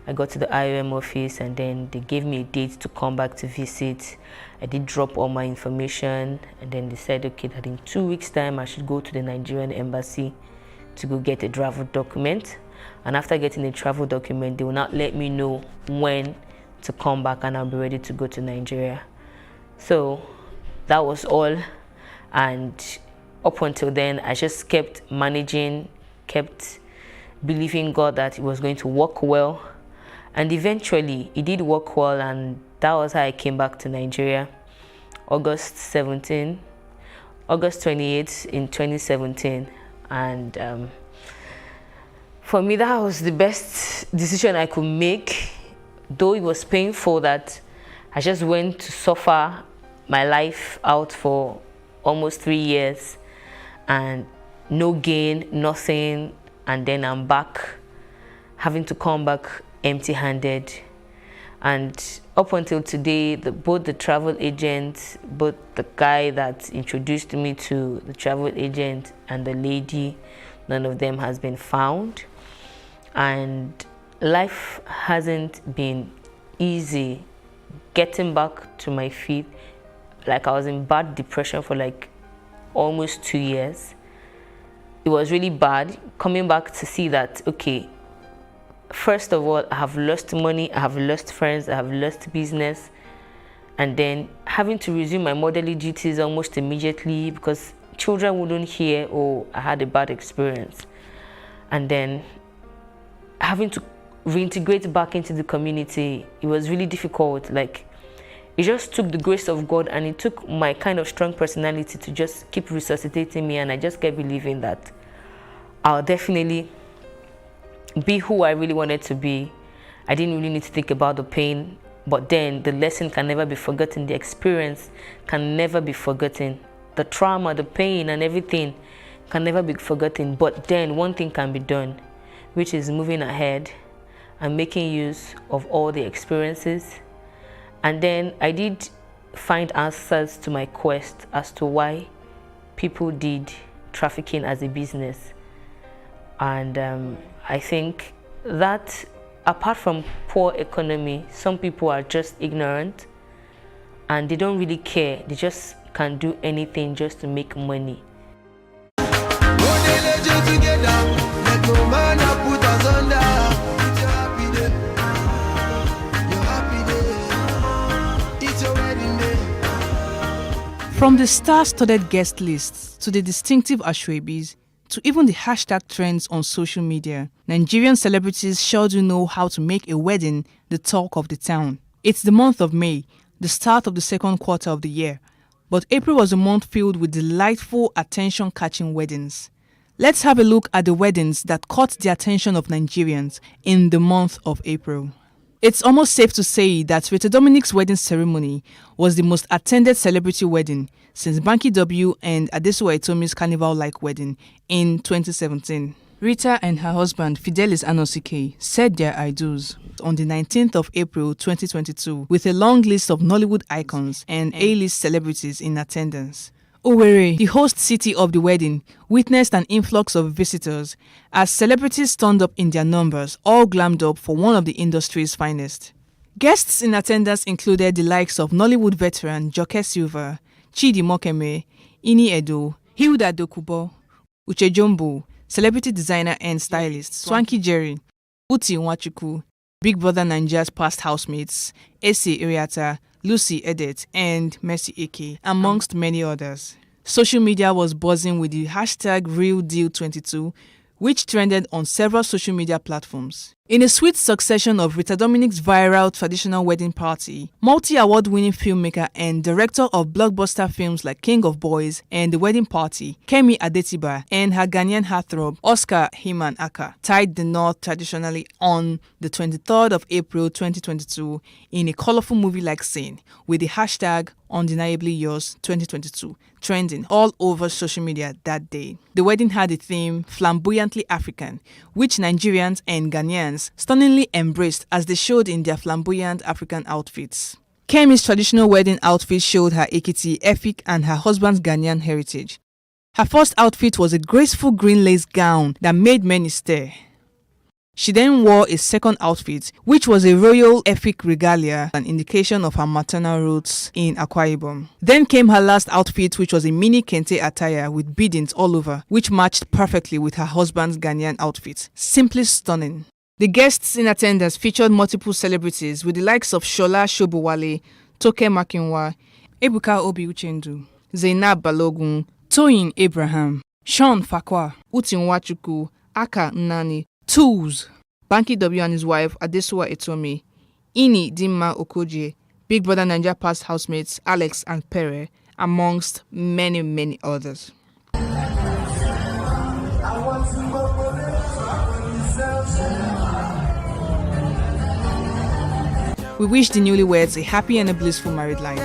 I got to the IOM office and then they gave me a date to come back to visit. I did drop all my information and then they said, okay, that in 2 weeks' time I should go to the Nigerian embassy to go get a travel document. And after getting a travel document, they will not let me know when to come back and I'll be ready to go to Nigeria. So that was all. And up until then, I just kept managing, kept believing God that it was going to work well. And eventually it did work well, and that was how I came back to Nigeria. August 28th in 2017. And for me, that was the best decision I could make. though it was painful that I just went to suffer my life out for almost 3 years and no gain, nothing, and then I'm back, having to come back empty-handed. And up until today, both the travel agent, both the guy that introduced me to the travel agent and the lady, none of them has been found. And life hasn't been easy. Getting back to my feet, like I was in bad depression for like almost 2 years. It was really bad coming back to see that, okay, first of all, I have lost money, I have lost friends, I have lost business, and then having to resume my motherly duties almost immediately because children wouldn't hear, oh, I had a bad experience. And then having to reintegrate back into the community, it was really difficult. Like, it just took the grace of God and it took my kind of strong personality to just keep resuscitating me, and I just kept believing that I'll definitely be who I really wanted to be. I didn't really need to think about the pain, but then the lesson can never be forgotten. The experience can never be forgotten. The trauma, the pain and everything can never be forgotten. But then one thing can be done, which is moving ahead and making use of all the experiences. And then I did find answers to my quest as to why people did trafficking as a business. And I think that apart from poor economy, some people are just ignorant and they don't really care. They just can do anything just to make money. From the star-studded guest lists to the distinctive ashwabis, to even the hashtag trends on social media, Nigerian celebrities sure do know how to make a wedding the talk of the town. It's the month of May, the start of the second quarter of the year, but April was a month filled with delightful, attention-catching weddings. Let's have a look at the weddings that caught the attention of Nigerians in the month of April. It's almost safe to say that Rita Dominic's wedding ceremony was the most attended celebrity wedding since Banky W and Adesuwa Itomi's carnival-like wedding in 2017. Rita and her husband Fidelis Anosike said their I-dos on the 19th of April 2022 with a long list of Nollywood icons and A-list celebrities in attendance. Owerri, the host city of the wedding, witnessed an influx of visitors as celebrities turned up in their numbers, all glammed up for one of the industry's finest. Guests in attendance included the likes of Nollywood veteran Joke Silva, Chidi Mokeme, Ini Edo, Hilda Dokubo, Uche Jombo, celebrity designer and stylist Swanky Jerry, Uti Nwachukwu, Big Brother Nigeria's past housemates, Ese Iriata, Lucy Edet, and Mercy Eke, amongst many others. Social media was buzzing with the hashtag RealDeal22, which trended on several social media platforms. In a swift succession of Rita Dominic's viral traditional wedding party, multi-award-winning filmmaker and director of blockbuster films like King of Boys and The Wedding Party, Kemi Adetiba, and her Ghanaian heartthrob, Oscar Himan Aka, tied the knot traditionally on the 23rd of April 2022 in a colorful movie-like scene with the hashtag Undeniably Yours 2022 trending all over social media that day. The wedding had a theme flamboyantly African, which Nigerians and Ghanaians stunningly embraced as they showed in their flamboyant African outfits. Kemi's traditional wedding outfit showed her Ekiti, Efik, and her husband's Ghanaian heritage. Her first outfit was a graceful green lace gown that made many stare. She then wore a second outfit, which was a royal Efik regalia, an indication of her maternal roots in Akwa Ibom. Then came her last outfit, which was a mini kente attire with beadings all over, which matched perfectly with her husband's Ghanaian outfit. Simply stunning. The guests in attendance featured multiple celebrities with the likes of Shola Shobowale, Toke Makinwa, Ebuka Obi Uchendu, Zainab Balogun, Toyin Abraham, Sean Fakwa, Uti Nwachukwu, Aka Nnani, Tools, Banky W and his wife Adesuwa Itomi, Ini Dimma Okoje, Big Brother Nigeria past housemates Alex and Pere, amongst many, many others. We wish the newlyweds a happy and a blissful married life.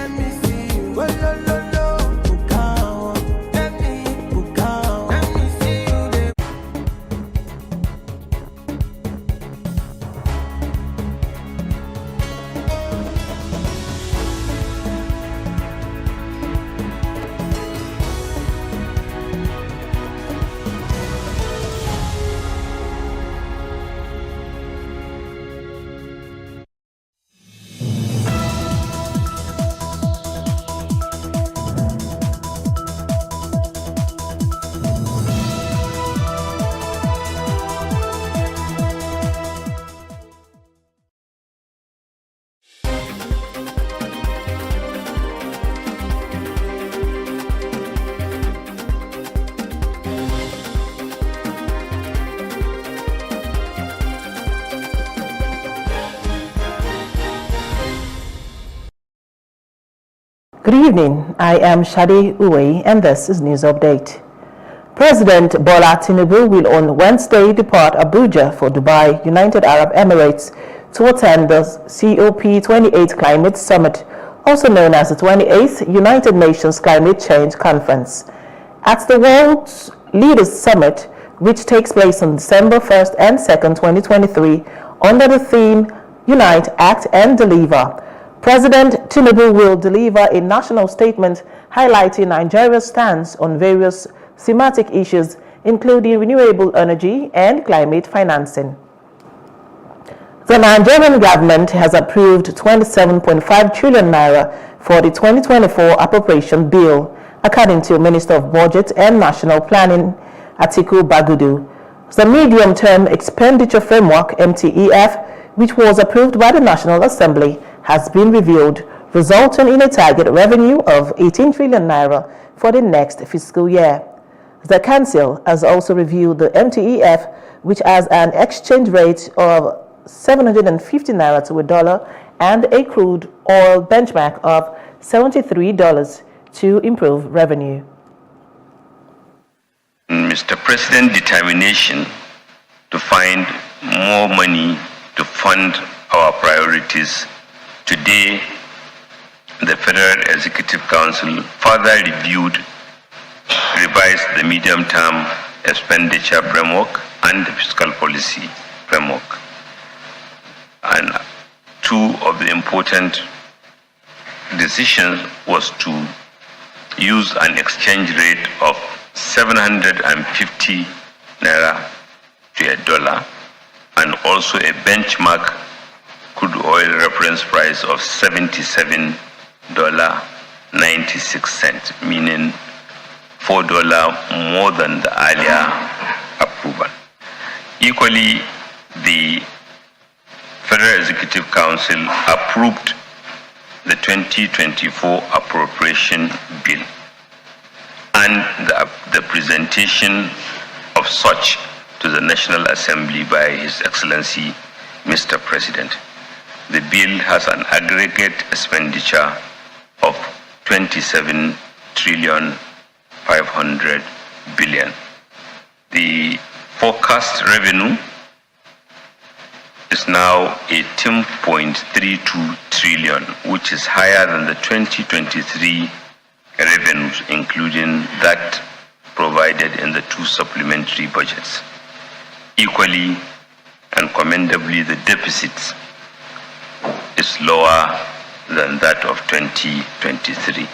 Good evening, I am Shade Uwe and this is News Update. President Bola Tinubu will on Wednesday depart Abuja for Dubai, United Arab Emirates, to attend the COP28 Climate Summit, also known as the 28th United Nations Climate Change Conference. At the World Leaders Summit, which takes place on December 1st and 2nd, 2023, under the theme Unite, Act and Deliver, President Tinubu will deliver a national statement highlighting Nigeria's stance on various thematic issues, including renewable energy and climate financing. The Nigerian government has approved 27.5 trillion naira for the 2024 appropriation bill, according to Minister of Budget and National Planning, Atiku Bagudu. The medium-term expenditure framework, MTEF, which was approved by the National Assembly, has been reviewed, resulting in a target revenue of 18 trillion naira for the next fiscal year. The Council has also reviewed the MTEF, which has an exchange rate of 750 naira to a dollar and a crude oil benchmark of $73 to improve revenue. Mr. President's determination to find more money to fund our priorities, today the Federal Executive Council further revised the medium-term expenditure framework and the fiscal policy framework. And two of the important decisions was to use an exchange rate of 750 naira to a dollar, and also a benchmark crude oil reference price of $77.96, meaning $4 more than the earlier approval. Equally, the Federal Executive Council approved the 2024 appropriation bill and the presentation of such to the National Assembly by His Excellency Mr. President. The bill has an aggregate expenditure of 27 trillion 500 billion. The forecast revenue is now 18.32 trillion, which is higher than the 2023 revenues, including that provided in the two supplementary budgets. Equally and commendably, the deficit is lower than that of 2023.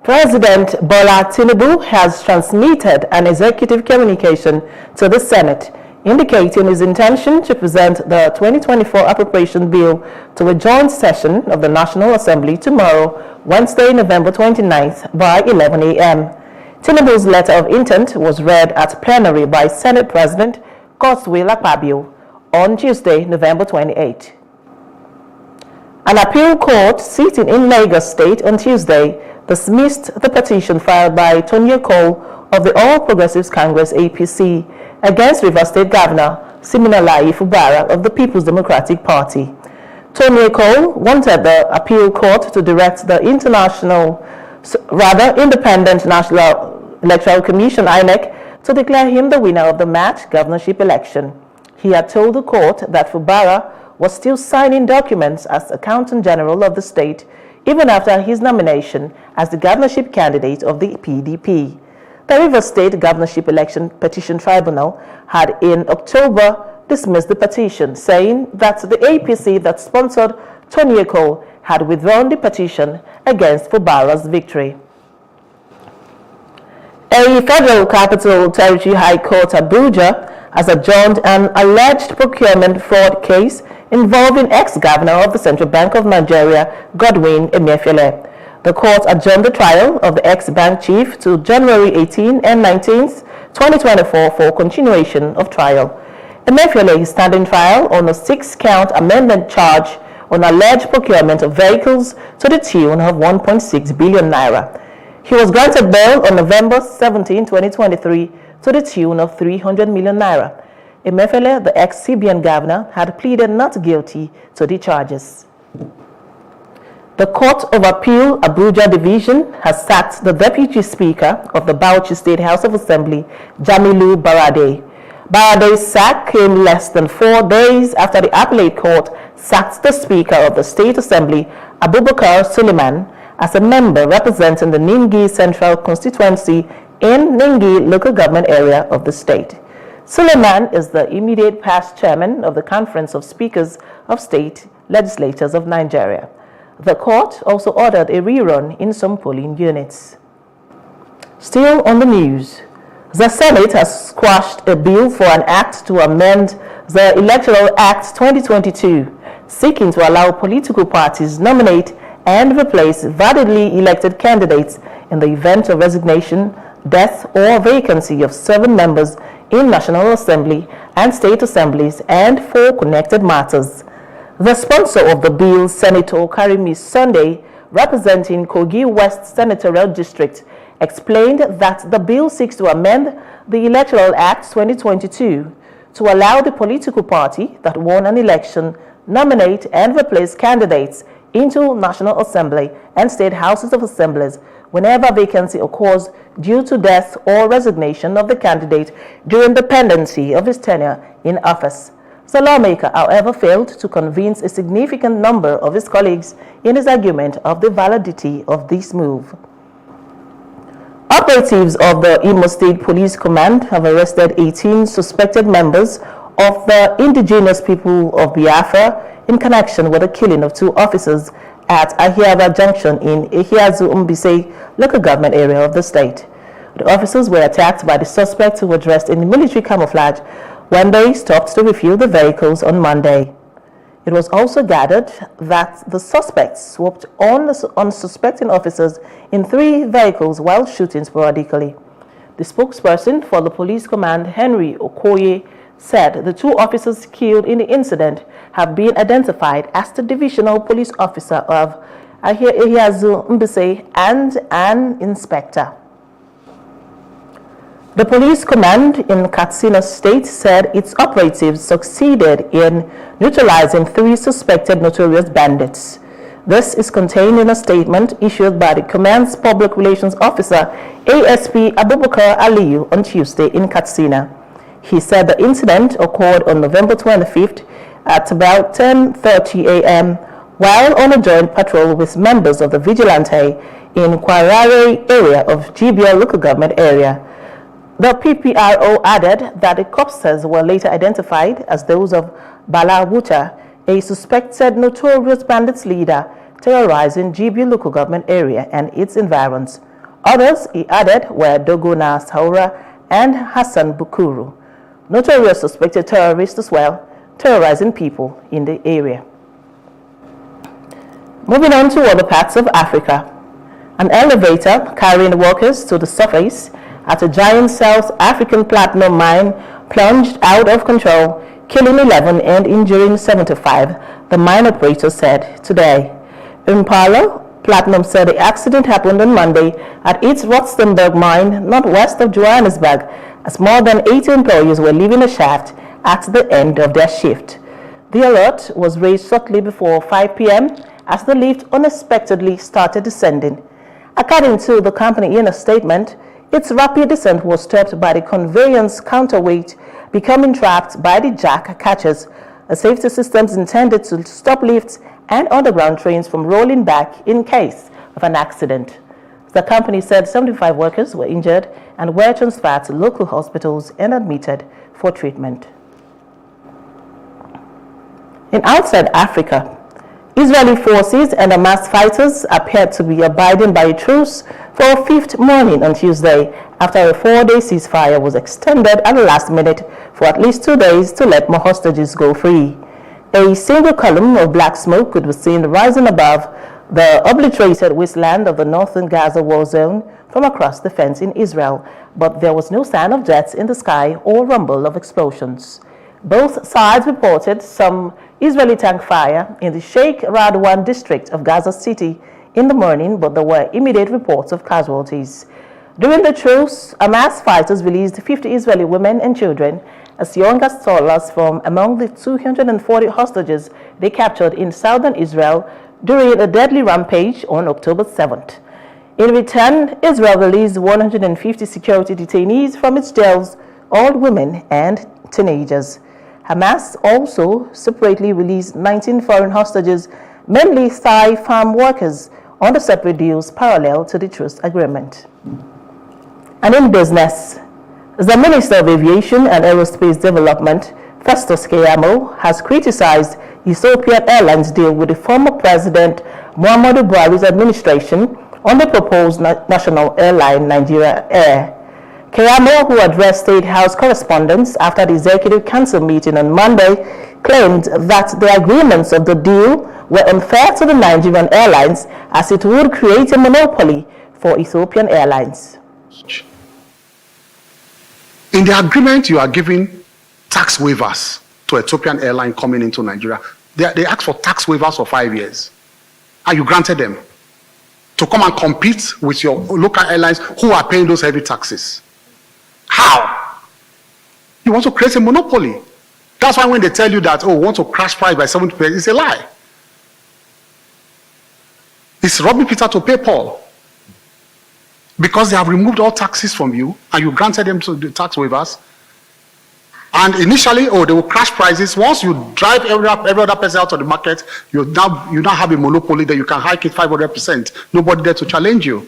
President Bola Tinubu has transmitted an executive communication to the Senate indicating his intention to present the 2024 appropriation bill to a joint session of the National Assembly tomorrow, Wednesday, November 29th by 11 a.m. Tinubu's letter of intent was read at plenary by Senate President Godswill Akpabio on Tuesday, November 28th. An appeal court sitting in Lagos State on Tuesday dismissed the petition filed by Tonya Cole of the All Progressives Congress APC against Rivers State Governor Siminalayi Fubara of the People's Democratic Party. Tonya Cole wanted the appeal court to direct the Independent National Electoral Commission (INEC) to declare him the winner of the March governorship election. He had told the court that Fubara was still signing documents as Accountant General of the state, even after his nomination as the governorship candidate of the PDP. The Rivers State Governorship Election Petition Tribunal had in October dismissed the petition, saying that the APC that sponsored Tony Eko had withdrawn the petition against Fubara's victory. A Federal Capital Territory High Court Abuja has adjourned an alleged procurement fraud case involving ex-governor of the Central Bank of Nigeria, Godwin Emefiele. The court adjourned the trial of the ex-bank chief to January 18 and 19, 2024 for continuation of trial. Emefiele is standing trial on a 6-count amendment charge on alleged procurement of vehicles to the tune of 1.6 billion naira. He was granted bail on November 17, 2023 to the tune of 300 million naira. Emefiele, the ex-CBN governor, had pleaded not guilty to the charges. The Court of Appeal Abuja Division has sacked the Deputy Speaker of the Bauchi State House of Assembly, Jamilu Barade. Barade's sack came less than 4 days after the Appellate Court sacked the Speaker of the State Assembly, Abubakar Suleiman, as a member representing the Ningi Central Constituency in Ningi local government area of the state. Suleiman is the immediate past chairman of the Conference of Speakers of State Legislators of Nigeria. The court also ordered a rerun in some polling units. Still on the news, the Senate has squashed a bill for an act to amend the Electoral Act 2022, seeking to allow political parties nominate and replace validly elected candidates in the event of resignation, death, or vacancy of 7 members in National Assembly and State Assemblies and for connected matters. The sponsor of the bill, Senator Karimi Sunday, representing Kogi West Senatorial District, explained that the bill seeks to amend the Electoral Act 2022 to allow the political party that won an election nominate and replace candidates into National Assembly and State Houses of Assemblies whenever vacancy occurs due to death or resignation of the candidate during the pendency of his tenure in office. The lawmaker, however, failed to convince a significant number of his colleagues in his argument of the validity of this move. Operatives of the Imo State Police Command have arrested 18 suspected members of the indigenous people of Biafra in connection with the killing of 2 officers at Ahiava Junction in Ehiazu Umbise local government area of the state. The officers were attacked by the suspects who were dressed in military camouflage when they stopped to refuel the vehicles on Monday. It was also gathered that the suspects swooped on the unsuspecting officers in 3 vehicles while shooting sporadically. The spokesperson for the police command, Henry Okoye, said the 2 officers killed in the incident have been identified as the divisional police officer of Ehiazu Mbise and an inspector. The police command in Katsina State said its operatives succeeded in neutralizing 3 suspected notorious bandits. This is contained in a statement issued by the command's public relations officer, ASP Abubakar Aliyu, on Tuesday in Katsina. He said the incident occurred on November 25th at about 10:30 a.m. while on a joint patrol with members of the vigilante in Kwarare area of Jibia local government area. The PPRO added that the corpses were later identified as those of Bala Wuta, a suspected notorious bandits leader terrorizing Jibia local government area and its environs. Others, he added, were Dogona Saura and Hassan Bukuru, notorious suspected terrorists as well, terrorizing people in the area. Moving on to other parts of Africa. An elevator carrying workers to the surface at a giant South African platinum mine plunged out of control, killing 11 and injuring 75, the mine operator said today. Impala Platinum said the accident happened on Monday at its Rustenburg mine, northwest of Johannesburg, as more than 80 employees were leaving the shaft at the end of their shift. The alert was raised shortly before 5 p.m. as the lift unexpectedly started descending. According to the company in a statement, its rapid descent was stopped by the conveyance counterweight becoming trapped by the jack catches. a safety system intended to stop lifts and underground trains from rolling back in case of an accident. The company said 75 workers were injured and were transferred to local hospitals and admitted for treatment. In outside Africa, Israeli forces and Hamas fighters appeared to be abiding by a truce for a fifth morning on Tuesday after a 4-day ceasefire was extended at the last minute for at least 2 days to let more hostages go free. A single column of black smoke could be seen rising above the obliterated wasteland of the northern Gaza war zone from across the fence in Israel, but there was no sign of jets in the sky or rumble of explosions. Both sides reported some Israeli tank fire in the Sheikh Radwan district of Gaza City in the morning, but there were immediate reports of casualties. During the truce, Hamas fighters released 50 Israeli women and children, as young as toddlers, from among the 240 hostages they captured in southern Israel during a deadly rampage on October 7th. In return, Israel released 150 security detainees from its jails, all women and teenagers. Hamas also separately released 19 foreign hostages, mainly Thai farm workers, under separate deals parallel to the truce agreement. And in business, the Minister of Aviation and Aerospace Development, Festus Keyamo, has criticized Ethiopian Airlines deal with the former President Muhammadu Buhari's administration on the proposed national airline Nigeria Air. Keyamo, who addressed State House correspondents after the Executive Council meeting on Monday, claimed that the agreements of the deal were unfair to the Nigerian airlines as it would create a monopoly for Ethiopian Airlines. In the agreement, you are giving tax waivers to Ethiopian Airlines coming into Nigeria. They asked for tax waivers for 5 years, and you granted them to come and compete with your local airlines who are paying those heavy taxes. How? You want to create a monopoly. That's why when they tell you that, oh, we want to crash price by 70%, it's a lie. It's robbing Peter to pay Paul. Because they have removed all taxes from you and you granted them to the tax waivers. And initially, oh, they will crash prices. Once you drive every other person out of the market, you now have a monopoly that you can hike it 500%. Nobody there to challenge you.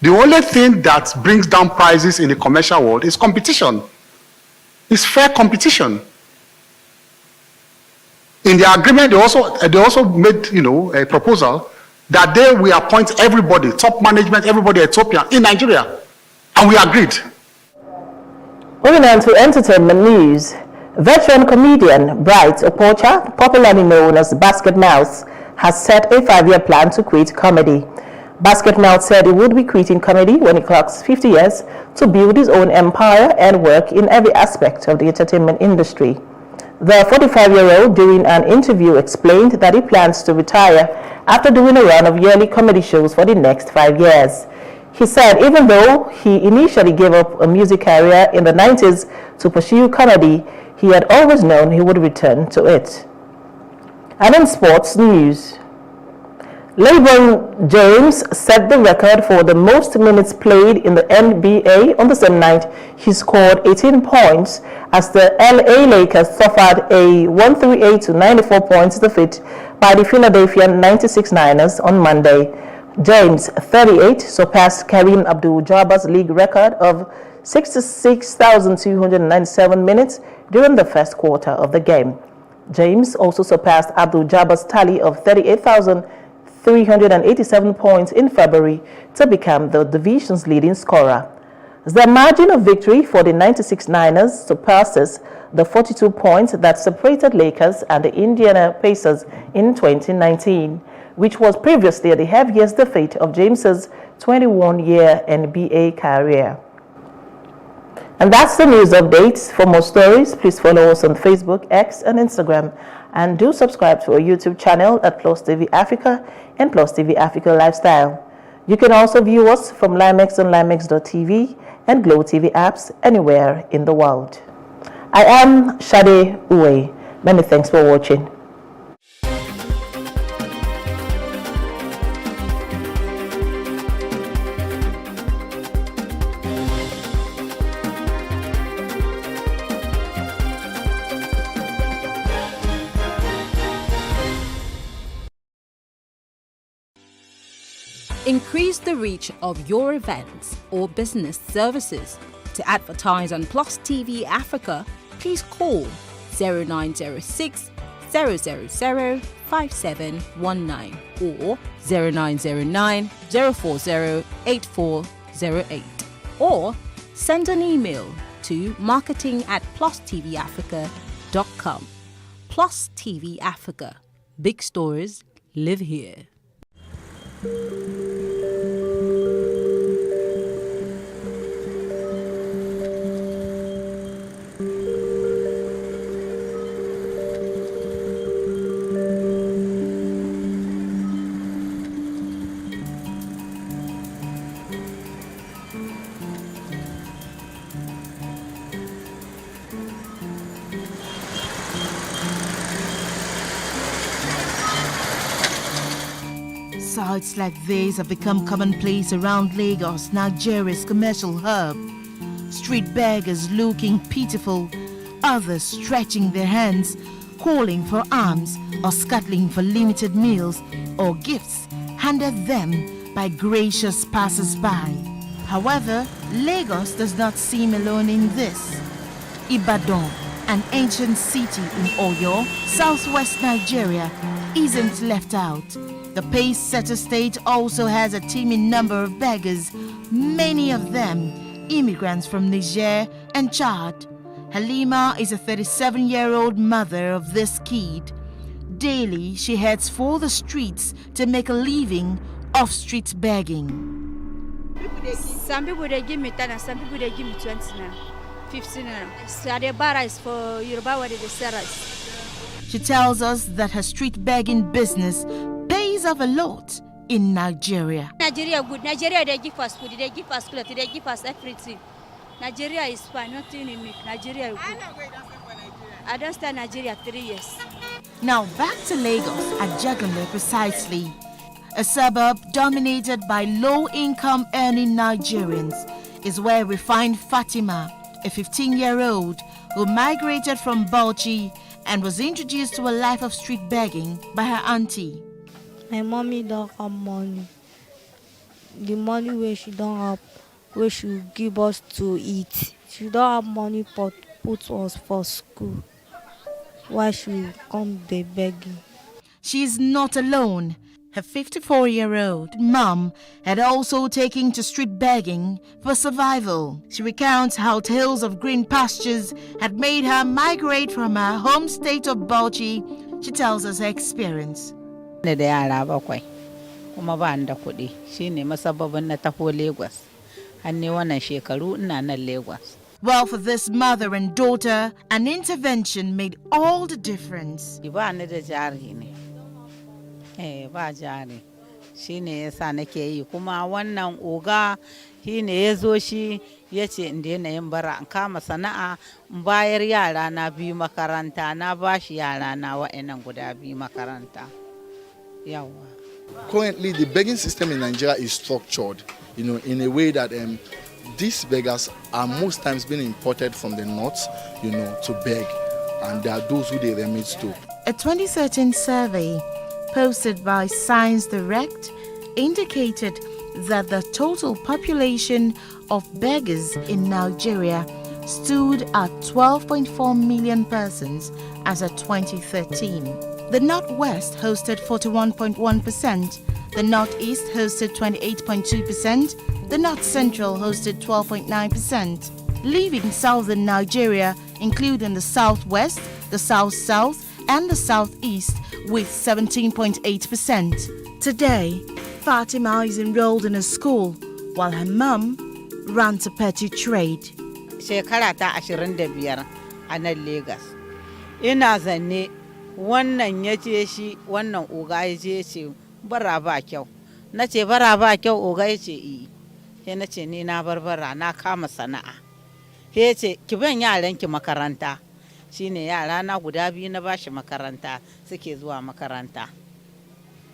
The only thing that brings down prices in the commercial world is competition. It's fair competition. In the agreement, they also made a proposal that they will appoint everybody, top management, everybody Ethiopia in Nigeria. And we agreed. Moving on to entertainment news, veteran comedian Bright Okocha, popularly known as Basket Mouse, has set a 5-year plan to quit comedy. Basket Mouse said he would be quitting comedy when he clocks 50 years to build his own empire and work in every aspect of the entertainment industry. The 45-year-old, during an interview, explained that he plans to retire after doing a run of yearly comedy shows for the next 5 years. He said even though he initially gave up a music career in the 90s to pursue comedy, he had always known he would return to it. And in sports news, LeBron James set the record for the most minutes played in the NBA on the same night. He scored 18 points as the LA Lakers suffered a 138-94 points defeat by the Philadelphia 96ers on Monday. James, 38, surpassed Kareem Abdul-Jabbar's league record of 66,297 minutes during the first quarter of the game. James also surpassed Abdul-Jabbar's tally of 38,387 points in February to become the division's leading scorer. The margin of victory for the 96ers surpasses the 42 points that separated Lakers and the Indiana Pacers in 2019, which was previously the heaviest defeat of James's 21-year NBA career. And that's the news updates. For more stories, please follow us on Facebook, X, and Instagram. And do subscribe to our YouTube channel at Plus TV Africa and Plus TV Africa Lifestyle. You can also view us from Limex on limex.tv and Glow TV apps anywhere in the world. I am Shade Uwe. Many thanks for watching. Increase the reach of your events or business services. To advertise on Plus TV Africa, please call 0906 000 5719 or 0909 040 8408, or send an email to marketing@plustvafrica.com. Plus TV Africa. Big stories live here. Sites like these have become commonplace around Lagos, Nigeria's commercial hub. Street beggars looking pitiful, others stretching their hands, calling for alms or scuttling for limited meals or gifts handed them by gracious passers-by. However, Lagos does not seem alone in this. Ibadan, an ancient city in Oyo, southwest Nigeria, isn't left out. The pace-setter state also has a teeming number of beggars, many of them immigrants from Niger and Chad. Halima is a 37-year-old mother of this kid. Daily, she heads for the streets to make a living off street begging. Some people they give me 10 and some people they give me 20 now, 15 now. So the bar is for Yoruba where they sell rice. She tells us that her street begging business pays off a lot in Nigeria. Nigeria good. Nigeria they give us food, they give us clothes, they give us everything. Nigeria is fine, nothing unique. Nigeria is good. I don't stay in Nigeria 3 years. Now back to Lagos at Jagale precisely. A suburb dominated by low-income earning Nigerians is where we find Fatima, a 15-year-old who migrated from Bauchi and was introduced to a life of street begging by her auntie. My mommy don't have money. The money where she don't have, where she give us to eat. She don't have money but put us for school. Why she come dey begging? She is not alone. Her 54-year-old mom had also taken to street begging for survival. She recounts how tales of green pastures had made her migrate from her home state of Bauchi. She tells us her experience. Da yara bakwai kuma ba da kuɗi shine masababin na taho Lagos. Har ne wannan shekaru ina nan Lagos. Well, for this mother and daughter, an intervention made all the difference. Ba ni da jari ne. Ba jari. Shine yasa nake yi kuma wannan oga shine yazo shi yace in daina yin bara in kama sana'a in bayar yara na biyu makaranta na bashi yara na wa'annan guda biyu makaranta. Currently, the begging system in Nigeria is structured, in a way that these beggars are most times being imported from the north, to beg, and there are those who they remit to. A 2013 survey posted by Science Direct indicated that the total population of beggars in Nigeria stood at 12.4 million persons as of 2013. The Northwest hosted 41.1%, the Northeast hosted 28.2%, the North Central hosted 12.9%, leaving Southern Nigeria, including the Southwest, the South-South, and the Southeast, with 17.8%. Today, Fatima is enrolled in a school, while her mum runs a petty trade. Shekara ta 25 a nan Lagos. Ina zanne wannan ya ce shi wannan oga ya je ce bara ba kyau. Na ce bara ba kyau oga ya ce yi. Sai na ce ni na barbara na kama sana'a. Sai ya ce ki ban yaranki makaranta. Shine yara na guda biyu na bashi makaranta suke zuwa makaranta.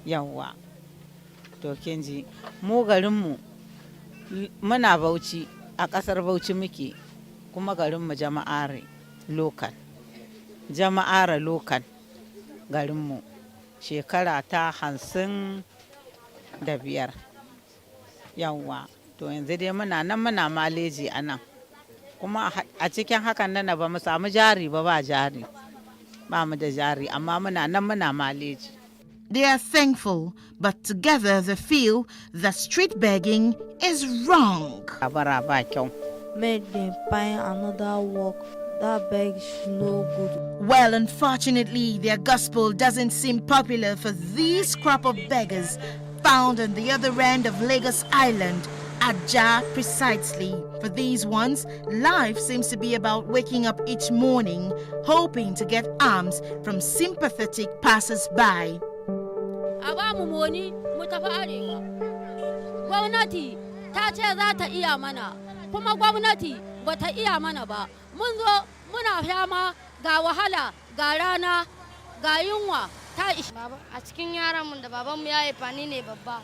Yawwa. To kin ji mu garinmu muna Bauchi, a ƙasar Bauchi muke, kuma garinmu Jama'are local. Jama'are local garinmu shekara ta 55. Yawwa, to yanzu dai muna nan muna maleji a nan. Kuma a cikin hakan nan ba mu samu jari ba jari. Ba mu da jari, amma muna nan muna maleji. They are thankful, but together they feel that street begging is wrong. Make them find another work. That beg is no good. Well, unfortunately, their gospel doesn't seem popular for these crop of beggars found on the other end of Lagos Island, Ajah precisely. For these ones, life seems to be about waking up each morning, hoping to get alms from sympathetic passers-by. Gwamnati ta ce za ta iya mana, kuma gwamnati ba ta iya mana ba. Mun zo muna fama ga wahala, ga rana, ga yunwa ta ishi. A cikin yaran mun da babanmu ya yi fani ne babba.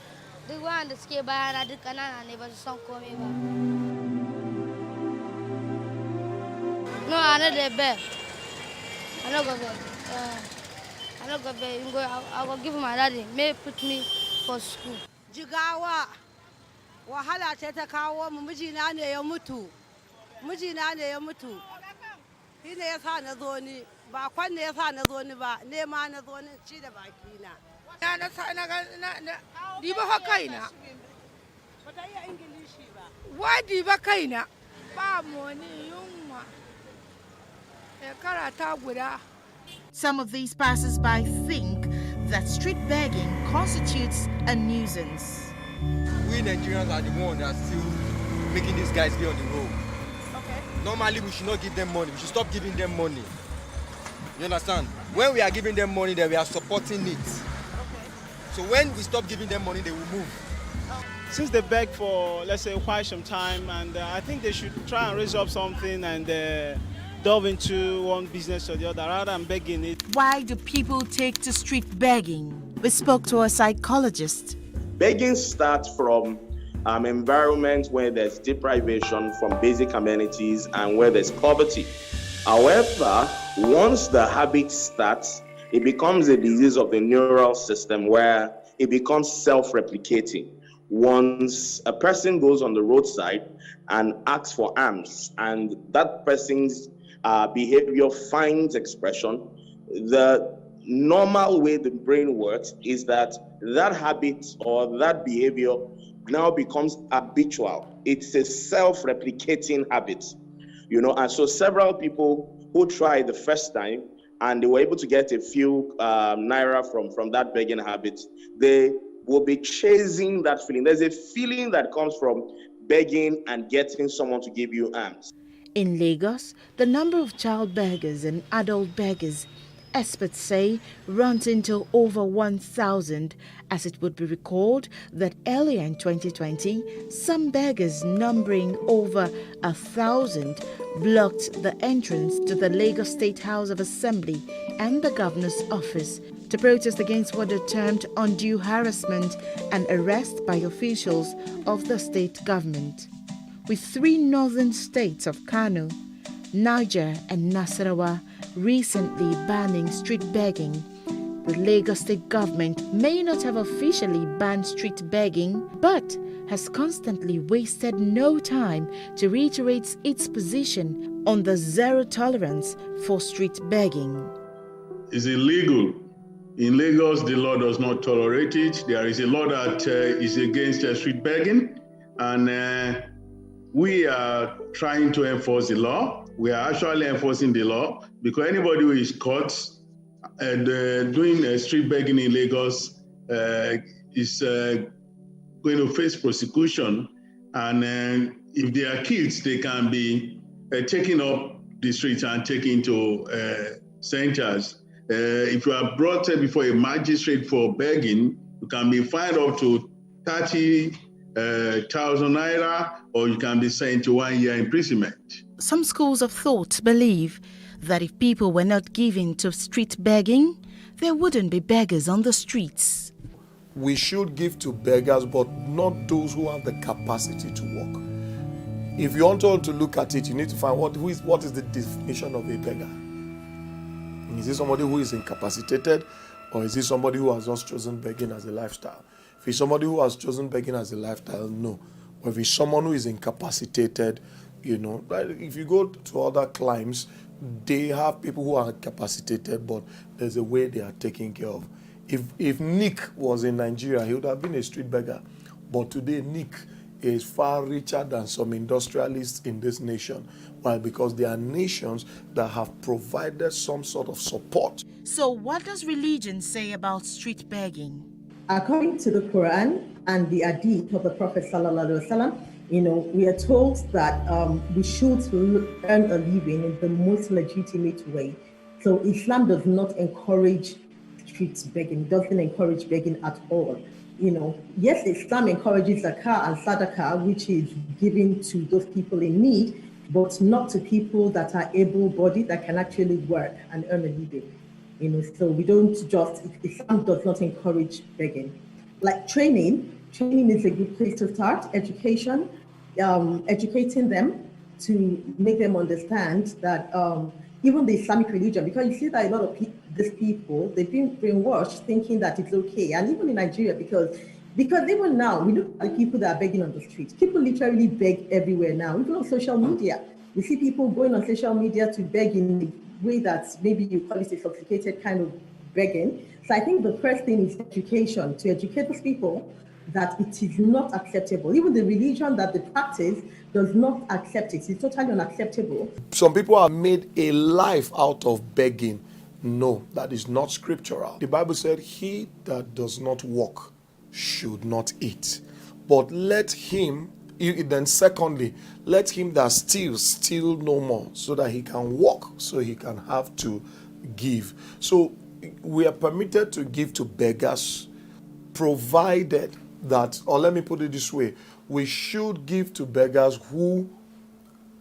Duk wanda suke bayana duk ƙanana ne ba su san komai ba. No, I know the bed. I know go bed. I know go bed. I will give my daddy. May put me for school. Jigawa, wahala ce ta kawo mu, mijina ne ya mutu. Mijina ne ya mutu. Shi ne ya sa na zo ni. Ba kwan ne ya sa na zo ni ba. Nema na zo ni ci da bakina. Diba ha kaina. Bata iya Ingilishi ba. Wa diba kaina. Ba mu ni yunwa. Karata guda. Some of these passers-by think that street begging constitutes a nuisance. We Nigerians are the ones that are still making these guys be on the road. Okay. Normally, we should not give them money. We should stop giving them money. You understand? When we are giving them money, then we are supporting it. Okay. So when we stop giving them money, they will move. Since they beg for, let's say, quite some time, and I think they should try and raise up something and delve into one business or the other rather than begging it. Why do people take to street begging? We spoke to a psychologist. Begging starts from environments where there's deprivation from basic amenities and where there's poverty. However, once the habit starts, it becomes a disease of the neural system where it becomes self-replicating. Once a person goes on the roadside and asks for alms, and that person's behavior finds expression, the normal way the brain works is that that habit or that behavior now becomes habitual. It's a self-replicating habit, you know. And so several people who tried the first time and they were able to get a few naira from that begging habit, they will be chasing that feeling. There's a feeling that comes from begging and getting someone to give you alms. In Lagos, the number of child beggars and adult beggars, experts say, runs into over 1,000, as it would be recalled that earlier in 2020, some beggars numbering over 1,000 blocked the entrance to the Lagos State House of Assembly and the governor's office to protest against what they termed undue harassment and arrest by officials of the state government. With three northern states of Kano, Niger and Nasarawa recently banning street begging, the Lagos state government may not have officially banned street begging, but has constantly wasted no time to reiterate its position on the zero tolerance for street begging. It's illegal. In Lagos, the law does not tolerate it. There is a law that is against street begging, and we are trying to enforce the law. We are actually enforcing the law because anybody who is caught doing street begging in Lagos is going to face prosecution. And if they are kids, they can be taken up the streets and taken to centers. If you are brought before a magistrate for begging, you can be fined up to 30,000 naira, or you can be sent to 1 year imprisonment. Some schools of thought believe that if people were not given to street begging, there wouldn't be beggars on the streets. We should give to beggars, but not those who have the capacity to work. If you want to look at it, you need to find what is the definition of a beggar. Is it somebody who is incapacitated, or is it somebody who has just chosen begging as a lifestyle? If If it's somebody who has chosen begging as a lifestyle, no. But if it's someone who is incapacitated, you know, like if you go to other climes, they have people who are incapacitated, but there's a way they are taken care of. If Nick was in Nigeria, he would have been a street beggar. But today, Nick is far richer than some industrialists in this nation. Why? Because there are nations that have provided some sort of support. So what does religion say about street begging? According to the Quran and the Hadith of the Prophet ﷺ, you know, we are told that we should earn a living in the most legitimate way. So Islam does not encourage street begging, doesn't encourage begging at all. You know, yes, Islam encourages zakah and sadaqah, which is given to those people in need, but not to people that are able-bodied, that can actually work and earn a living. You know, so we don't just, Islam does not encourage begging. Like training is a good place to start. Education, educating them to make them understand that even the Islamic religion, because you see that a lot of these people, they've been brainwashed thinking that it's okay. And even in Nigeria, because even now, we look at the people that are begging on the streets. People literally beg everywhere now, even on social media. You see people going on social media to beg in a way that maybe you call it a sophisticated kind of begging. So I think the first thing is education, to educate those people that it is not acceptable. Even the religion that they practice does not accept it. It's totally unacceptable. Some people have made a life out of begging. No, that is not scriptural. The Bible said, he that does not walk should not eat. But let him, then secondly, let him that steals steal no more, so that he can walk, so he can have to give. So we are permitted to give to beggars, provided that, or let me put it this way, we should give to beggars who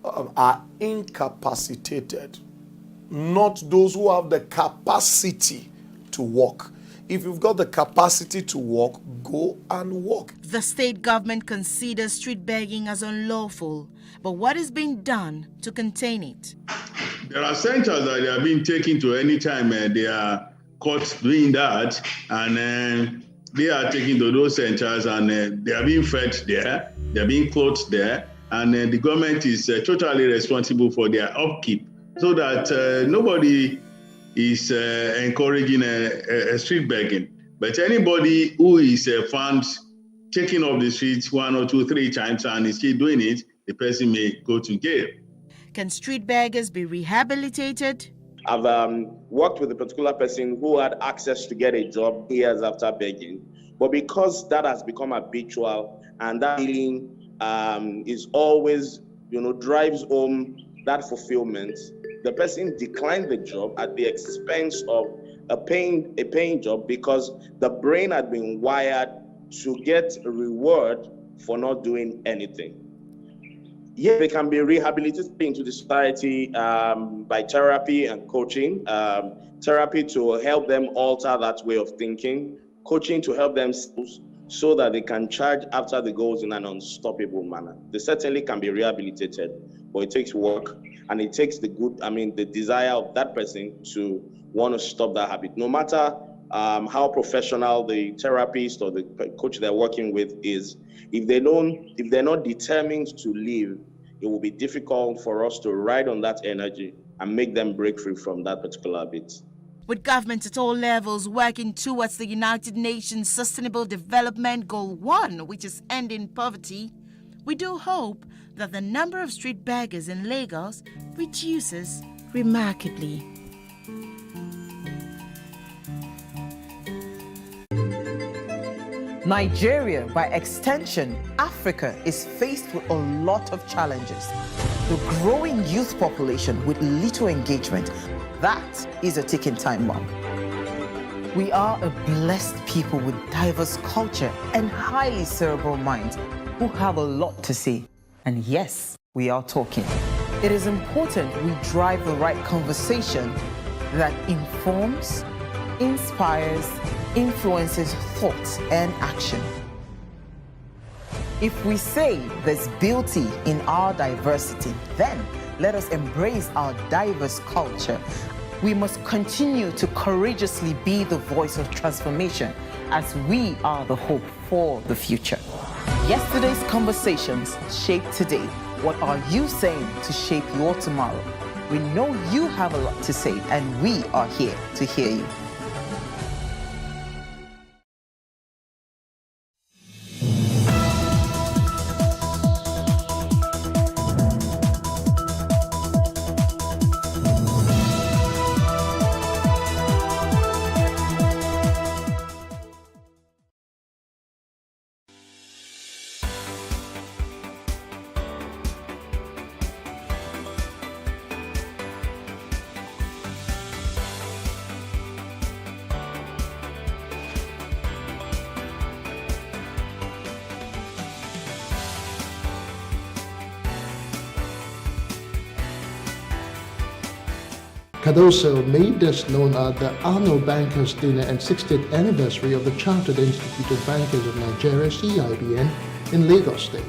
are incapacitated, not those who have the capacity to walk. If you've got the capacity to walk, go and walk. The state government considers street begging as unlawful, but what is being done to contain it? There are centers that they are being taken to any time they are caught doing that, and they are taken to those centers, and they are being fed there, they are being clothed there, and the government is totally responsible for their upkeep, so that nobody is encouraging a street begging. But anybody who is found taking off the streets 1 or 2, 3 times and is still doing it, the person may go to jail. Can street beggars be rehabilitated? I've worked with a particular person who had access to get a job years after begging. But because that has become habitual and that feeling is always, drives home that fulfillment, the person declined the job at the expense of a paying job, because the brain had been wired to get a reward for not doing anything. Yeah, they can be rehabilitated into the society by therapy and coaching. Therapy to help them alter that way of thinking, coaching to help them so that they can charge after the goals in an unstoppable manner. They certainly can be rehabilitated, but it takes work, and it takes the desire of that person to want to stop that habit. No matter how professional the therapist or the coach they're working with is, if they're not determined to leave, it will be difficult for us to ride on that energy and make them break free from that particular habit. With governments at all levels working towards the United Nations Sustainable Development Goal 1, which is ending poverty, we do hope that the number of street beggars in Lagos reduces remarkably. Nigeria, by extension, Africa, is faced with a lot of challenges. The growing youth population with little engagement, that is a ticking time bomb. We are a blessed people with diverse culture and highly cerebral minds who have a lot to say. And yes, we are talking. It is important we drive the right conversation that informs, inspires, influences thought and action. If we say there's beauty in our diversity, then let us embrace our diverse culture. We must continue to courageously be the voice of transformation as we are the hope for the future. Yesterday's conversations shape today. What are you saying to shape your tomorrow? We know you have a lot to say, and we are here to hear you. Cardoso made this known at the annual Bankers Dinner and 60th anniversary of the Chartered Institute of Bankers of Nigeria, CIBN, in Lagos State.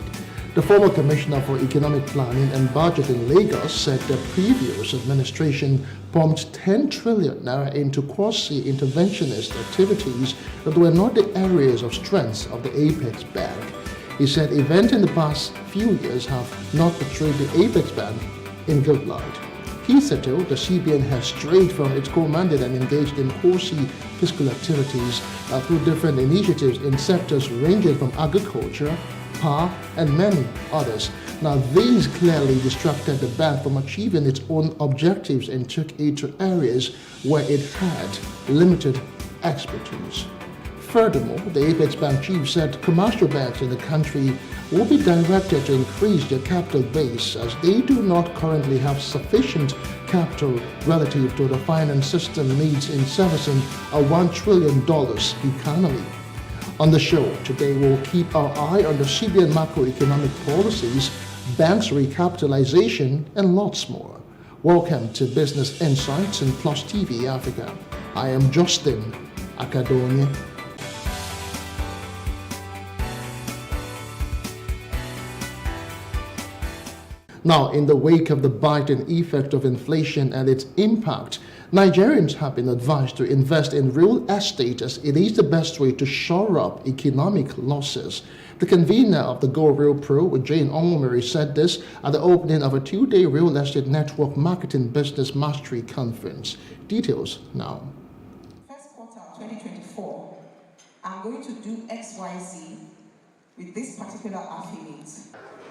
The former Commissioner for Economic Planning and Budget in Lagos said the previous administration pumped 10 trillion naira into quasi-interventionist activities that were not the areas of strength of the Apex Bank. He said events in the past few years have not portrayed the Apex Bank in good light. He settled the CBN has strayed from its core mandate and engaged in quasi-fiscal activities through different initiatives in sectors ranging from agriculture, power, and many others. Now, these clearly distracted the bank from achieving its own objectives and took it to areas where it had limited expertise. Furthermore, the Apex Bank chief said commercial banks in the country will be directed to increase their capital base as they do not currently have sufficient capital relative to the finance system needs in servicing a $1 trillion economy. On the show today, we'll keep our eye on the CBN macroeconomic policies, banks recapitalization, and lots more. Welcome to Business Insights in Plus TV Africa. I am Justin Akadonia. Now, in the wake of the biting effect of inflation and its impact, Nigerians have been advised to invest in real estate as it is the best way to shore up economic losses. The convener of the Go Real Pro, Jane Onwumere, said this at the opening of a 2-day real estate network marketing business mastery conference. Details now. First quarter of 2024, I'm going to do XYZ with this particular affiliate.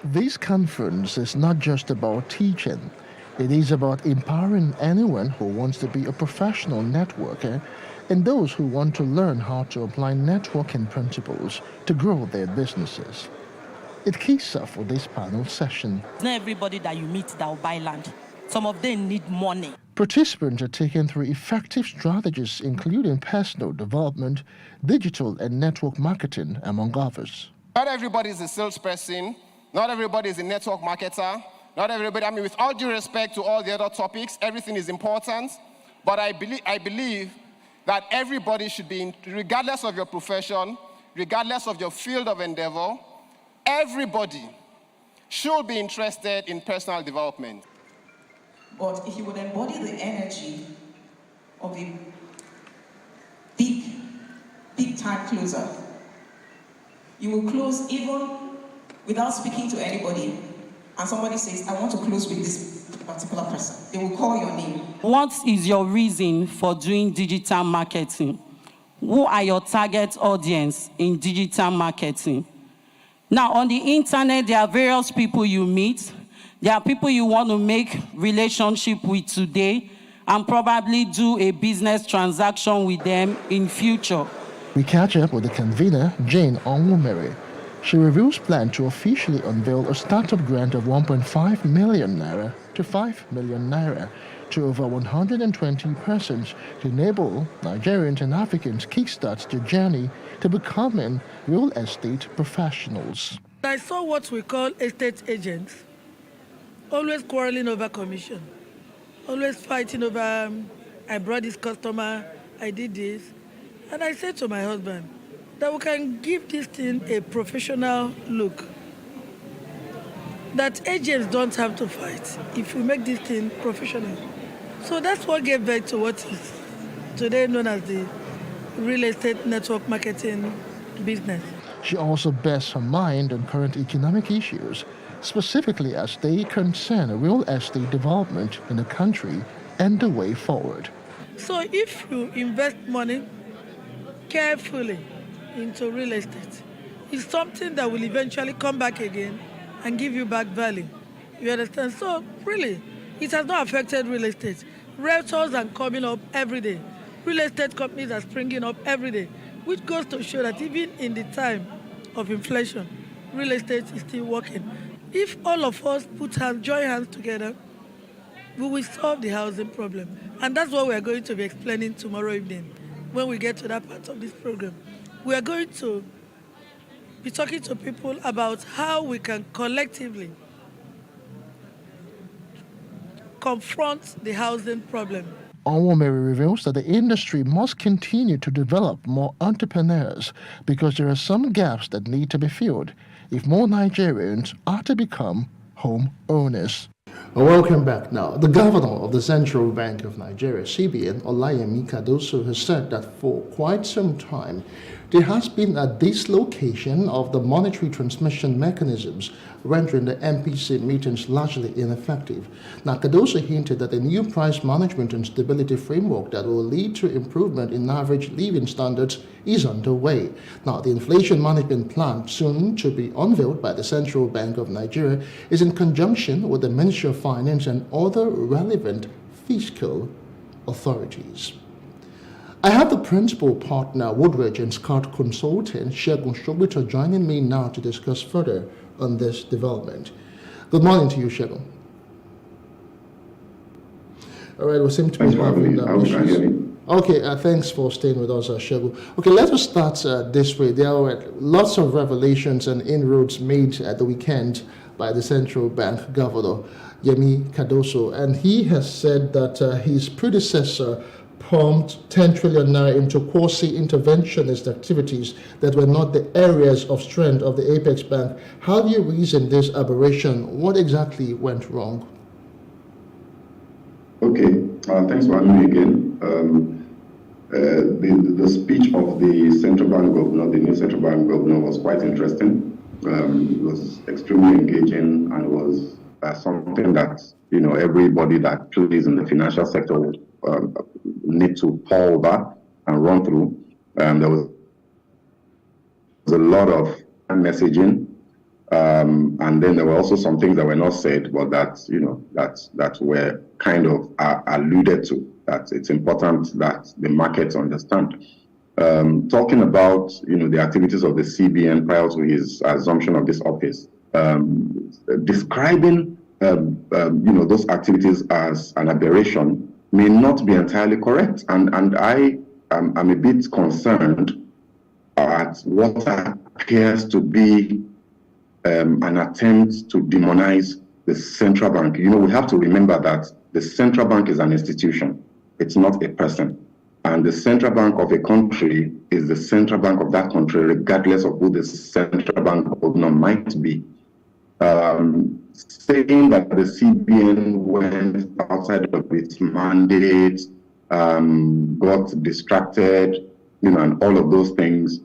This conference is not just about teaching. It is about empowering anyone who wants to be a professional networker and those who want to learn how to apply networking principles to grow their businesses. It kicks off with this panel session. It's not everybody that you meet that will buy land. Some of them need money. Participants are taken through effective strategies including personal development, digital and network marketing, among others. Not everybody is a salesperson. Not everybody is a network marketer. Not everybody, with all due respect to all the other topics, everything is important. But I believe that everybody should be, regardless of your profession, regardless of your field of endeavor, everybody should be interested in personal development. But if you would embody the energy of a big time closer, you will close even without speaking to anybody, and somebody says, I want to close with this particular person. They will call your name. What is your reason for doing digital marketing? Who are your target audience in digital marketing? Now, on the internet, there are various people you meet. There are people you want to make relationship with today and probably do a business transaction with them in future. We catch up with the convener, Jane Onwumere. She reveals plan to officially unveil a startup grant of 1.5 million naira to 5 million naira to over 120 persons to enable Nigerians and Africans kickstart the journey to becoming real estate professionals. I saw what we call estate agents, always quarreling over commission, always fighting over, I brought this customer, I did this. And I said to my husband, that we can give this thing a professional look. That agents don't have to fight if we make this thing professional. So that's what gave birth to what is today known as the real estate network marketing business. She also bears her mind on current economic issues, specifically as they concern real estate development in the country and the way forward. So if you invest money carefully into real estate, it's something that will eventually come back again and give you back value. You understand? So really, it has not affected real estate. Realtors are coming up every day. Real estate companies are springing up every day, which goes to show that even in the time of inflation, real estate is still working. If all of us join hands together, we will solve the housing problem. And that's what we are going to be explaining tomorrow evening when we get to that part of this program. We are going to be talking to people about how we can collectively confront the housing problem. Onwumere reveals that the industry must continue to develop more entrepreneurs because there are some gaps that need to be filled if more Nigerians are to become home owners. Welcome back now. The governor of the Central Bank of Nigeria, CBN, Olayemi Cardoso, has said that for quite some time there has been a dislocation of the monetary transmission mechanisms, rendering the MPC meetings largely ineffective. Now, Cardoso hinted that a new price management and stability framework that will lead to improvement in average living standards is underway. Now, the inflation management plan, soon to be unveiled by the Central Bank of Nigeria, is in conjunction with the Ministry of Finance and other relevant fiscal authorities. I have the principal partner, Woodridge and Scott Consulting, Segun Shobito, joining me now to discuss further on this development. Good morning to you, Segun. All right, we seem to be having issues. Okay, thanks for staying with us, Segun. Okay, let us start this way. There were lots of revelations and inroads made at the weekend by the central bank governor, Yemi Cardoso, and he has said that his predecessor pumped 10 trillion naira into quasi-interventionist activities that were not the areas of strength of the Apex Bank. How do you reason this aberration? What exactly went wrong? Okay, thanks for having me again. The speech of the central bank governor, the new central bank governor, was quite interesting. It was extremely engaging, and it was something that everybody that plays in the financial sector would need to pore over and run through. There was a lot of messaging, and then there were also some things that were not said, but that were kind of alluded to. That it's important that the markets understand. Talking about the activities of the CBN prior to his assumption of this office, describing those activities as an aberration may not be entirely correct, and I am a bit concerned at what appears to be an attempt to demonize the central bank. We have to remember that the central bank is an institution. It's not a person. And the central bank of a country is the central bank of that country, regardless of who the central bank owner might be. Saying that the CBN went outside of its mandate, got distracted, and all of those things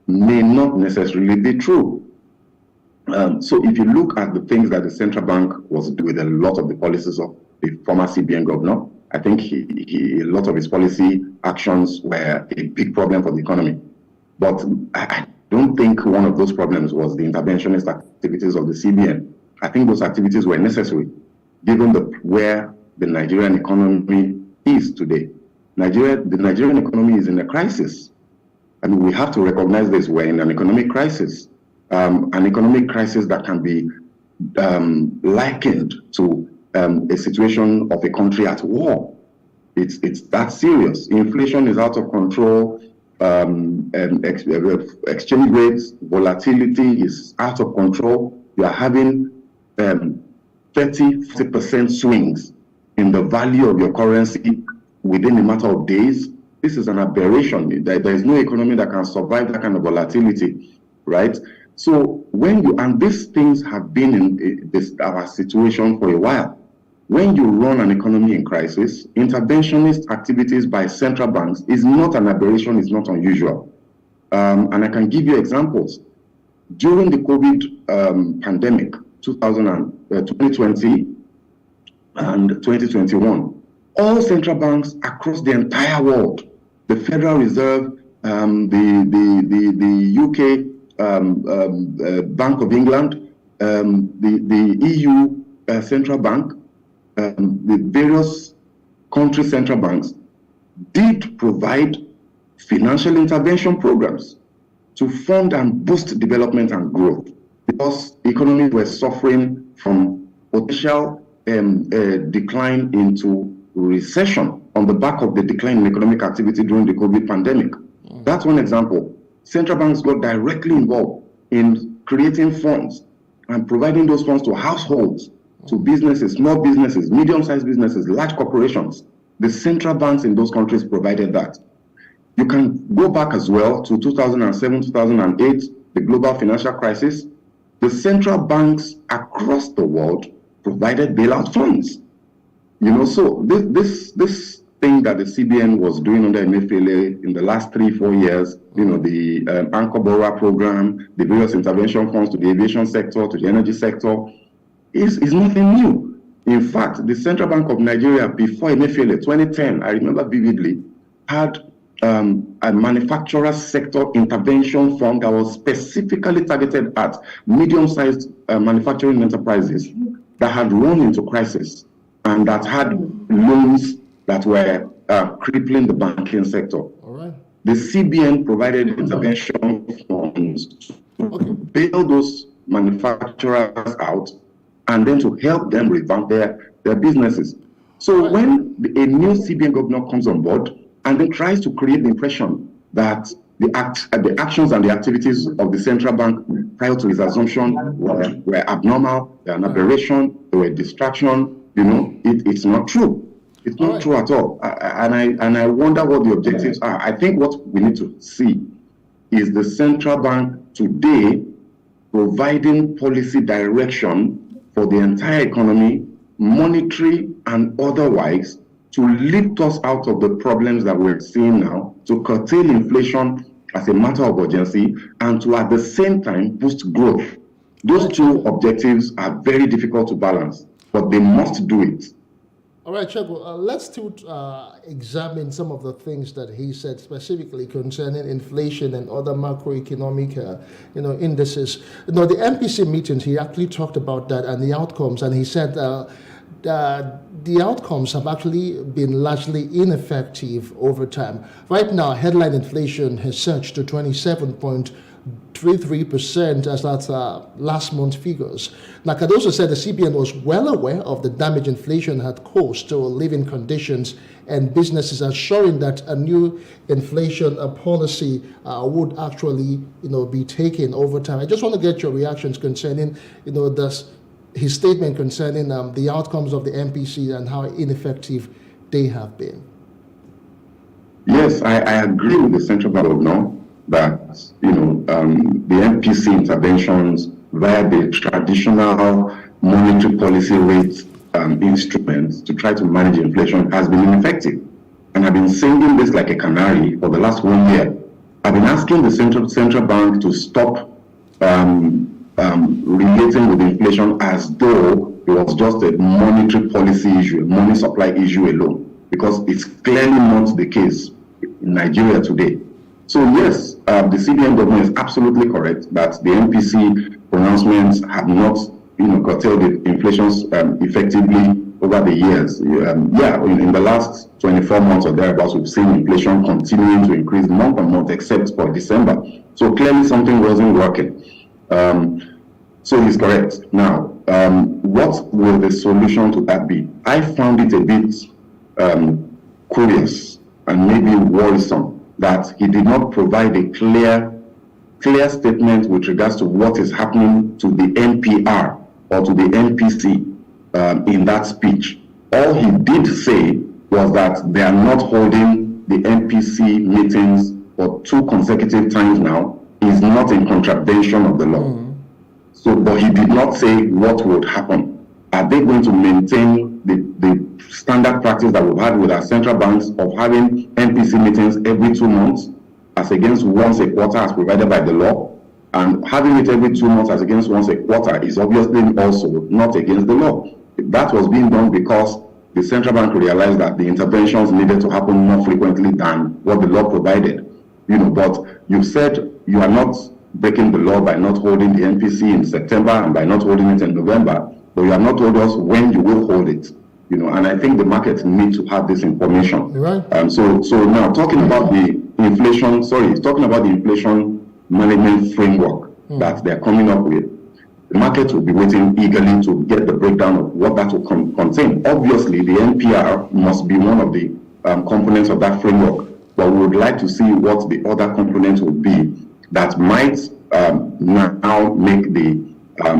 may not necessarily be true. So if you look at the things that the central bank was doing, a lot of the policies of the former CBN governor, I think a lot of his policy actions were a big problem for the economy. But I don't think one of those problems was the interventionist activities of the CBN. I think those activities were necessary, given where the Nigerian economy is today. The Nigerian economy is in a crisis. And we have to recognize this. We're in an economic crisis. An economic crisis that can be likened to a situation of a country at war. It's that serious. Inflation is out of control. Exchange rates, volatility is out of control. You are having 30% swings in the value of your currency within a matter of days. This is an aberration. There is no economy that can survive that kind of volatility, right? So and these things have been in our situation for a while. when you run an economy in crisis, interventionist activities by central banks is not an aberration, it's not unusual. And I can give you examples. During the COVID pandemic, 2020 and 2021, all central banks across the entire world, the Federal Reserve, the UK Bank of England, the EU Central Bank, the various country central banks did provide financial intervention programs to fund and boost development and growth, because economies were suffering from potential decline into recession on the back of the decline in economic activity during the COVID pandemic. That's one example. Central banks got directly involved in creating funds and providing those funds to households, to businesses, small businesses, medium-sized businesses, large corporations. The central banks in those countries provided that. You can go back as well to 2007, 2008, the global financial crisis. The central banks across the world provided bailout funds. So this thing that the CBN was doing under Emefiele in the last 3-4 years, the Anchor Borrower Program, the various intervention funds to the aviation sector, to the energy sector, is nothing new. In fact, the Central Bank of Nigeria before Emefiele, 2010, I remember vividly, had a manufacturer sector intervention fund that was specifically targeted at medium-sized manufacturing enterprises that had run into crisis and that had loans that were crippling the banking sector. All right. The CBN provided intervention funds to bail those manufacturers out and then to help them revamp their businesses. So when a new CBN governor comes on board and then tries to create the impression that the actions and the activities of the central bank prior to his assumption were abnormal, they are an aberration, they were a distraction, it's not true. It's not true at all. And I wonder what the objectives are. I think what we need to see is the central bank today providing policy direction for the entire economy, monetary and otherwise, to lift us out of the problems that we're seeing now, to curtail inflation as a matter of urgency, and to at the same time boost growth. Those two objectives are very difficult to balance, but they must do it. All right, Chego, let's still examine some of the things that he said specifically concerning inflation and other macroeconomic indices. The MPC meetings, he actually talked about that and the outcomes, and he said the outcomes have actually been largely ineffective over time. Right now, headline inflation has surged to 27.33% as that's last month's figures. Now, Cardoso said the CBN was well aware of the damage inflation had caused to living conditions, and businesses assuring that a new inflation policy would actually, be taken over time. I just want to get your reactions concerning, his statement concerning the outcomes of the MPC and how ineffective they have been. Yes, I agree with the Central Bank governor that the MPC interventions via the traditional monetary policy rate instruments to try to manage inflation has been ineffective. And I've been singing this like a canary for the last 1 year. I've been asking the central bank to stop relating with inflation as though it was just a monetary policy issue, a money supply issue alone, because it's clearly not the case in Nigeria today. So yes, the CBN government is absolutely correct that the MPC pronouncements have not, curtailed the inflation effectively over the years. In the last 24 months or thereabouts, we've seen inflation continuing to increase month on month, except for December. So clearly something wasn't working. So he's correct. Now, what will the solution to that be? I found it a bit curious and maybe worrisome that he did not provide a clear statement with regards to what is happening to the NPR or to the MPC in that speech. All he did say was that they are not holding the MPC meetings for 2 consecutive times now is not in contravention of the law. So, but he did not say what would happen. are they going to maintain the standard practice that we've had with our central banks of having MPC meetings every 2 months as against once a quarter as provided by the law? And having it every 2 months as against once a quarter is obviously also not against the law. That was being done because the central bank realized that the interventions needed to happen more frequently than what the law provided. But you said you are not breaking the law by not holding the MPC in September and by not holding it in November, but you have not told us when you will hold it. And I think the markets need to have this information. Right. So now talking about the inflation management framework that they're coming up with, the market will be waiting eagerly to get the breakdown of what that will contain. Obviously, the NPR must be one of the components of that framework, but we would like to see what the other components would be that might now make the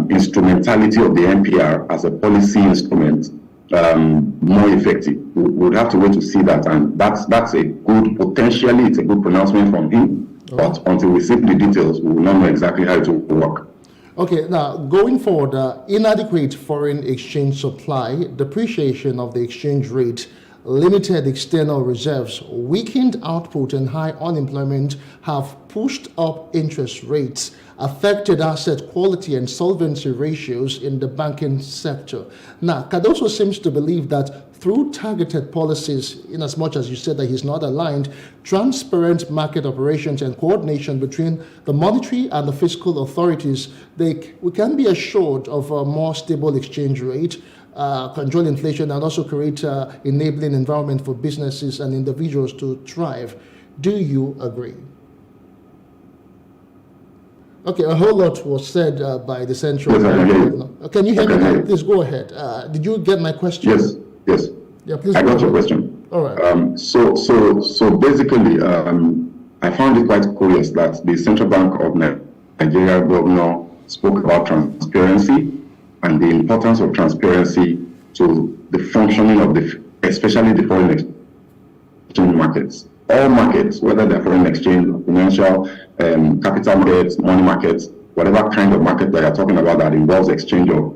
instrumentality of the NPR as a policy instrument more effective. We would have to wait to see that, and that's a good, potentially it's a good pronouncement from him, but until we see the details, we will not know exactly how it will work. Okay, now going forward, inadequate foreign exchange supply, depreciation of the exchange rate, limited external reserves, weakened output, and high unemployment have pushed up interest rates, affected asset quality and solvency ratios in the banking sector. Now, Cardoso seems to believe that through targeted policies, in as much as you said that he's not aligned, transparent market operations and coordination between the monetary and the fiscal authorities, we can be assured of a more stable exchange rate, control inflation, and also create an enabling environment for businesses and individuals to thrive. Do you agree? Okay, a whole lot was said by the central bank. Can you hear me now? Please go ahead. Did you get my question? Yes. Yeah, please. I got your question. All right. So basically, I found it quite curious that the Central Bank of Nigeria governor spoke about transparency and the importance of transparency to the functioning of especially the foreign exchange markets. All markets, whether they're foreign exchange, financial, capital markets, money markets, whatever kind of market that you're talking about that involves exchange of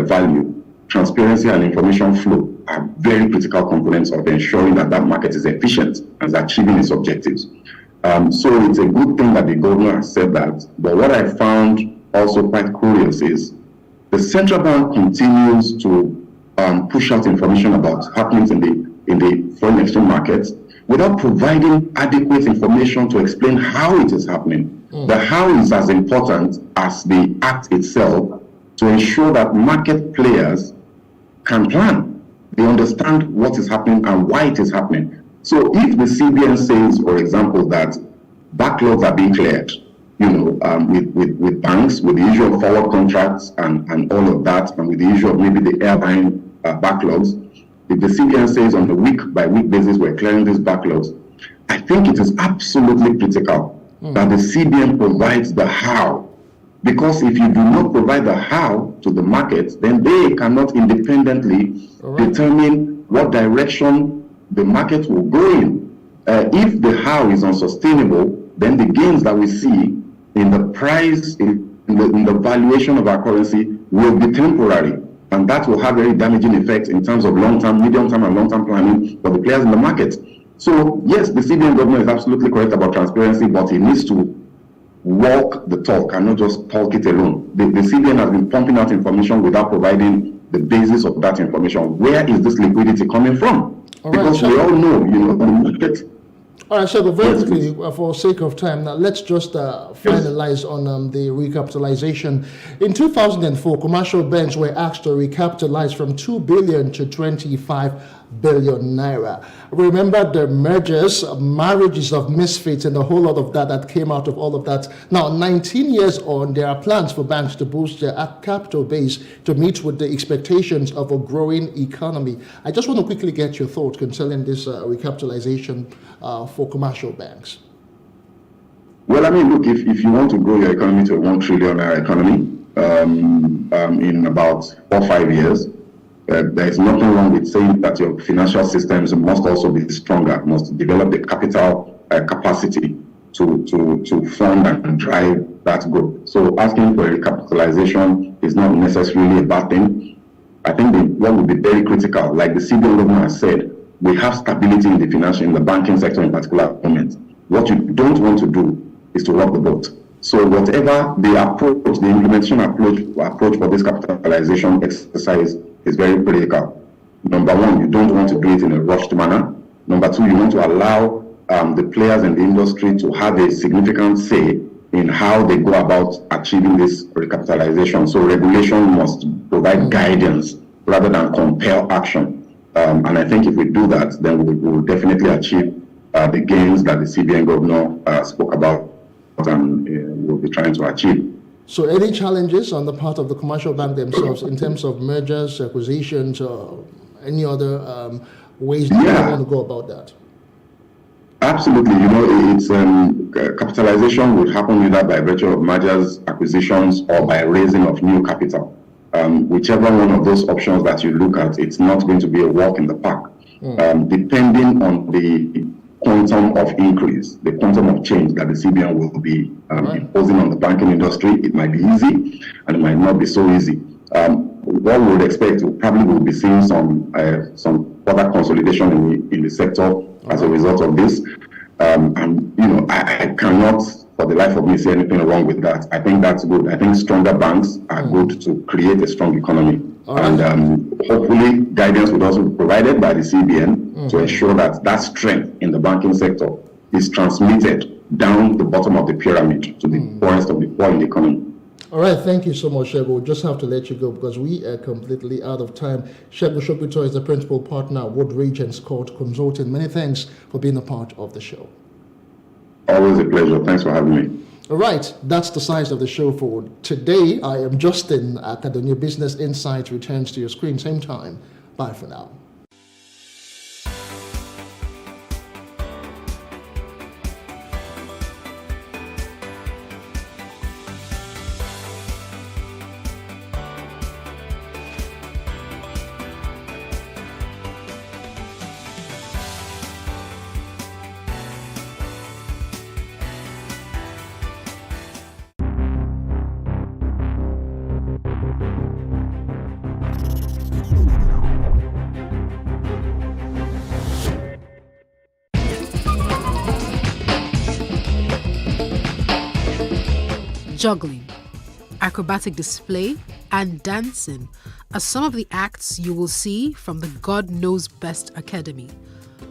value, transparency and information flow are very critical components of ensuring that that market is efficient and is achieving its objectives. So it's a good thing that the governor has said that. But what I found also quite curious is the central bank continues to push out information about happenings in the foreign exchange markets without providing adequate information to explain how it is happening. The how is as important as the act itself to ensure that market players can plan. They understand what is happening and why it is happening. So if the CBN says, for example, that backlogs are being cleared, with banks, with the issue of forward contracts and all of that, and with the issue of maybe the airline backlogs, if the CBN says on a week-by-week basis we're clearing these backlogs, I think it is absolutely critical that the CBN provides the how. Because if you do not provide the how to the market, then they cannot independently determine what direction the market will go in. If the how is unsustainable, then the gains that we see in the price, in the valuation of our currency will be temporary. And that will have very damaging effects in terms of long-term, medium-term, and long-term planning for the players in the market. So, yes, the CBN governor is absolutely correct about transparency, but he needs to walk the talk and not just talk it alone. The CBN has been pumping out information without providing the basis of that information. Where is this liquidity coming from? Because we all know, the market. All right, so very quickly, for sake of time, now let's just finalize on the recapitalization. In 2004, commercial banks were asked to recapitalize from 2 billion to 25 billion naira. Remember the marriages of misfits, and a whole lot of that came out of all of that. Now, 19 years on, there are plans for banks to boost their capital base to meet with the expectations of a growing economy. I just want to quickly get your thoughts concerning this recapitalization for commercial banks. Well, I mean, look, if you want to grow your economy to a 1 trillion naira economy in about 4 or 5 years, there is nothing wrong with saying that your financial systems must also be stronger, must develop the capital capacity to fund and drive that growth. So asking for a recapitalization is not necessarily a bad thing. I think what would be very critical, like the CBN governor has said, we have stability in the banking sector in particular moment. What you don't want to do is to rock the boat. So whatever the approach, the implementation approach for this capitalization exercise is very critical. Number one, you don't want to do it in a rushed manner. Number two, you want to allow the players in the industry to have a significant say in how they go about achieving this recapitalization. So regulation must provide guidance rather than compel action. And I think if we do that, then we will definitely achieve the gains that the CBN governor spoke about and will be trying to achieve. So any challenges on the part of the commercial bank themselves in terms of mergers, acquisitions, or any other ways that you want to go about that? Absolutely. It's capitalization would happen either by virtue of mergers, acquisitions, or by raising of new capital. Whichever one of those options that you look at, it's not going to be a walk in the park. Depending on the quantum of increase, the quantum of change that the CBN will be imposing on the banking industry, it might be easy and it might not be so easy. What we would expect, probably will be seeing some further consolidation in the sector as a result of this. I cannot, for the life of me, say anything wrong with that. I think that's good. I think stronger banks are good to create a strong economy. And hopefully guidance would also be provided by the CBN to ensure that strength in the banking sector is transmitted down the bottom of the pyramid to the poorest of the poor in the economy. All right, thank you so much, Segun. We'll just have to let you go because we are completely out of time. Segun Sokrito is the principal partner at Wood Regents Court Consulting. Many thanks for being a part of the show. Always a pleasure. Thanks for having me. All right, that's the size of the show for today. I am Justin Akadonia. Business Insights returns to your screen same time. Bye for now. Juggling, acrobatic display, and dancing are some of the acts you will see from the God Knows Best Academy,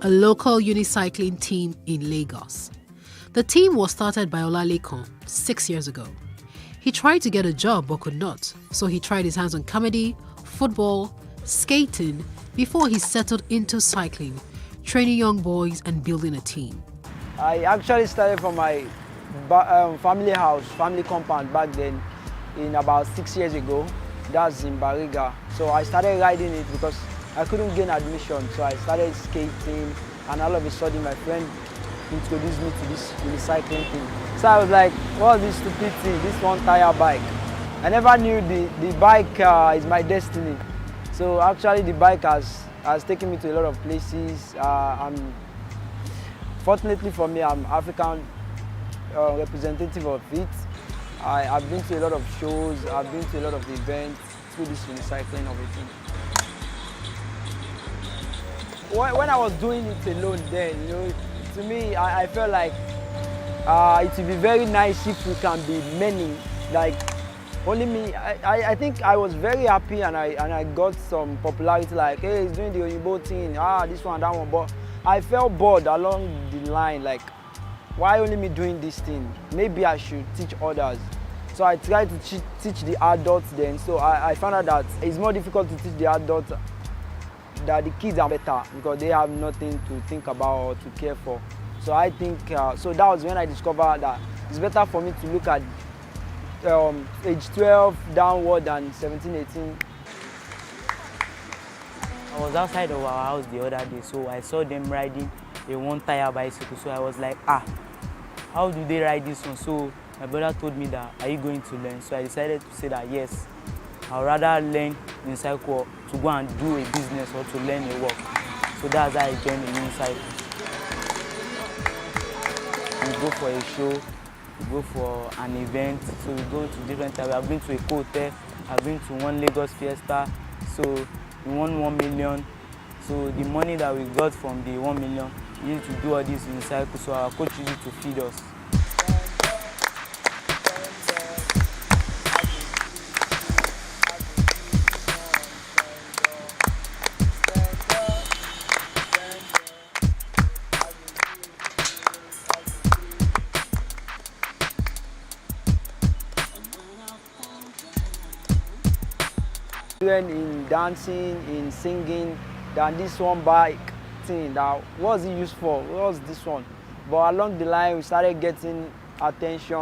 a local unicycling team in Lagos. The team was started by Olalekan 6 years ago. He tried to get a job but could not, so he tried his hands on comedy, football, skating, before he settled into cycling, training young boys and building a team. I actually started from my family compound back then in about 6 years ago. That's in Bariga. So I started riding it because I couldn't gain admission. So I started skating and all of a sudden my friend introduced me to this recycling thing. So I was like, what's this stupid thing, this one tire bike? I never knew the bike is my destiny. So actually the bike has taken me to a lot of places. Fortunately for me, I'm African representative of it. I've been to a lot of shows, I've been to a lot of events through this recycling of it. When I was doing it alone then, to me, I felt like it would be very nice if we can be many, like only me. I think I was very happy and I got some popularity, like, hey, he's doing the Oyibo thing, this one, that one, but I felt bored along the line, like, why only me doing this thing? Maybe I should teach others. So I tried to teach the adults then. So I found out that it's more difficult to teach the adults, that the kids are better because they have nothing to think about or to care for. So I think, so that was when I discovered that it's better for me to look at age 12 downward than 17, 18. I was outside of our house the other day, so I saw them riding a one-tire bicycle. So I was like, how do they ride this one? So my brother told me that, are you going to learn? So I decided to say that yes, I'd rather learn in cycle to go and do a business or to learn a work. So that's how I joined the unicycle. We go for a show, we go for an event, so we go to different times. I've been to a hotel, I've been to one Lagos Fiesta, So we won 1 million. So the money that we got from the 1 million, we used to do all this in cycle. So our coach used to feed us. In dancing, in singing, than this one bike thing. That what was it used for? What was this one? But along the line, we started getting attention.